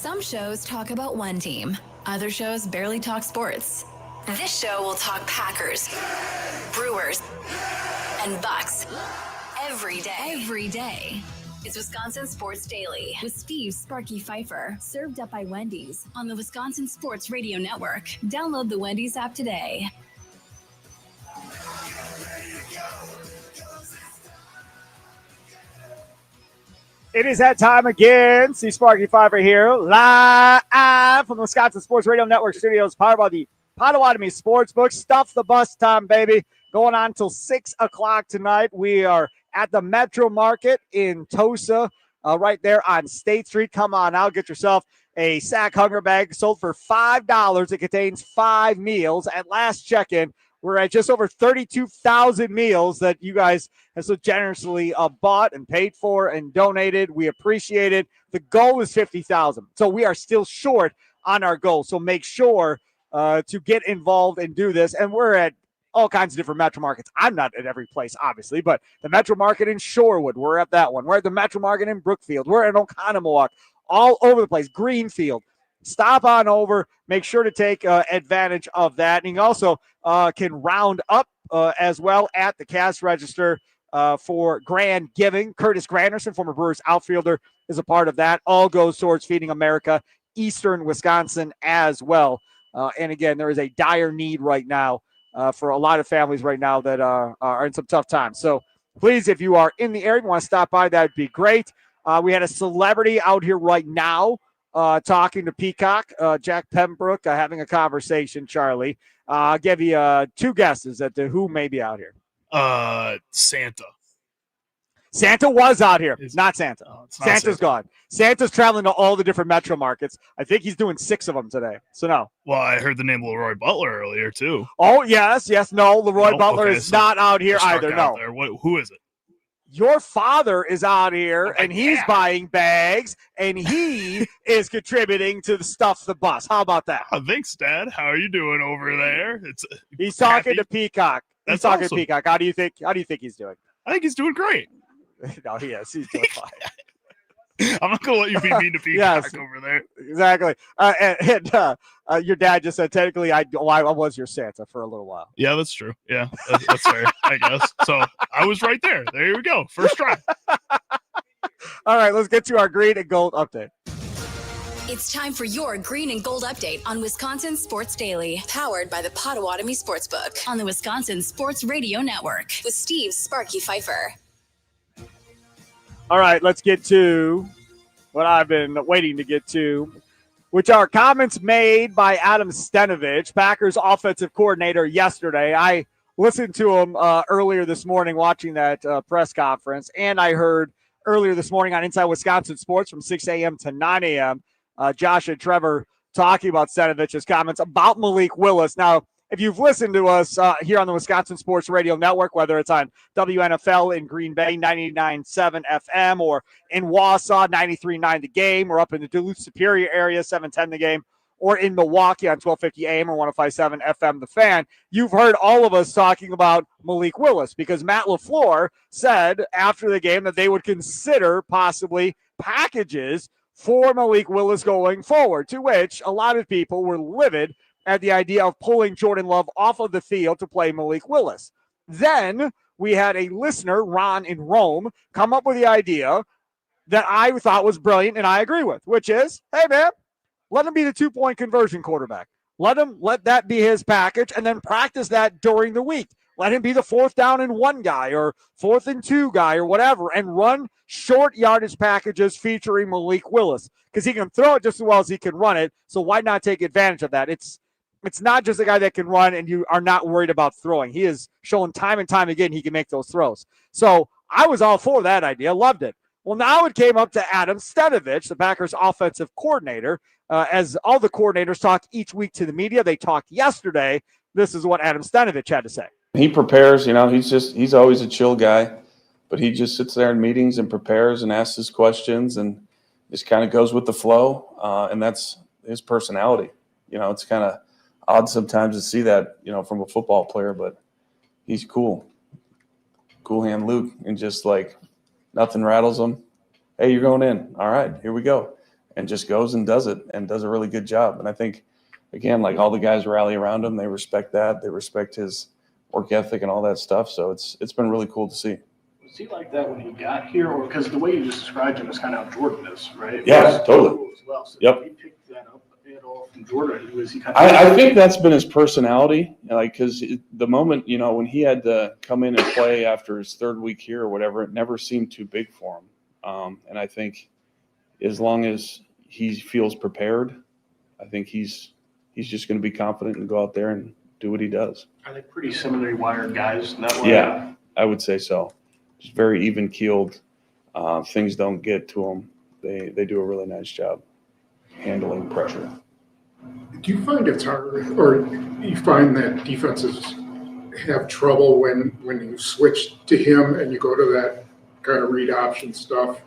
Some shows talk about one team. Other shows barely talk sports. This show will talk Packers, Brewers, and Bucks every day. Every day. It's Wisconsin Sports Daily with Steve Sparky Pfeiffer, served up by Wendy's on the Wisconsin Sports Radio Network. Download the Wendy's app today. It is that time again. Steve Sparky Pfeiffer here, live from the Wisconsin Sports Radio Network studios, powered by the Potawatomi Sportsbook. Stuff the bus time, baby. Going on until 6 o'clock tonight. We are at the Metro Market in Tosa, right there on State Street. Come on out, get yourself a Sack Hunger bag sold for $5. It contains 5 meals. At last check-in, we're at just over 32,000 meals that you guys have so generously bought and paid for and donated. We appreciate it. The goal is 50,000. So we are still short on our goal. So make sure to get involved and do this. And we're at all kinds of different Metro Markets. I'm not at every place, obviously, but the Metro Market in Shorewood, we're at that one. We're at the Metro Market in Brookfield. We're at Oconomowoc, all over the place. Greenfield. Stop on over. Make sure to take advantage of that. And you also can round up as well at the cash register for Grand Giving. Curtis Granderson, former Brewers outfielder, is a part of that. All goes towards Feeding America, Eastern Wisconsin as well. And again, there is a dire need right now for a lot of families right now that are in some tough times. So please, if you are in the area, you want to stop by, that would be great. We had a celebrity out here right now talking to Peacock, Jack Pembroke, having a conversation, Charlie. I'll give you 2 guesses at who may be out here. Santa. Santa was out here. Not Santa. It's not Santa's Santa. gone. Santa's traveling to all the different Metro Markets. I think he's doing 6 of them today. So no. Well, I heard the name Leroy Butler earlier too. Oh, yes. No, Leroy No, Butler okay, is so not out here they're either. stuck out No. there. Who is it? Your father is out here, and he's buying bags, and he is contributing to the Stuff the Bus. How about that? Thanks, Dad. How are you doing over there? He's talking to Peacock. He's That's talking awesome. to Peacock. How do you think he's doing? I think he's doing great. No, he is. He's doing fine. I'm not gonna let you be mean to Peacock Yes. over there. Exactly. Your dad just said, technically, I was your Santa for a little while. Yeah, that's true. Yeah, that's fair, I guess. So I was right there. There we go. First try. All right, let's get to our green and gold update. It's time for your green and gold update on Wisconsin Sports Daily, powered by the Potawatomi Sportsbook on the Wisconsin Sports Radio Network with Steve Sparky Pfeiffer. All right, let's get to what I've been waiting to get to, which are comments made by Adam Stenavich, Packers offensive coordinator, yesterday. I listened to him earlier this morning watching that press conference, and I heard earlier this morning on Inside Wisconsin Sports from 6 a.m. to 9 a.m., Josh and Trevor talking about Stanovich's comments about Malik Willis. Now, if you've listened to us here on the Wisconsin Sports Radio Network, whether it's on WNFL in Green Bay, 99.7 FM, or in Wausau, 93.9 The Game, or up in the Duluth Superior area, 710 The Game, or in Milwaukee on 1250 AM or 105.7 FM The Fan, you've heard all of us talking about Malik Willis because Matt LaFleur said after the game that they would consider possibly packages for Malik Willis going forward, to which a lot of people were livid at the idea of pulling Jordan Love off of the field to play Malik Willis. Then we had a listener, Ron in Rome, come up with the idea that I thought was brilliant and I agree with, which is, hey, man, let him be the 2-point conversion quarterback. Let that be his package and then practice that during the week. Let him be the 4th down and 1 guy or 4th and 2 guy or whatever and run short yardage packages featuring Malik Willis because he can throw it just as well as he can run it. So why not take advantage of that? It's not just a guy that can run and you are not worried about throwing. He has shown time and time again he can make those throws. So I was all for that idea. Loved it. Well, now it came up to Adam Stenavich, the Packers offensive coordinator. As all the coordinators talk each week to the media, they talked yesterday. This is what Adam Stenavich had to say. He prepares, he's always a chill guy, but he just sits there in meetings and prepares and asks his questions and just kind of goes with the flow. And that's his personality. It's kind of odd sometimes to see that, from a football player, but he's cool. Cool hand Luke, and just like nothing rattles him. Hey, you're going in. All right, here we go. and just goes and does it and does a really good job. And I think, again, like all the guys rally around him. They respect that. They respect his work ethic and all that stuff. So it's been really cool to see. Was he like that when he got here, or because the way you just described him is kind of how Jordan is, right? Yeah, totally. As well. So Yep. He picked that up at all from Jordan. Was he kind of? I think that's been his personality. Like, because the moment, when he had to come in and play after his third week here or whatever, it never seemed too big for him. And I think as long as he feels prepared, I think he's just going to be confident and go out there and do what he does. Are they pretty similarly wired guys in that way? Yeah, I would say so. Just very even keeled. Things don't get to them. They do a really nice job handling pressure. Do you find it's hard, or you find that defenses have trouble when you switch to him and you go to that kind of read option stuff,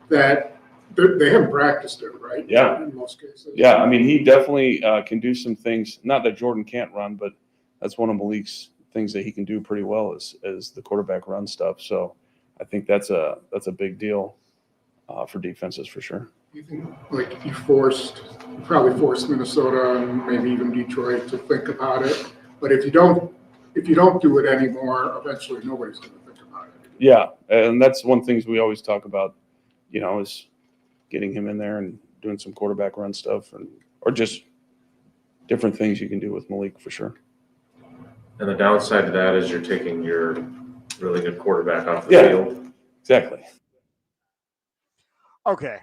that they haven't practiced it, right? Yeah. In most cases. Yeah, I mean, he definitely can do some things. Not that Jordan can't run, but that's one of Malik's things that he can do pretty well is the quarterback run stuff. So I think that's a big deal for defenses for sure. You think, like, you probably forced Minnesota and maybe even Detroit to think about it. But if you don't do it anymore, eventually nobody's going to think about it. Yeah, and that's one things we always talk about, is getting him in there and doing some quarterback run stuff or just different things you can do with Malik for sure. And the downside to that is you're taking your really good quarterback off the field. Exactly. Okay.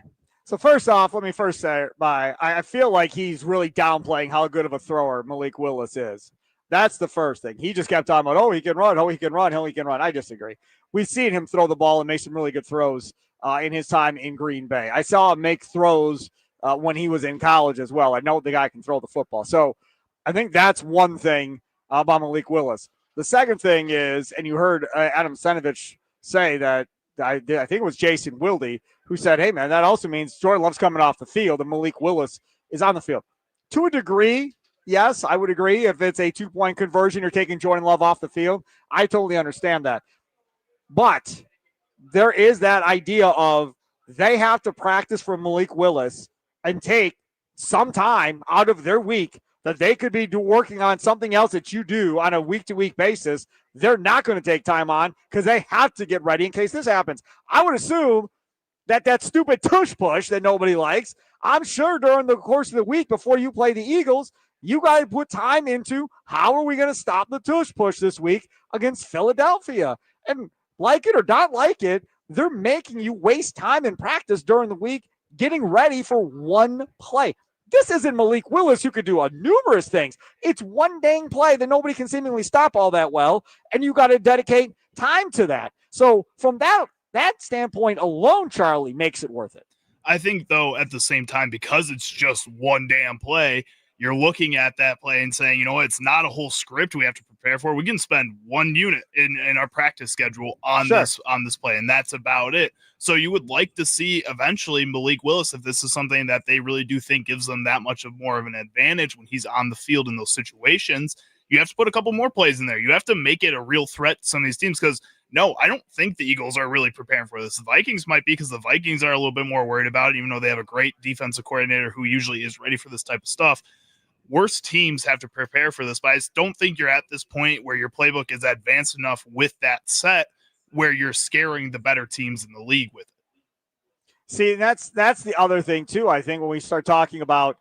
So first off, let me first say, I feel like he's really downplaying how good of a thrower Malik Willis is. That's the first thing. He just kept talking about, he can run, he can run, he can run. I disagree. We've seen him throw the ball and make some really good throws in his time in Green Bay. I saw him make throws when he was in college as well. I know the guy can throw the football. So I think that's one thing about Malik Willis. The second thing is, and you heard Adam Senovich say that, I think it was Jason Wilde who said, hey, man, that also means Jordan Love's coming off the field and Malik Willis is on the field. To a degree, yes, I would agree. If it's a 2-point conversion, you're taking Jordan Love off the field. I totally understand that. But there is that idea of they have to practice for Malik Willis and take some time out of their week that they could be working on something else that you do on a week-to-week basis. They're not going to take time on because they have to get ready in case this happens. I would assume that stupid tush push that nobody likes, I'm sure during the course of the week before you play the Eagles, you got to put time into how are we going to stop the tush push this week against Philadelphia. And like it or not like it, they're making you waste time in practice during the week getting ready for one play. This isn't Malik Willis who could do numerous things. It's one dang play that nobody can seemingly stop all that well, and you got to dedicate time to that. So from that standpoint alone, Charlie, makes it worth it. I think, though, at the same time, because it's just one damn play, you're looking at that play and saying, it's not a whole script we have to prepare for. We can spend one unit in our practice schedule on this play, and that's about it. So you would like to see eventually Malik Willis, if this is something that they really do think gives them that much of more of an advantage when he's on the field in those situations, you have to put a couple more plays in there. You have to make it a real threat to some of these teams because, no, I don't think the Eagles are really preparing for this. The Vikings might be because the Vikings are a little bit more worried about it, even though they have a great defensive coordinator who usually is ready for this type of stuff. Worse teams have to prepare for this, but I just don't think you're at this point where your playbook is advanced enough with that set where you're scaring the better teams in the league with it. See, that's the other thing, too, I think, when we start talking about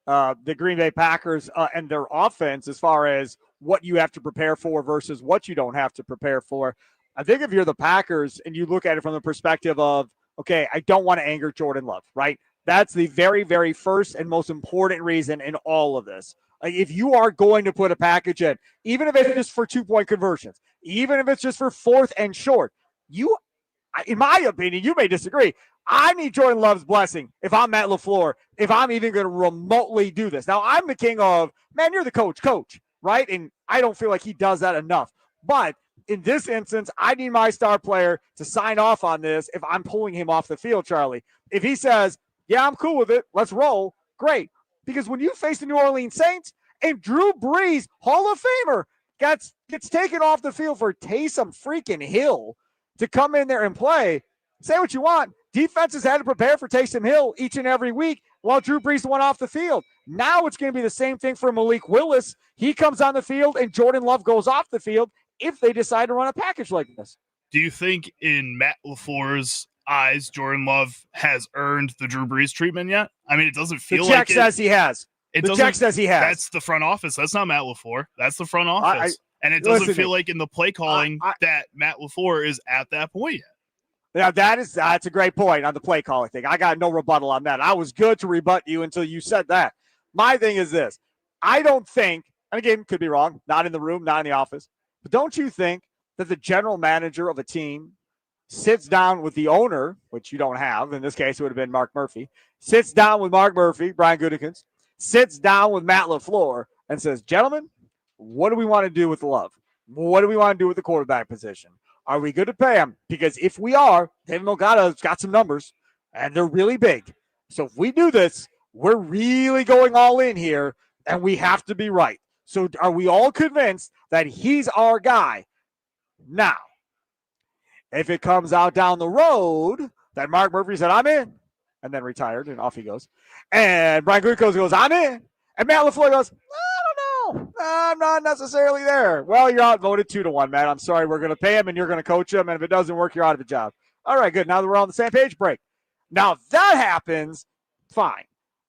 the Green Bay Packers and their offense as far as what you have to prepare for versus what you don't have to prepare for. I think if you're the Packers and you look at it from the perspective of, okay, I don't want to anger Jordan Love, right? That's the very, very first and most important reason in all of this. Like, if you are going to put a package in, even if it's just for 2-point conversions, even if it's just for 4th and short, in my opinion, you may disagree. I need Jordan Love's blessing if I'm Matt LaFleur, if I'm even going to remotely do this. Now, I'm the king of, man, you're the coach, right? And I don't feel like he does that enough. But in this instance, I need my star player to sign off on this if I'm pulling him off the field, Charlie. If he says, yeah, I'm cool with it, let's roll, great. Because when you face the New Orleans Saints and Drew Brees, Hall of Famer, gets taken off the field for Taysom freaking Hill to come in there and play, say what you want, defenses had to prepare for Taysom Hill each and every week while Drew Brees went off the field. Now it's going to be the same thing for Malik Willis. He comes on the field and Jordan Love goes off the field if they decide to run a package like this. Do you think in Matt LaFleur's eyes, Jordan Love has earned the Drew Brees treatment yet? I mean, it doesn't feel like it. The check says he has. The check says he has. That's the front office. That's not Matt LaFleur. That's the front office. And it doesn't feel like in the play calling that Matt LaFleur is at that point yet. Yeah, that's a great point on the play calling thing. I got no rebuttal on that. I was good to rebut you until you said that. My thing is this. I don't think, and again, could be wrong, not in the room, not in the office, but don't you think that the general manager of a team sits down with the owner, which you don't have, in this case it would have been Mark Murphy, sits down with Mark Murphy, Brian Gutekunst, sits down with Matt LaFleur and says, gentlemen, what do we want to do with Love? What do we want to do with the quarterback position? Are we good to pay him? Because if we are, David Milgada's got some numbers, and they're really big. So if we do this, we're really going all in here, and we have to be right. So are we all convinced that he's our guy? Now, if it comes out down the road that Mark Murphy said, I'm in, and then retired, and off he goes, and Brian Gutekunst goes, I'm in, and Matt LaFleur goes, I don't know, I'm not necessarily there. Well, you're outvoted 2-1, Matt. I'm sorry, we're going to pay him, and you're going to coach him, and if it doesn't work, you're out of a job. All right, good. Now that we're on the same page, break. Now, if that happens, fine.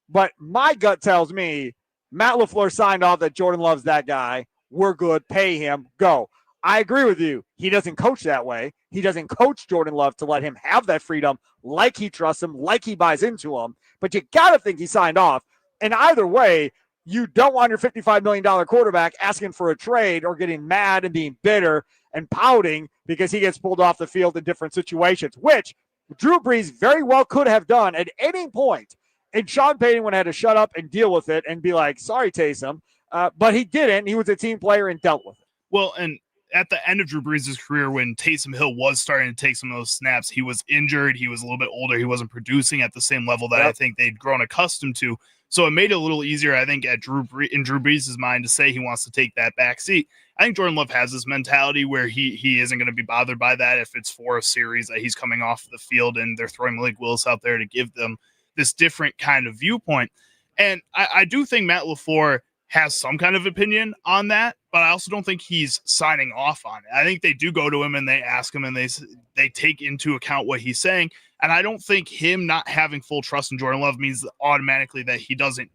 But my gut tells me Matt LaFleur signed off that Jordan Love's that guy. We're good. Pay him. Go. I agree with you. He doesn't coach that way. He doesn't coach Jordan Love to let him have that freedom like he trusts him, like he buys into him. But you got to think he signed off. And either way, you don't want your $55 million quarterback asking for a trade or getting mad and being bitter and pouting because he gets pulled off the field in different situations, which Drew Brees very well could have done at any point. And Sean Payton would have had to shut up and deal with it and be like, sorry, Taysom. But he didn't. He was a team player and dealt with it. Well, and at the end of Drew Brees' career, when Taysom Hill was starting to take some of those snaps, he was injured. He was a little bit older. He wasn't producing at the same level that I think they'd grown accustomed to. So it made it a little easier, I think, in Drew Brees' mind to say he wants to take that back seat. I think Jordan Love has this mentality where he isn't going to be bothered by that if it's for a series that he's coming off the field and they're throwing Malik Willis out there to give them this different kind of viewpoint. And I do think Matt LaFleur has some kind of opinion on that, but I also don't think he's signing off on it. I think they do go to him and they ask him and they take into account what he's saying. And I don't think him not having full trust in Jordan Love means automatically that he doesn't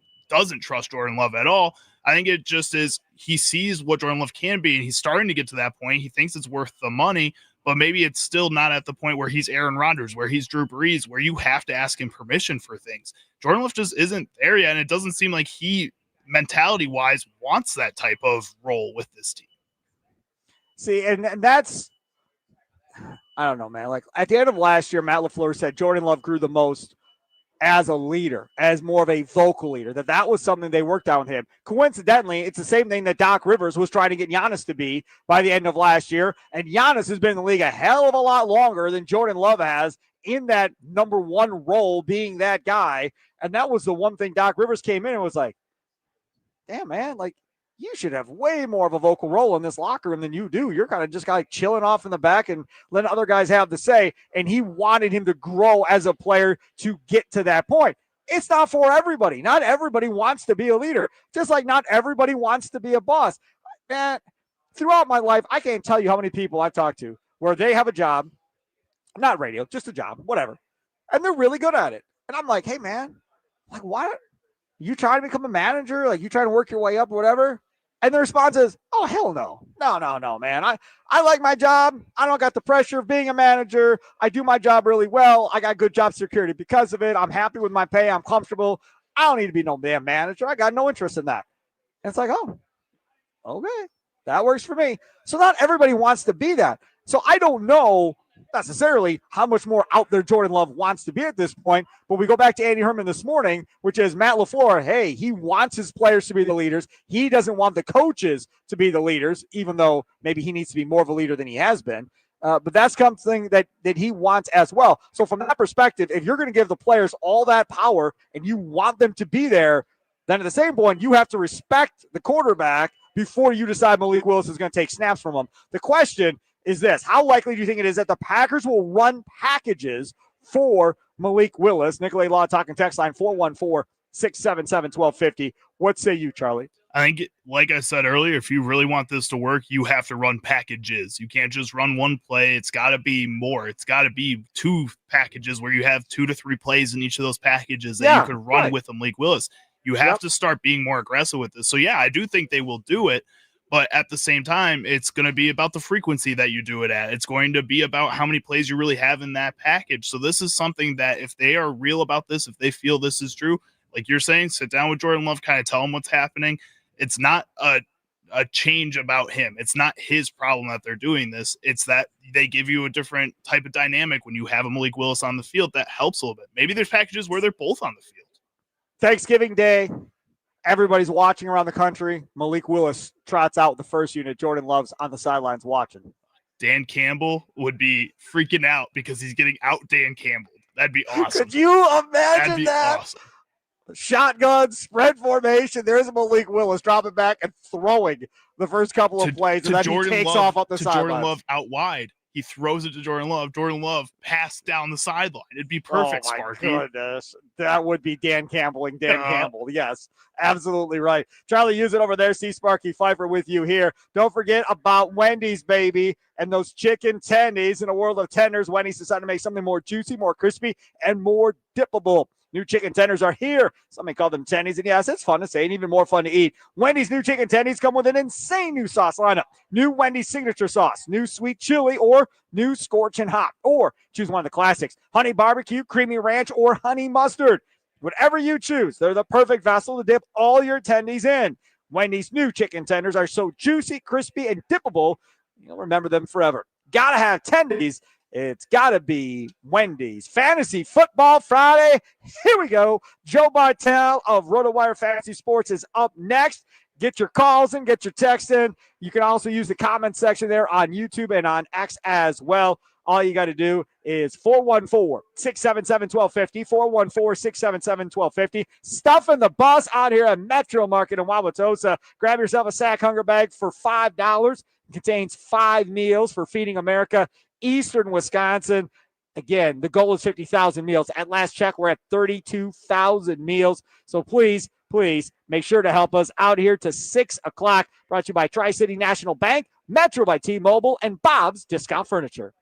trust Jordan Love at all. I think it just is he sees what Jordan Love can be, and he's starting to get to that point. He thinks it's worth the money, but maybe it's still not at the point where he's Aaron Rodgers, where he's Drew Brees, where you have to ask him permission for things. Jordan Love just isn't there yet, and it doesn't seem like he, mentality-wise, wants that type of role with this team. See, and that's, I don't know, man. Like at the end of last year, Matt LaFleur said Jordan Love grew the most as a leader, as more of a vocal leader, that was something they worked out with him. Coincidentally, it's the same thing that Doc Rivers was trying to get Giannis to be by the end of last year. And Giannis has been in the league a hell of a lot longer than Jordan Love has in that number one role, being that guy. And that was the one thing Doc Rivers came in and was like, damn, man, like, you should have way more of a vocal role in this locker room than you do. You're kind of just like chilling off in the back and letting other guys have the say. And he wanted him to grow as a player to get to that point. It's not for everybody. Not everybody wants to be a leader, just like not everybody wants to be a boss. Man, throughout my life, I can't tell you how many people I've talked to where they have a job, not radio, just a job, whatever, and they're really good at it. And I'm like, hey, man, like, why? You trying to become a manager? Like, you trying to work your way up or whatever? And the response is, oh, hell no. No, man. I like my job. I don't got the pressure of being a manager. I do my job really well. I got good job security because of it. I'm happy with my pay. I'm comfortable. I don't need to be no damn manager. I got no interest in that. And it's like, oh, okay. That works for me. So not everybody wants to be that. So I don't know necessarily how much more out there Jordan Love wants to be at this point. But we go back to Andy Herman this morning, which is Matt LaFleur. Hey, he wants his players to be the leaders. He doesn't want the coaches to be the leaders, even though maybe he needs to be more of a leader than he has been. But that's something that he wants as well. So from that perspective, if you're going to give the players all that power and you want them to be there, then at the same point, you have to respect the quarterback before you decide Malik Willis is going to take snaps from him. The question is this: how likely do you think it is that the Packers will run packages for Malik Willis. Nicolay Law Talk and text line 414-677-1250. What say you, Charlie? I think, like I said earlier, if you really want this to work, you have to run packages. You can't just run one play. It's got to be more. It's got to be 2 packages where you have 2 to 3 plays in each of those packages that you can run with Malik Willis. You have to start being more aggressive with this. So, yeah, I do think they will do it. But at the same time, it's going to be about the frequency that you do it at. It's going to be about how many plays you really have in that package. So this is something that if they are real about this, if they feel this is true, like you're saying, sit down with Jordan Love, kind of tell him what's happening. It's not a change about him. It's not his problem that they're doing this. It's that they give you a different type of dynamic when you have a Malik Willis on the field that helps a little bit. Maybe there's packages where they're both on the field. Thanksgiving Day. Everybody's watching around the country. Malik Willis trots out with the first unit. Jordan Love's on the sidelines watching. Dan Campbell would be freaking out because he's getting out Dan Campbell. That'd be awesome. Could you imagine That'd be that? awesome. Shotgun, spread formation. There's Malik Willis dropping back and throwing the first couple of plays, and then he takes off up the sideline. Jordan Love out wide. He throws it to Jordan Love. Jordan Love passed down the sideline. It'd be perfect, Oh, my Sparky. goodness. That would be Dan Campbelling Dan Campbell. Yes, absolutely right. Charlie, use it over there. See Sparky Pfeiffer with you here. Don't forget about Wendy's, baby, and those chicken tendies. In a world of tenders, Wendy's decided to make something more juicy, more crispy, and more dippable. New chicken tenders are here. Some may call them tendies, and yes, it's fun to say and even more fun to eat. Wendy's new chicken tendies come with an insane new sauce lineup. New Wendy's signature sauce, new sweet chili, or new scorching hot. Or choose one of the classics, honey barbecue, creamy ranch, or honey mustard. Whatever you choose, they're the perfect vessel to dip all your tendies in. Wendy's new chicken tenders are so juicy, crispy, and dippable, you'll remember them forever. Gotta have tendies. It's got to be Wendy's. Fantasy Football Friday. Here we go. Joe Bartel of RotoWire Fantasy Sports is up next. Get your calls in, get your texts in. You can also use the comment section there on YouTube and on X as well. All you got to do is 414-677-1250, 414-677-1250. Stuffing the bus out here at Metro Market in Wauwatosa. Grab yourself a sack hunger bag for $5. It contains 5 meals for Feeding America, Eastern Wisconsin. Again, the goal is 50,000 meals. At last check, we're at 32,000 meals. So please make sure to help us out here to 6 o'clock. Brought to you by Tri-City National Bank, Metro by T-Mobile, and Bob's Discount Furniture.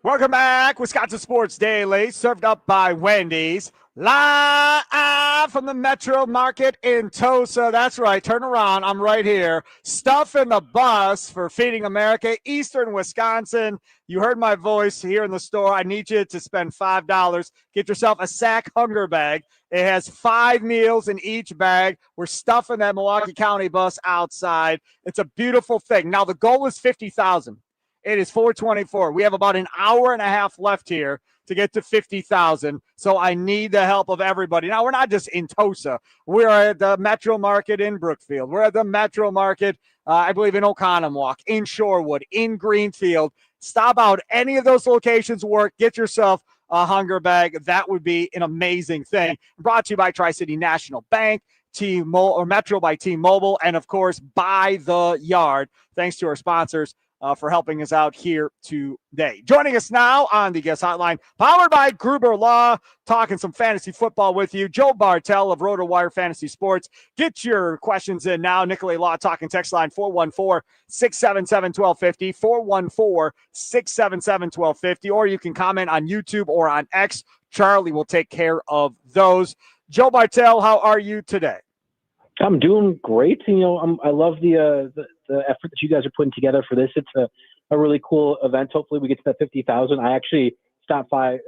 Welcome back, Wisconsin Sports Daily, served up by Wendy's. Live from the Metro Market in Tosa. That's right. Turn around. I'm right here. Stuff in the bus for Feeding America, Eastern Wisconsin. You heard my voice here in the store. I need you to spend $5. Get yourself a sack hunger bag. It has 5 meals in each bag. We're stuffing that Milwaukee County bus outside. It's a beautiful thing. Now, the goal is 50,000. It is 4:24. We have about an hour and a half left here to get to 50,000. So I need the help of everybody. Now, we're not just in Tosa. We're at the Metro Market in Brookfield. We're at the Metro Market, I believe, in Oconomowoc, in Shorewood, in Greenfield. Stop out. Any of those locations work. Get yourself a hunger bag. That would be an amazing thing. Brought to you by Tri-City National Bank, T-Mobile, or Metro by T-Mobile, and, of course, By the Yard. Thanks to our sponsors for helping us out here today. Joining us now on the guest hotline, powered by Gruber Law, talking some fantasy football with you, Joe Bartel of RotoWire Fantasy Sports. Get your questions in now. Nicolay Law talking text line 414-677-1250, 414-677-1250, or you can comment on YouTube or on X. Charlie will take care of those. Joe Bartel, how are you today? I'm doing great. I love the effort that you guys are putting together for this. It's a really cool event. Hopefully we get to that 50,000. I actually stopped by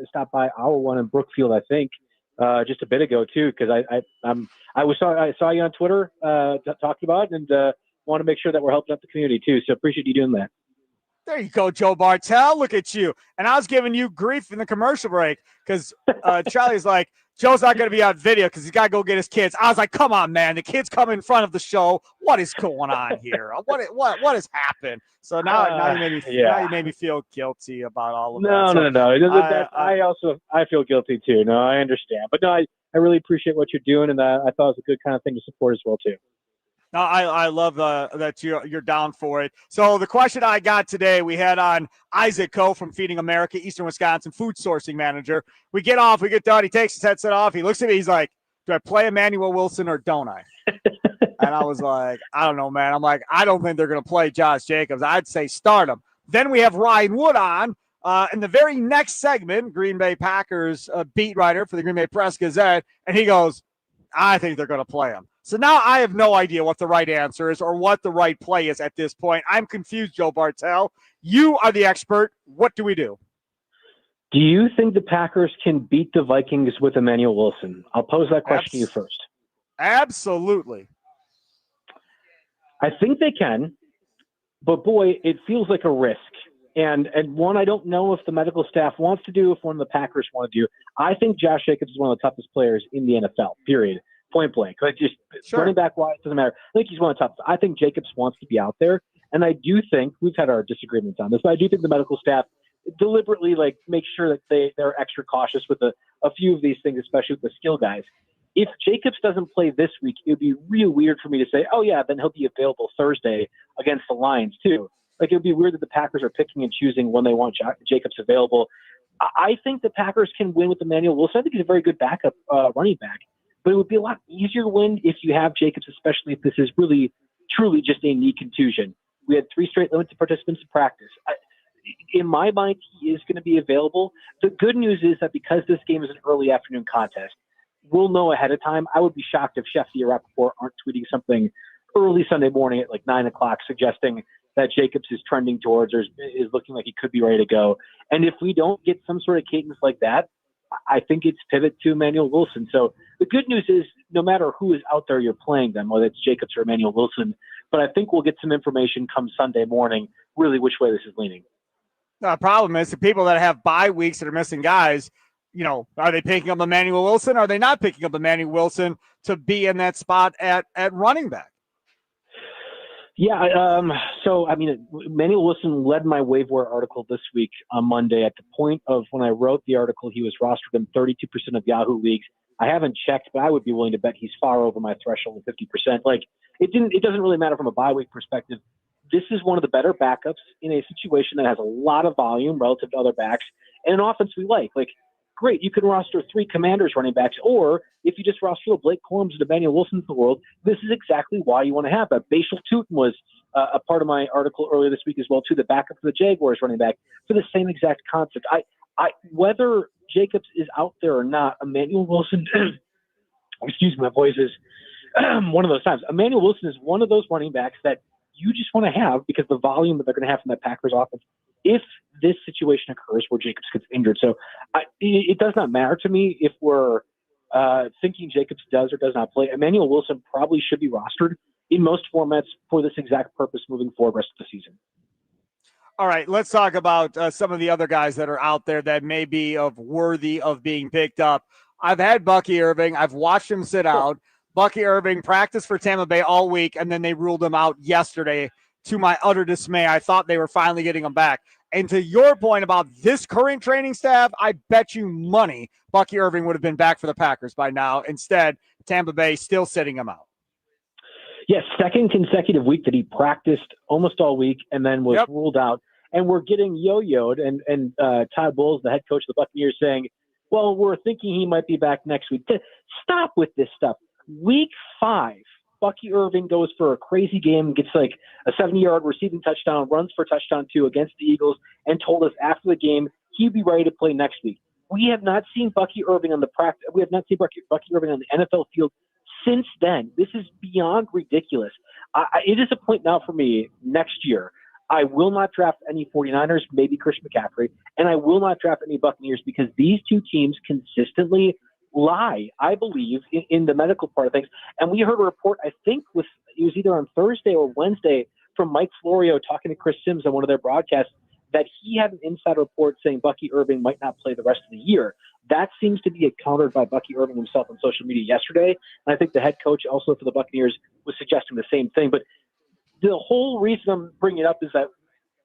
our one in Brookfield, I think, just a bit ago too, because I saw you on Twitter talking about it, and want to make sure that we're helping out the community too. So appreciate you doing that. There you go, Joe Bartel. Look at you. And I was giving you grief in the commercial break because Charlie's like, Joe's not going to be on video because he's got to go get his kids. I was like, come on, man. The kids come in front of the show. What is going on here? What has happened? So now you made me feel guilty about all of that. No. I feel guilty too. No, I understand. But no, I really appreciate what you're doing, and I thought it was a good kind of thing to support as well too. No, I love that you're down for it. So the question I got today, we had on Isaac Coe from Feeding America, Eastern Wisconsin, food sourcing manager. We get done. He takes his headset off. He looks at me. He's like, do I play Emmanuel Wilson or don't I? And I was like, I don't know, man. I'm like, I don't think they're going to play Josh Jacobs. I'd say start him. Then we have Ryan Wood on. In the very next segment, Green Bay Packers beat writer for the Green Bay Press Gazette, and he goes, I think they're going to play him. So now I have no idea what the right answer is or what the right play is at this point. I'm confused, Joe Bartel. You are the expert. What do we do? Do you think the Packers can beat the Vikings with Emmanuel Wilson? I'll pose that question to you first. Absolutely. I think they can, but boy, it feels like a risk. And one, I don't know if the medical staff wants to do, if one of the Packers want to do. I think Josh Jacobs is one of the toughest players in the NFL, period. Point blank. Like just running back wise, doesn't matter. I think he's one of the toughest. I think Jacobs wants to be out there. And I do think, we've had our disagreements on this, but I do think the medical staff deliberately make sure that they're extra cautious with a few of these things, especially with the skill guys. If Jacobs doesn't play this week, it would be real weird for me to say, oh yeah, then he'll be available Thursday against the Lions too. Like, it would be weird that the Packers are picking and choosing when they want Jacobs available. I think the Packers can win with Emmanuel Wilson. I think he's a very good backup running back. But it would be a lot easier to win if you have Jacobs, especially if this is really, truly just a knee contusion. We had 3 straight limited participants in practice. In my mind, he is going to be available. The good news is that because this game is an early afternoon contest, we'll know ahead of time. I would be shocked if Shefty or Rappaport aren't tweeting something early Sunday morning at like 9 o'clock suggesting that Jacobs is trending towards or is looking like he could be ready to go. And if we don't get some sort of cadence like that, I think it's pivot to Emmanuel Wilson. So the good news is no matter who is out there, you're playing them, whether it's Jacobs or Emmanuel Wilson. But I think we'll get some information come Sunday morning, really which way this is leaning. The problem is the people that have bye weeks that are missing guys, are they picking up Emmanuel Wilson? Or are they not picking up Emmanuel Wilson to be in that spot at running back? Yeah, Emmanuel Wilson led my waiver article this week on Monday. At the point of when I wrote the article, he was rostered in 32% of Yahoo leagues. I haven't checked, but I would be willing to bet he's far over my threshold of 50%. Like, it doesn't really matter from a bye week perspective. This is one of the better backups in a situation that has a lot of volume relative to other backs and an offense we like. Like, great. You can roster 3 Commanders running backs, or if you just roster Blake Corum and Emmanuel Wilson in the world, this is exactly why you want to have that. Bashal Tutin was a part of my article earlier this week as well, too, the backup for the Jaguars running back for the same exact concept. Whether Jacobs is out there or not, Emmanuel Wilson, excuse me, my voice is one of those times. Emmanuel Wilson is one of those running backs that you just want to have because the volume that they're going to have from that Packers offense if this situation occurs where Jacobs gets injured. So it does not matter to me if we're thinking Jacobs does or does not play. Emmanuel Wilson probably should be rostered in most formats for this exact purpose moving forward rest of the season. All right, let's talk about some of the other guys that are out there that may be worthy of being picked up. I've had Bucky Irving. I've watched him sit out. Bucky Irving practiced for Tampa Bay all week, and then they ruled him out yesterday. To my utter dismay, I thought they were finally getting him back. And to your point about this current training staff, I bet you money Bucky Irving would have been back for the Packers by now. Instead, Tampa Bay still sitting him out. Yes, second consecutive week that he practiced almost all week and then was ruled out. And we're getting yo-yoed, and Todd Bowles, the head coach of the Buccaneers, saying, well, we're thinking he might be back next week. Stop with this stuff. Week 5, Bucky Irving goes for a crazy game, gets like a 70-yard receiving touchdown, runs for touchdown 2 against the Eagles, and told us after the game he'd be ready to play next week. We have not seen Bucky Irving on the practice. We have not seen Bucky Irving on the NFL field since then. This is beyond ridiculous. It is a point now for me next year. I will not draft any 49ers, maybe Christian McCaffrey, and I will not draft any Buccaneers because these two teams consistently lie, I believe, in the medical part of things. And we heard a report, I think it was either on Thursday or Wednesday, from Mike Florio talking to Chris Sims on one of their broadcasts, that he had an inside report saying Bucky Irving might not play the rest of the year. That seems to be countered by Bucky Irving himself on social media yesterday. And I think the head coach also for the Buccaneers was suggesting the same thing. But the whole reason I'm bringing it up is that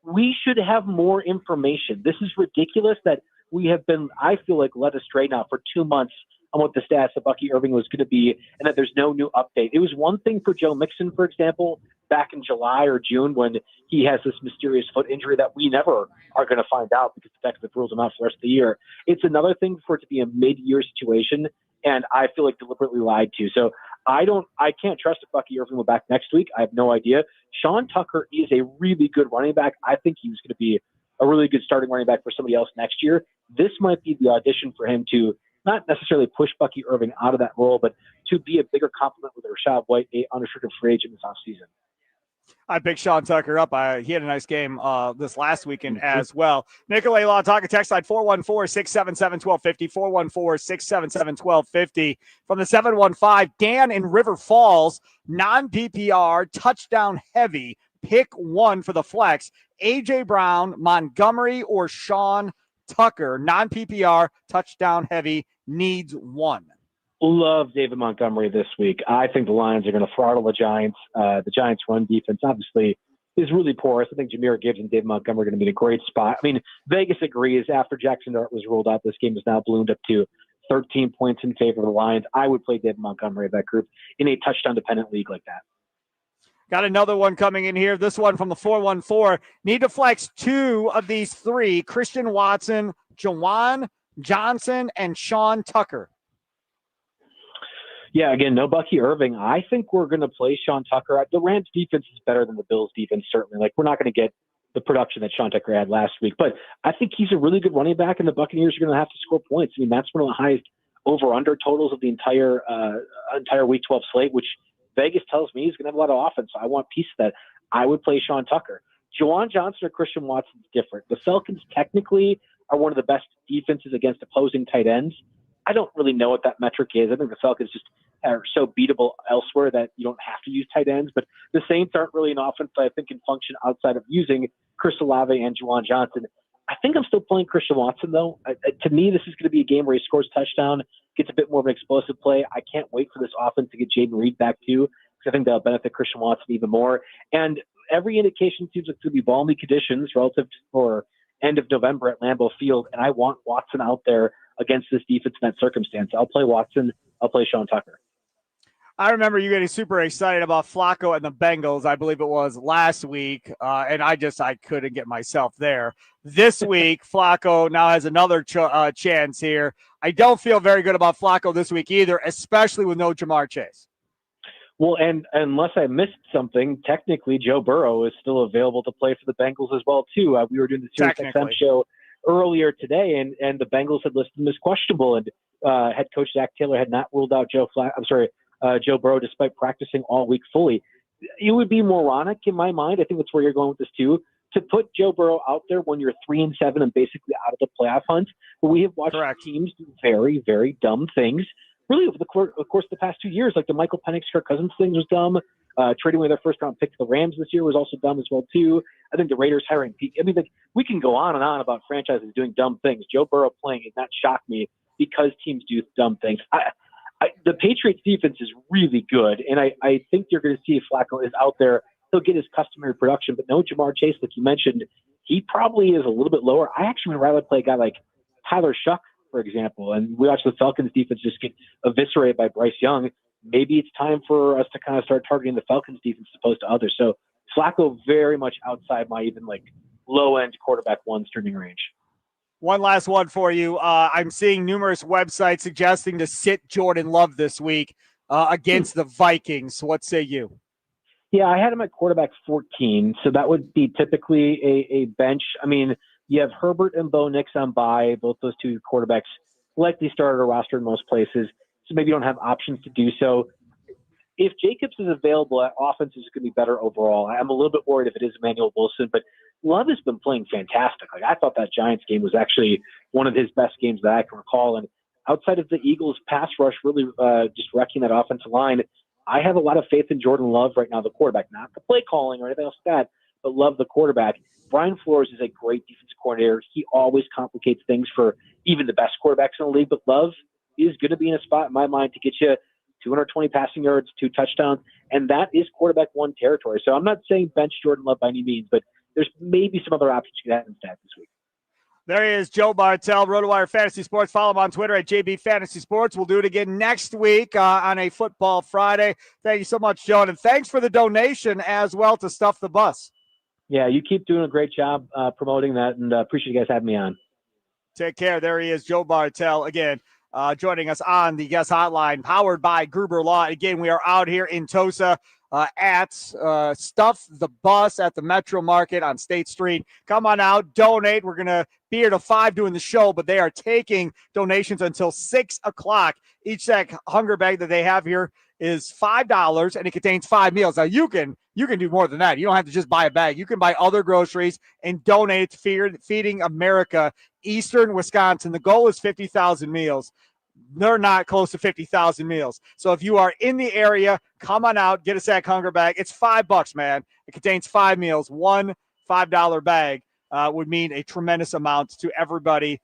we should have more information. This is ridiculous that we have been, I feel like, led astray now for 2 months on what the stats of Bucky Irving was going to be and that there's no new update. It was one thing for Joe Mixon, for example, back in July or June when he has this mysterious foot injury that we never are going to find out because the Texans rules him out for the rest of the year. It's another thing for it to be a mid-year situation, and I feel like deliberately lied to. So I can't trust if Bucky Irving will back next week. I have no idea. Sean Tucker is a really good running back. I think he was going to be a really good starting running back for somebody else next year. This might be the audition for him to not necessarily push Bucky Irving out of that role, but to be a bigger complement with Rashad White, a unrestricted free agent this offseason. I picked Sean Tucker up. He had a nice game this last weekend as well. Nicolay Law talking text line 414-677-1250, 414-677-1250. From the 715, Dan in River Falls, non-PPR, touchdown heavy, pick one for the flex. A.J. Brown, Montgomery, or Sean Tucker, non-PPR, touchdown heavy, needs one. Love David Montgomery this week. I think the Lions are going to throttle the Giants. The Giants' run defense obviously is really porous. I think Jahmyr Gibbs and David Montgomery are going to be in a great spot. I mean, Vegas agrees after Jackson Dart was ruled out, this game has now ballooned up to 13 points in favor of the Lions. I would play David Montgomery of that group in a touchdown-dependent league like that. Got another one coming in here. This one from the 414. Need to flex 2 of these 3, Christian Watson, Jawan Johnson, and Sean Tucker. Yeah, again, no Bucky Irving. I think we're going to play Sean Tucker. The Rams defense is better than the Bills defense, certainly. Like, we're not going to get the production that Sean Tucker had last week, but I think he's a really good running back, and the Buccaneers are going to have to score points. I mean, that's one of the highest over-under totals of the entire Week 12 slate, which Vegas tells me he's going to have a lot of offense. So I want a piece of that. I would play Sean Tucker. Juwan Johnson or Christian Watson is different. The Falcons technically are one of the best defenses against opposing tight ends. I don't really know what that metric is. I think the Falcons just are so beatable elsewhere that you don't have to use tight ends. But the Saints aren't really an offense that I think can function outside of using Chris Olave and Juwan Johnson. I think I'm still playing Christian Watson, though. To me, this is going to be a game where he scores a touchdown, gets a bit more of an explosive play. I can't wait for this offense to get Jaden Reed back, too, because I think that'll benefit Christian Watson even more. And every indication seems like it's going to be balmy conditions relative to for end of November at Lambeau Field, and I want Watson out there against this defense in that circumstance. I'll play Watson. I'll play Sean Tucker. I remember you getting super excited about Flacco and the Bengals. I believe it was last week, and I couldn't get myself there. This week, Flacco now has another chance here. I don't feel very good about Flacco this week either, especially with no Jamar Chase. Well, and unless I missed something, technically Joe Burrow is still available to play for the Bengals as well too. We were doing the Sirius XM show earlier today, and the Bengals had listed him as questionable, and head coach Zach Taylor had not ruled out Joe Burrow despite practicing all week fully. It would be moronic in my mind. I think that's where you're going with this too, to put Joe Burrow out there when you're 3-7 and basically out of the playoff hunt. But we have watched teams do very, very dumb things. Really, over the course of the past 2 years, like the Michael Penix, Kirk Cousins thing was dumb. Trading away their first-round pick to the Rams this year was also dumb as well, too. I think the Raiders hiring Pete. I mean, we can go on and on about franchises doing dumb things. Joe Burrow playing did not shock me because teams do dumb things. The Patriots' defense is really good, and I think you're going to see if Flacco is out there. He'll get his customary production, but no Jamar Chase, like you mentioned, he probably is a little bit lower. I actually would rather play a guy like Tyler Shuck, for example, and we watched the Falcons defense just get eviscerated by Bryce Young. Maybe it's time for us to kind of start targeting the Falcons defense as opposed to others. So Flacco very much outside my even like low-end quarterback one streaming range. One last one for you. I'm seeing numerous websites suggesting to sit Jordan Love this week against the Vikings. What say you? Yeah, I had him at quarterback 14, so that would be typically a bench. I mean, you have Herbert and Bo Nix on bye. Both those two quarterbacks likely started a roster in most places, so maybe you don't have options to do so. If Jacobs is available, that offense is going to be better overall. I'm a little bit worried if it is Emmanuel Wilson, but Love has been playing fantastic. Like, I thought that Giants game was actually one of his best games that I can recall. And outside of the Eagles' pass rush really just wrecking that offensive line, I have a lot of faith in Jordan Love right now, the quarterback, not the play calling or anything else like that, but Love, the quarterback. Brian Flores is a great defensive coordinator. He always complicates things for even the best quarterbacks in the league, but Love is going to be in a spot in my mind to get you 220 passing yards, 2 touchdowns, and that is quarterback one territory. So I'm not saying bench Jordan Love by any means, but there's maybe some other options you can have instead this week. There he is, Joe Bartel, RotoWire Fantasy Sports. Follow him on Twitter at JB Fantasy Sports. We'll do it again next week on a Football Friday. Thank you so much, Joe, and thanks for the donation as well to Stuff the Bus. Yeah, you keep doing a great job promoting that, and appreciate you guys having me on. Take care. There he is, Joe Bartel, again, joining us on the guest hotline, powered by Gruber Law. Again, we are out here in Tosa at Stuff the Bus at the Metro Market on State Street. Come on out, donate. We're going to be here till 5 doing the show, but they are taking donations until 6 o'clock. Each hunger bag that they have here is $5, and it contains 5 meals. Now, you can do more than that. You don't have to just buy a bag. You can buy other groceries and donate to Feeding America, Eastern Wisconsin. The goal is 50,000 meals. They're not close to 50,000 meals. So if you are in the area, come on out, get a sack hunger bag. It's $5, man. It contains 5 meals. One $5 bag would mean a tremendous amount to everybody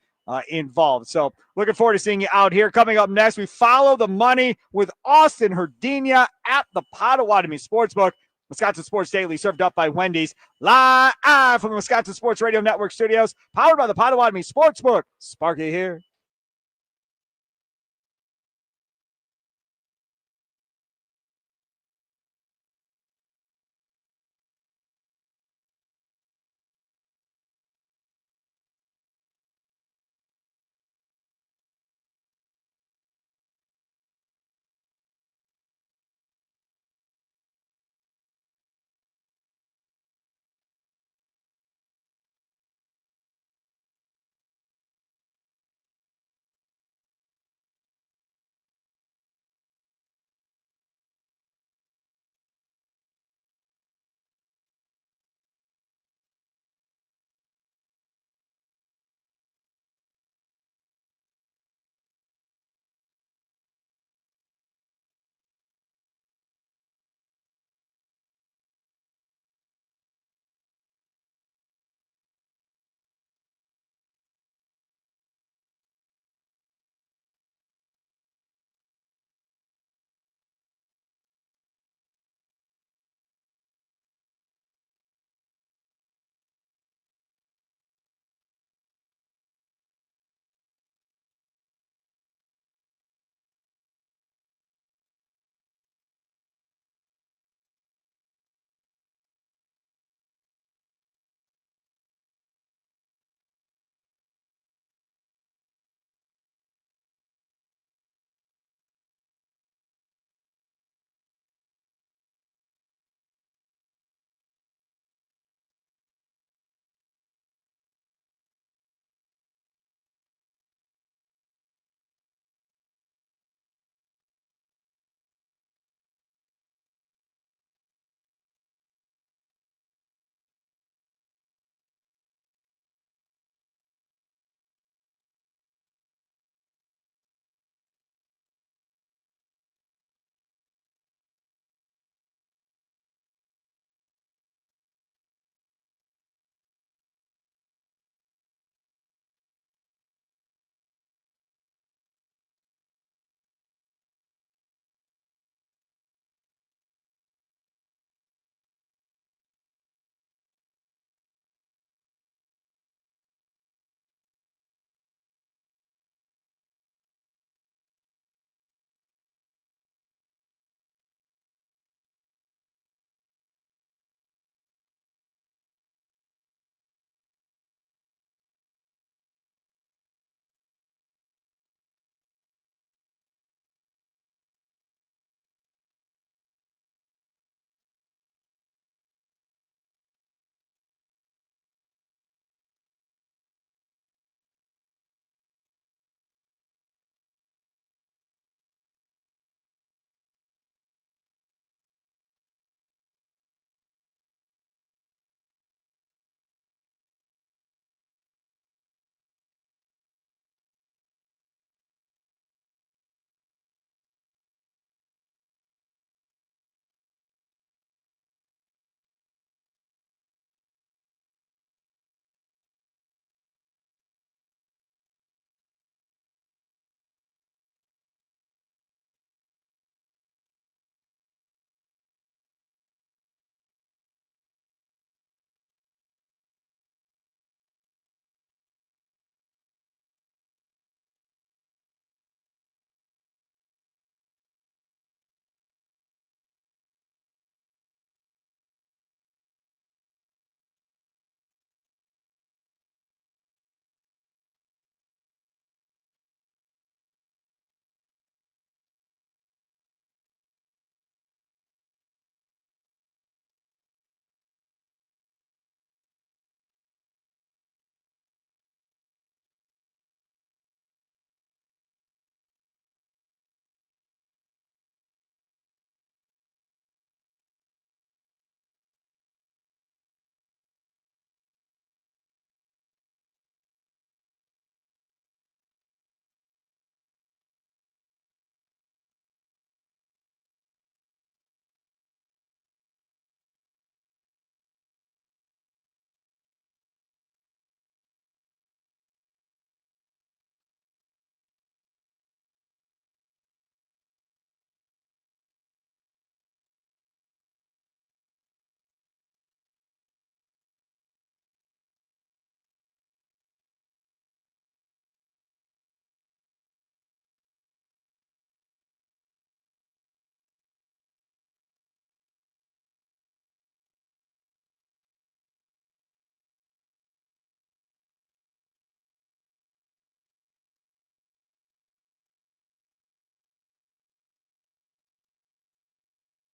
involved. So looking forward to seeing you out here. Coming up next, we follow the money with Austin Herdina at the Potawatomi Sportsbook. Wisconsin Sports Daily, served up by Wendy's, live from the Wisconsin Sports Radio Network studios, powered by the Potawatomi Sportsbook. Sparky here.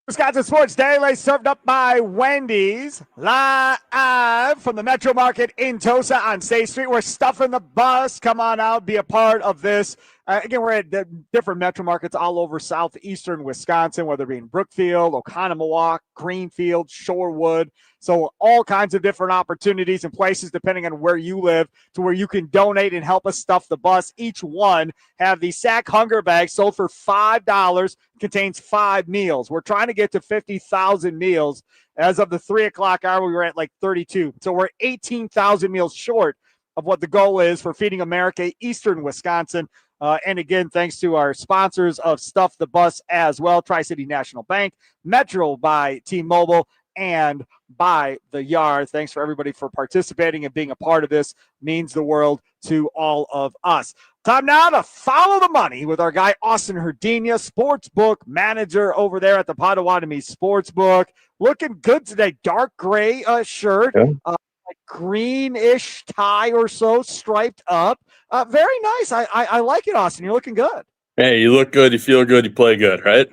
Wisconsin Sports Daily, served up by Wendy's, live from the Metro Market in Tosa on State Street. We're stuffing the bus. Come on out, be a part of this. Again, we're at different Metro Markets all over southeastern Wisconsin, whether it be in Brookfield, Oconomowoc, Greenfield, Shorewood. So all kinds of different opportunities and places, depending on where you live, to where you can donate and help us stuff the bus. Each one have the Sack Hunger Bag sold for $5, contains 5 meals. We're trying to get to 50,000 meals. As of the 3 o'clock hour, we were at like 32. So we're 18,000 meals short of what the goal is for Feeding America, Eastern Wisconsin. And again, thanks to our sponsors of Stuff the Bus as well, Tri-City National Bank, Metro by T-Mobile, and by the Yard. Thanks for everybody for participating and being a part of this. Means the world to all of us. Time now to follow the money with our guy, Austin Herdenia, sportsbook manager over there at the Potawatomi Sportsbook. Looking good today. Dark gray shirt, like greenish tie or so, striped up. Very nice. I like it, Austin. You're looking good. Hey, you look good. You feel good. You play good, right?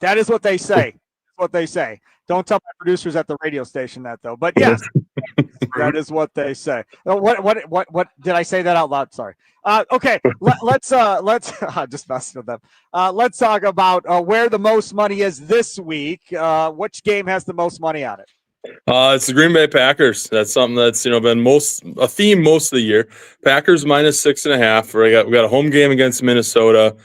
That is what they say. That's what they say. Don't tell my producers at the radio station that, though. But yes, that is what they say. What did I say that out loud? Sorry. Okay, let's I just messed with them. Let's talk about where the most money is this week. Which game has the most money on it? It's the Green Bay Packers. That's something that's been a theme most of the year. Packers minus 6.5. We got a home game against Minnesota.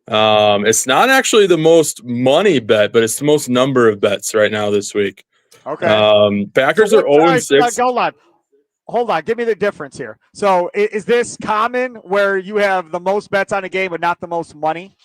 It's not actually the most money bet, but it's the most number of bets right now this week. Okay. Packers are 0-6. Hold on. Give me the difference here. So is this common where you have the most bets on a game but not the most money?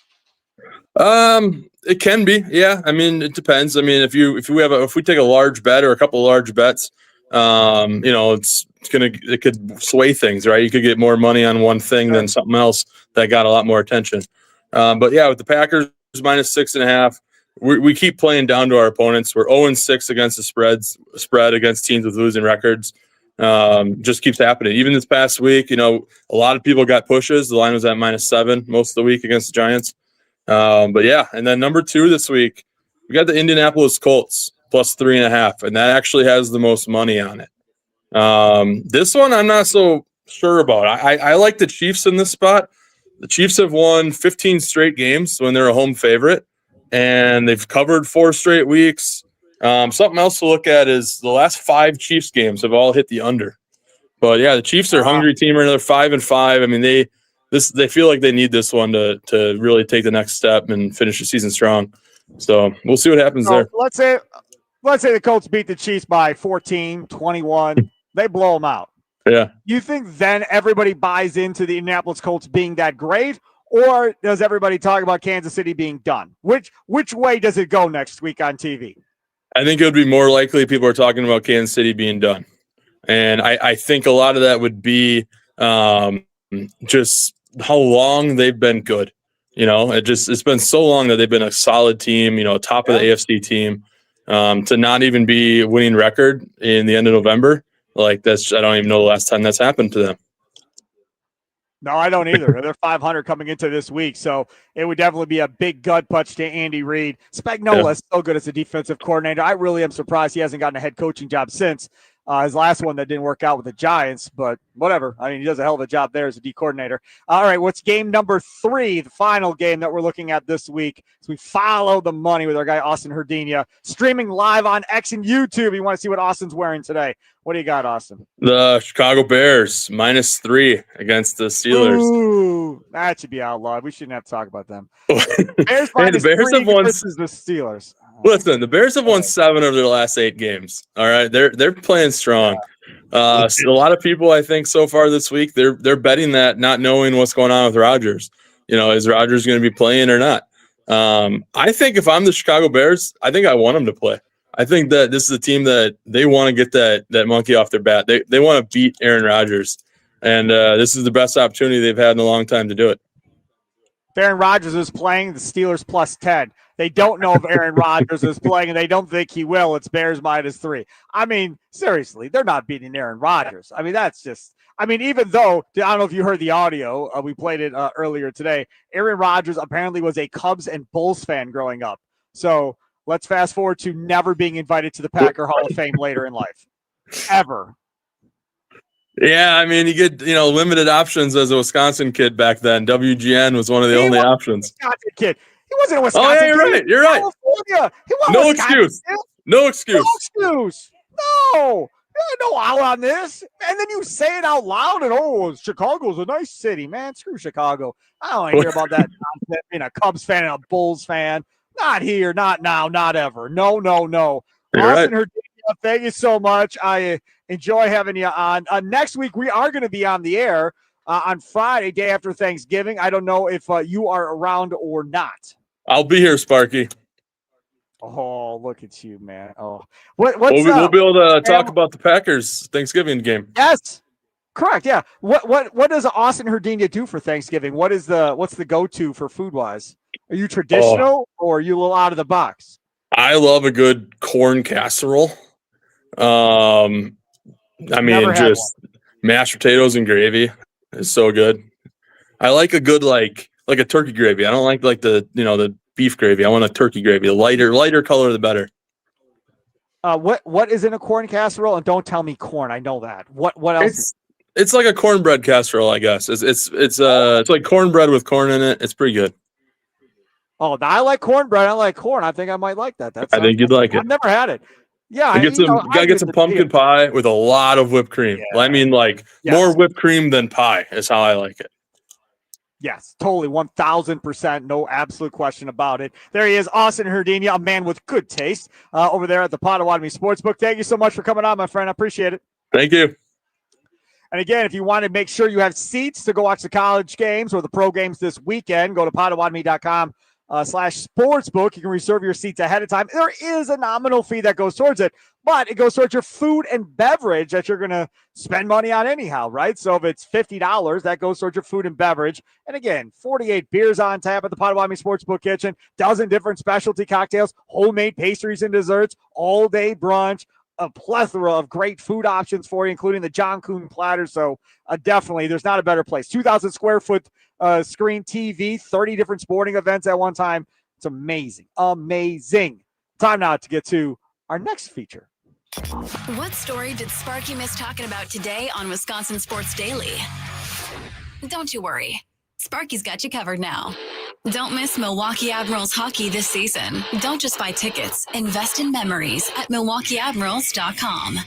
It can be. Yeah. I mean, it depends. I mean, if we take a large bet or a couple of large bets, it could sway things, right? You could get more money on one thing than something else that got a lot more attention. But yeah, with the Packers minus 6.5, we keep playing down to our opponents. We're 0-6 against the spread against teams with losing records. Just keeps happening. Even this past week, a lot of people got pushes. The line was at -7 most of the week against the Giants. But yeah, and then number 2 this week, we got the Indianapolis Colts plus 3.5, and that actually has the most money on it. This one I'm not so sure about. I like the Chiefs in this spot. The Chiefs have won 15 straight games when they're a home favorite, and they've covered 4 straight weeks. Something else to look at is the last 5 Chiefs games have all hit the under. But yeah, the Chiefs are a hungry team. They're 5-5. I mean, they feel like they need this one to really take the next step and finish the season strong. So we'll see what happens there. Let's say the Colts beat the Chiefs by 14, 21. They blow them out. Yeah. You think then everybody buys into the Indianapolis Colts being that great, or does everybody talk about Kansas City being done? Which way does it go next week on TV? I think it would be more likely people are talking about Kansas City being done. And I think a lot of that would be just how long they've been good. It's been so long that they've been a solid team, top of the AFC team, to not even be a winning record in the end of November. I don't even know the last time that's happened to them. No, I don't either. They're 500 coming into this week, so it would definitely be a big gut punch to Andy Reid. Spagnuolo is so good as a defensive coordinator. I really am surprised he hasn't gotten a head coaching job since his last one that didn't work out with the Giants, but whatever. I mean, he does a hell of a job there as a D coordinator. All right, what's game number 3, the final game that we're looking at this week? So we follow the money with our guy Austin Herdenia, streaming live on X and YouTube. You want to see what Austin's wearing today? What do you got, Austin? The Chicago Bears -3 against the Steelers. Ooh, that should be outlawed. We shouldn't have to talk about them. Bears the Bears have won versus the Steelers. Listen, the Bears have won 7 of their last 8 games. All right, they're playing strong. A lot of people, I think, so far this week, they're betting that, not knowing what's going on with Rodgers. Is Rodgers going to be playing or not? I think if I'm the Chicago Bears, I think I want him to play. I think that this is a team that they want to get that monkey off their bat. They want to beat Aaron Rodgers, and this is the best opportunity they've had in a long time to do it. If Aaron Rodgers is playing, the Steelers +10. They don't know if Aaron Rodgers is playing, and they don't think he will. It's Bears -3. I mean, seriously, they're not beating Aaron Rodgers. I mean, that's just – I mean, even though – I don't know if you heard the audio. We played it earlier today. Aaron Rodgers apparently was a Cubs and Bulls fan growing up. So let's fast forward to never being invited to the Packer Hall of Fame later in life. Ever. Yeah, I mean, you get limited options as a Wisconsin kid back then. WGN was one of the only options. Wisconsin kid. He wasn't a Wisconsin Oh yeah, you're kid. right. You're right. California. He wasn't No a Wisconsin excuse. kid. No excuse. No excuse. No. No out on this. And then you say it out loud and, Chicago's a nice city. Man, screw Chicago. I don't want to hear about that nonsense. Being a Cubs fan and a Bulls fan. Not here, not now, not ever. No. You're Austin right. Herdina, thank you so much. I enjoy having you on. Next week, we are going to be on the air on Friday, day after Thanksgiving. I don't know if you are around or not. I'll be here, Sparky. Oh, look at you, man. Oh, what's We'll be able to talk about the Packers Thanksgiving game. Yes, correct. Yeah. What does Austin Herdina do for Thanksgiving? What's the go-to for food wise? Are you traditional or are you a little out of the box? I love a good corn casserole. I mean, just mashed potatoes and gravy is so good. I like a good like a turkey gravy. I don't like the beef gravy. I want a turkey gravy. The lighter color, the better. What is in a corn casserole? And don't tell me corn. I know that. What else? It's like a cornbread casserole, I guess. It's like cornbread with corn in it. It's pretty good. Oh, I like cornbread. I like corn. I think I might like that. I think you'd like it. I've never had it. Yeah, Gotta get some pumpkin pie with a lot of whipped cream. Yeah. I mean, more whipped cream than pie is how I like it. Yes, totally, 1,000%, no absolute question about it. There he is, Austin Herdina, a man with good taste over there at the Potawatomi Sportsbook. Thank you so much for coming on, my friend. I appreciate it. Thank you. And again, if you want to make sure you have seats to go watch the college games or the pro games this weekend, go to Potawatomi.com/sportsbook. You can reserve your seats ahead of time. There is a nominal fee that goes towards it, but it goes towards your food and beverage that you're going to spend money on anyhow, right? So if it's $50, that goes towards your food and beverage. And again, 48 beers on tap at the Potawatomi Sportsbook Kitchen, dozen different specialty cocktails, homemade pastries and desserts, all-day brunch, a plethora of great food options for you, including the John Kuhn platter. So definitely, there's not a better place. 2,000 square foot screen TV, 30 different sporting events at one time. It's amazing. Amazing. Time now to get to our next feature. What story did Sparky miss talking about today on Wisconsin Sports Daily? Don't you worry. Sparky's got you covered now. Don't miss Milwaukee Admirals hockey this season. Don't just buy tickets. Invest in memories at MilwaukeeAdmirals.com.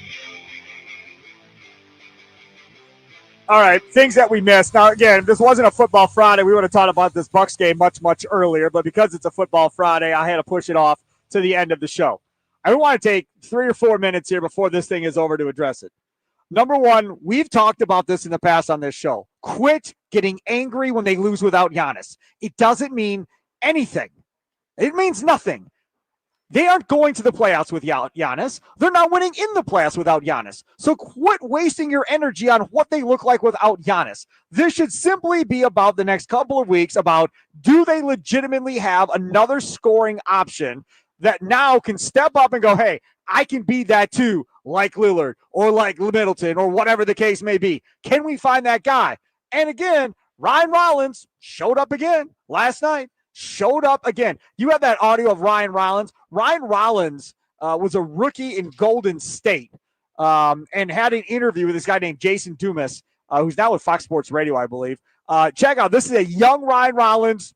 All right, things that we missed. Now, again, if this wasn't a Football Friday, we would have talked about this Bucs game much, much earlier. But because it's a Football Friday, I had to push it off to the end of the show. I want to take 3 or 4 minutes here before this thing is over to address it. Number one, we've talked about this in the past on this show. Quit getting angry when they lose without Giannis. It doesn't mean anything. It means nothing. They aren't going to the playoffs with Giannis. They're not winning in the playoffs without Giannis. So quit wasting your energy on what they look like without Giannis. This should simply be about the next couple of weeks about, do they legitimately have another scoring option that now can step up and go, hey, I can be that too, like Lillard or like Middleton or whatever the case may be. Can we find that guy? And again, Ryan Rollins showed up again last night. Showed up again. You have that audio of Ryan Rollins. Ryan Rollins was a rookie in Golden State and had an interview with this guy named Jason Dumas, who's now with Fox Sports Radio, I believe. Check out. This is a young Ryan Rollins.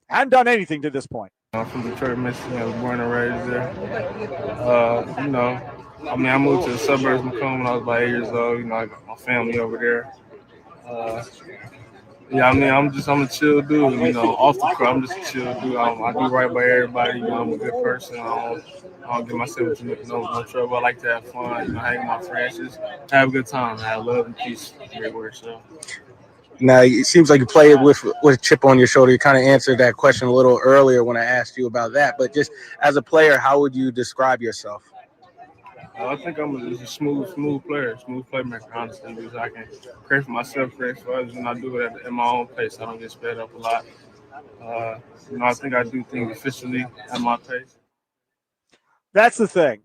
Hadn't done anything to this point. I'm from Detroit, Michigan. I was born and raised there. I moved to the suburbs of Macomb when I was about 8 years old. I got my family over there. I'm a chill dude. Off the court, I'm just a chill dude. I do right by everybody. I'm a good person. I don't get myself into no trouble. I like to have fun. Hang with my friends, just have a good time. Have love and peace everywhere. So. Now, it seems like you play with a chip on your shoulder. You kind of answered that question a little earlier when I asked you about that. But just as a player, how would you describe yourself? I think I'm a smooth player, smooth playmaker, honestly, because I can create for myself, create for others, and I do it at my own pace. I don't get sped up a lot. I think I do things efficiently at my pace. That's the thing.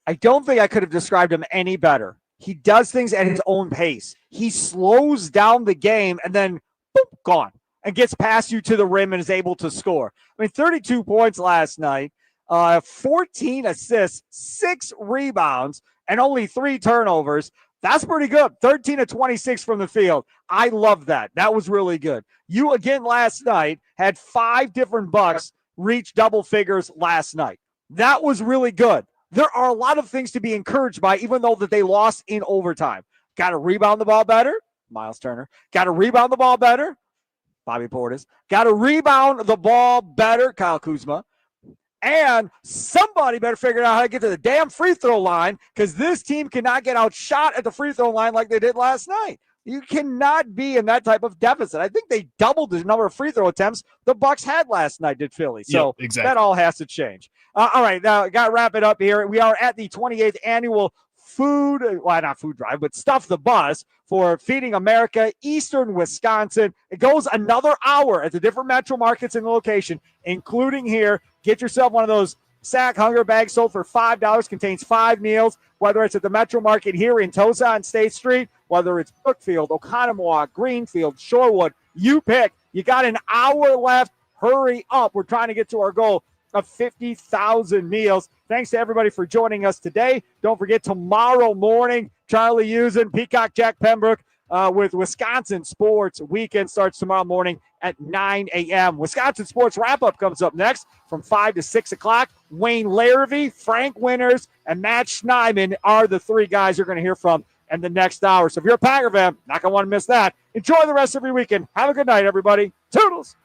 I don't think I could have described him any better. He does things at his own pace. He slows down the game and then boom, gone, and gets past you to the rim and is able to score. 32 points last night. 14 assists, 6 rebounds, and only 3 turnovers. That's pretty good. 13 of 26 from the field. I love that. That was really good. You, again, last night had 5 different Bucks reach double figures last night. That was really good. There are a lot of things to be encouraged by, even though that they lost in overtime. Got to rebound the ball better, Miles Turner. Got to rebound the ball better, Bobby Portis. Got to rebound the ball better, Kyle Kuzma. And somebody better figure out how to get to the damn free throw line, because this team cannot get outshot at the free throw line like they did last night. You cannot be in that type of deficit. I think they doubled the number of free throw attempts the Bucks had last night, did Philly. So exactly. That all has to change. All right, now got to wrap it up here. We are at the 28th annual not food drive, but Stuff the Bus for Feeding America, Eastern Wisconsin. It goes another hour at the different metro markets in the location, including here. Get yourself one of those sack hunger bags sold for $5, contains 5 meals, whether it's at the metro market here in Tosa on State Street, whether it's Brookfield, Oconomowoc, Greenfield, Shorewood, you pick. You got an hour left. Hurry up. We're trying to get to our goal of 50,000 meals. Thanks to everybody for joining us today. Don't forget, tomorrow morning, Charlie Usen, Peacock Jack Pembroke with Wisconsin Sports Weekend starts tomorrow morning at 9 a.m. Wisconsin Sports Wrap-Up comes up next from 5 to 6 o'clock. Wayne Larrivee, Frank Winters, and Matt Schneidman are the 3 guys you're going to hear from in the next hour. So if you're a Packer fan, not going to want to miss that. Enjoy the rest of your weekend. Have a good night, everybody. Toodles.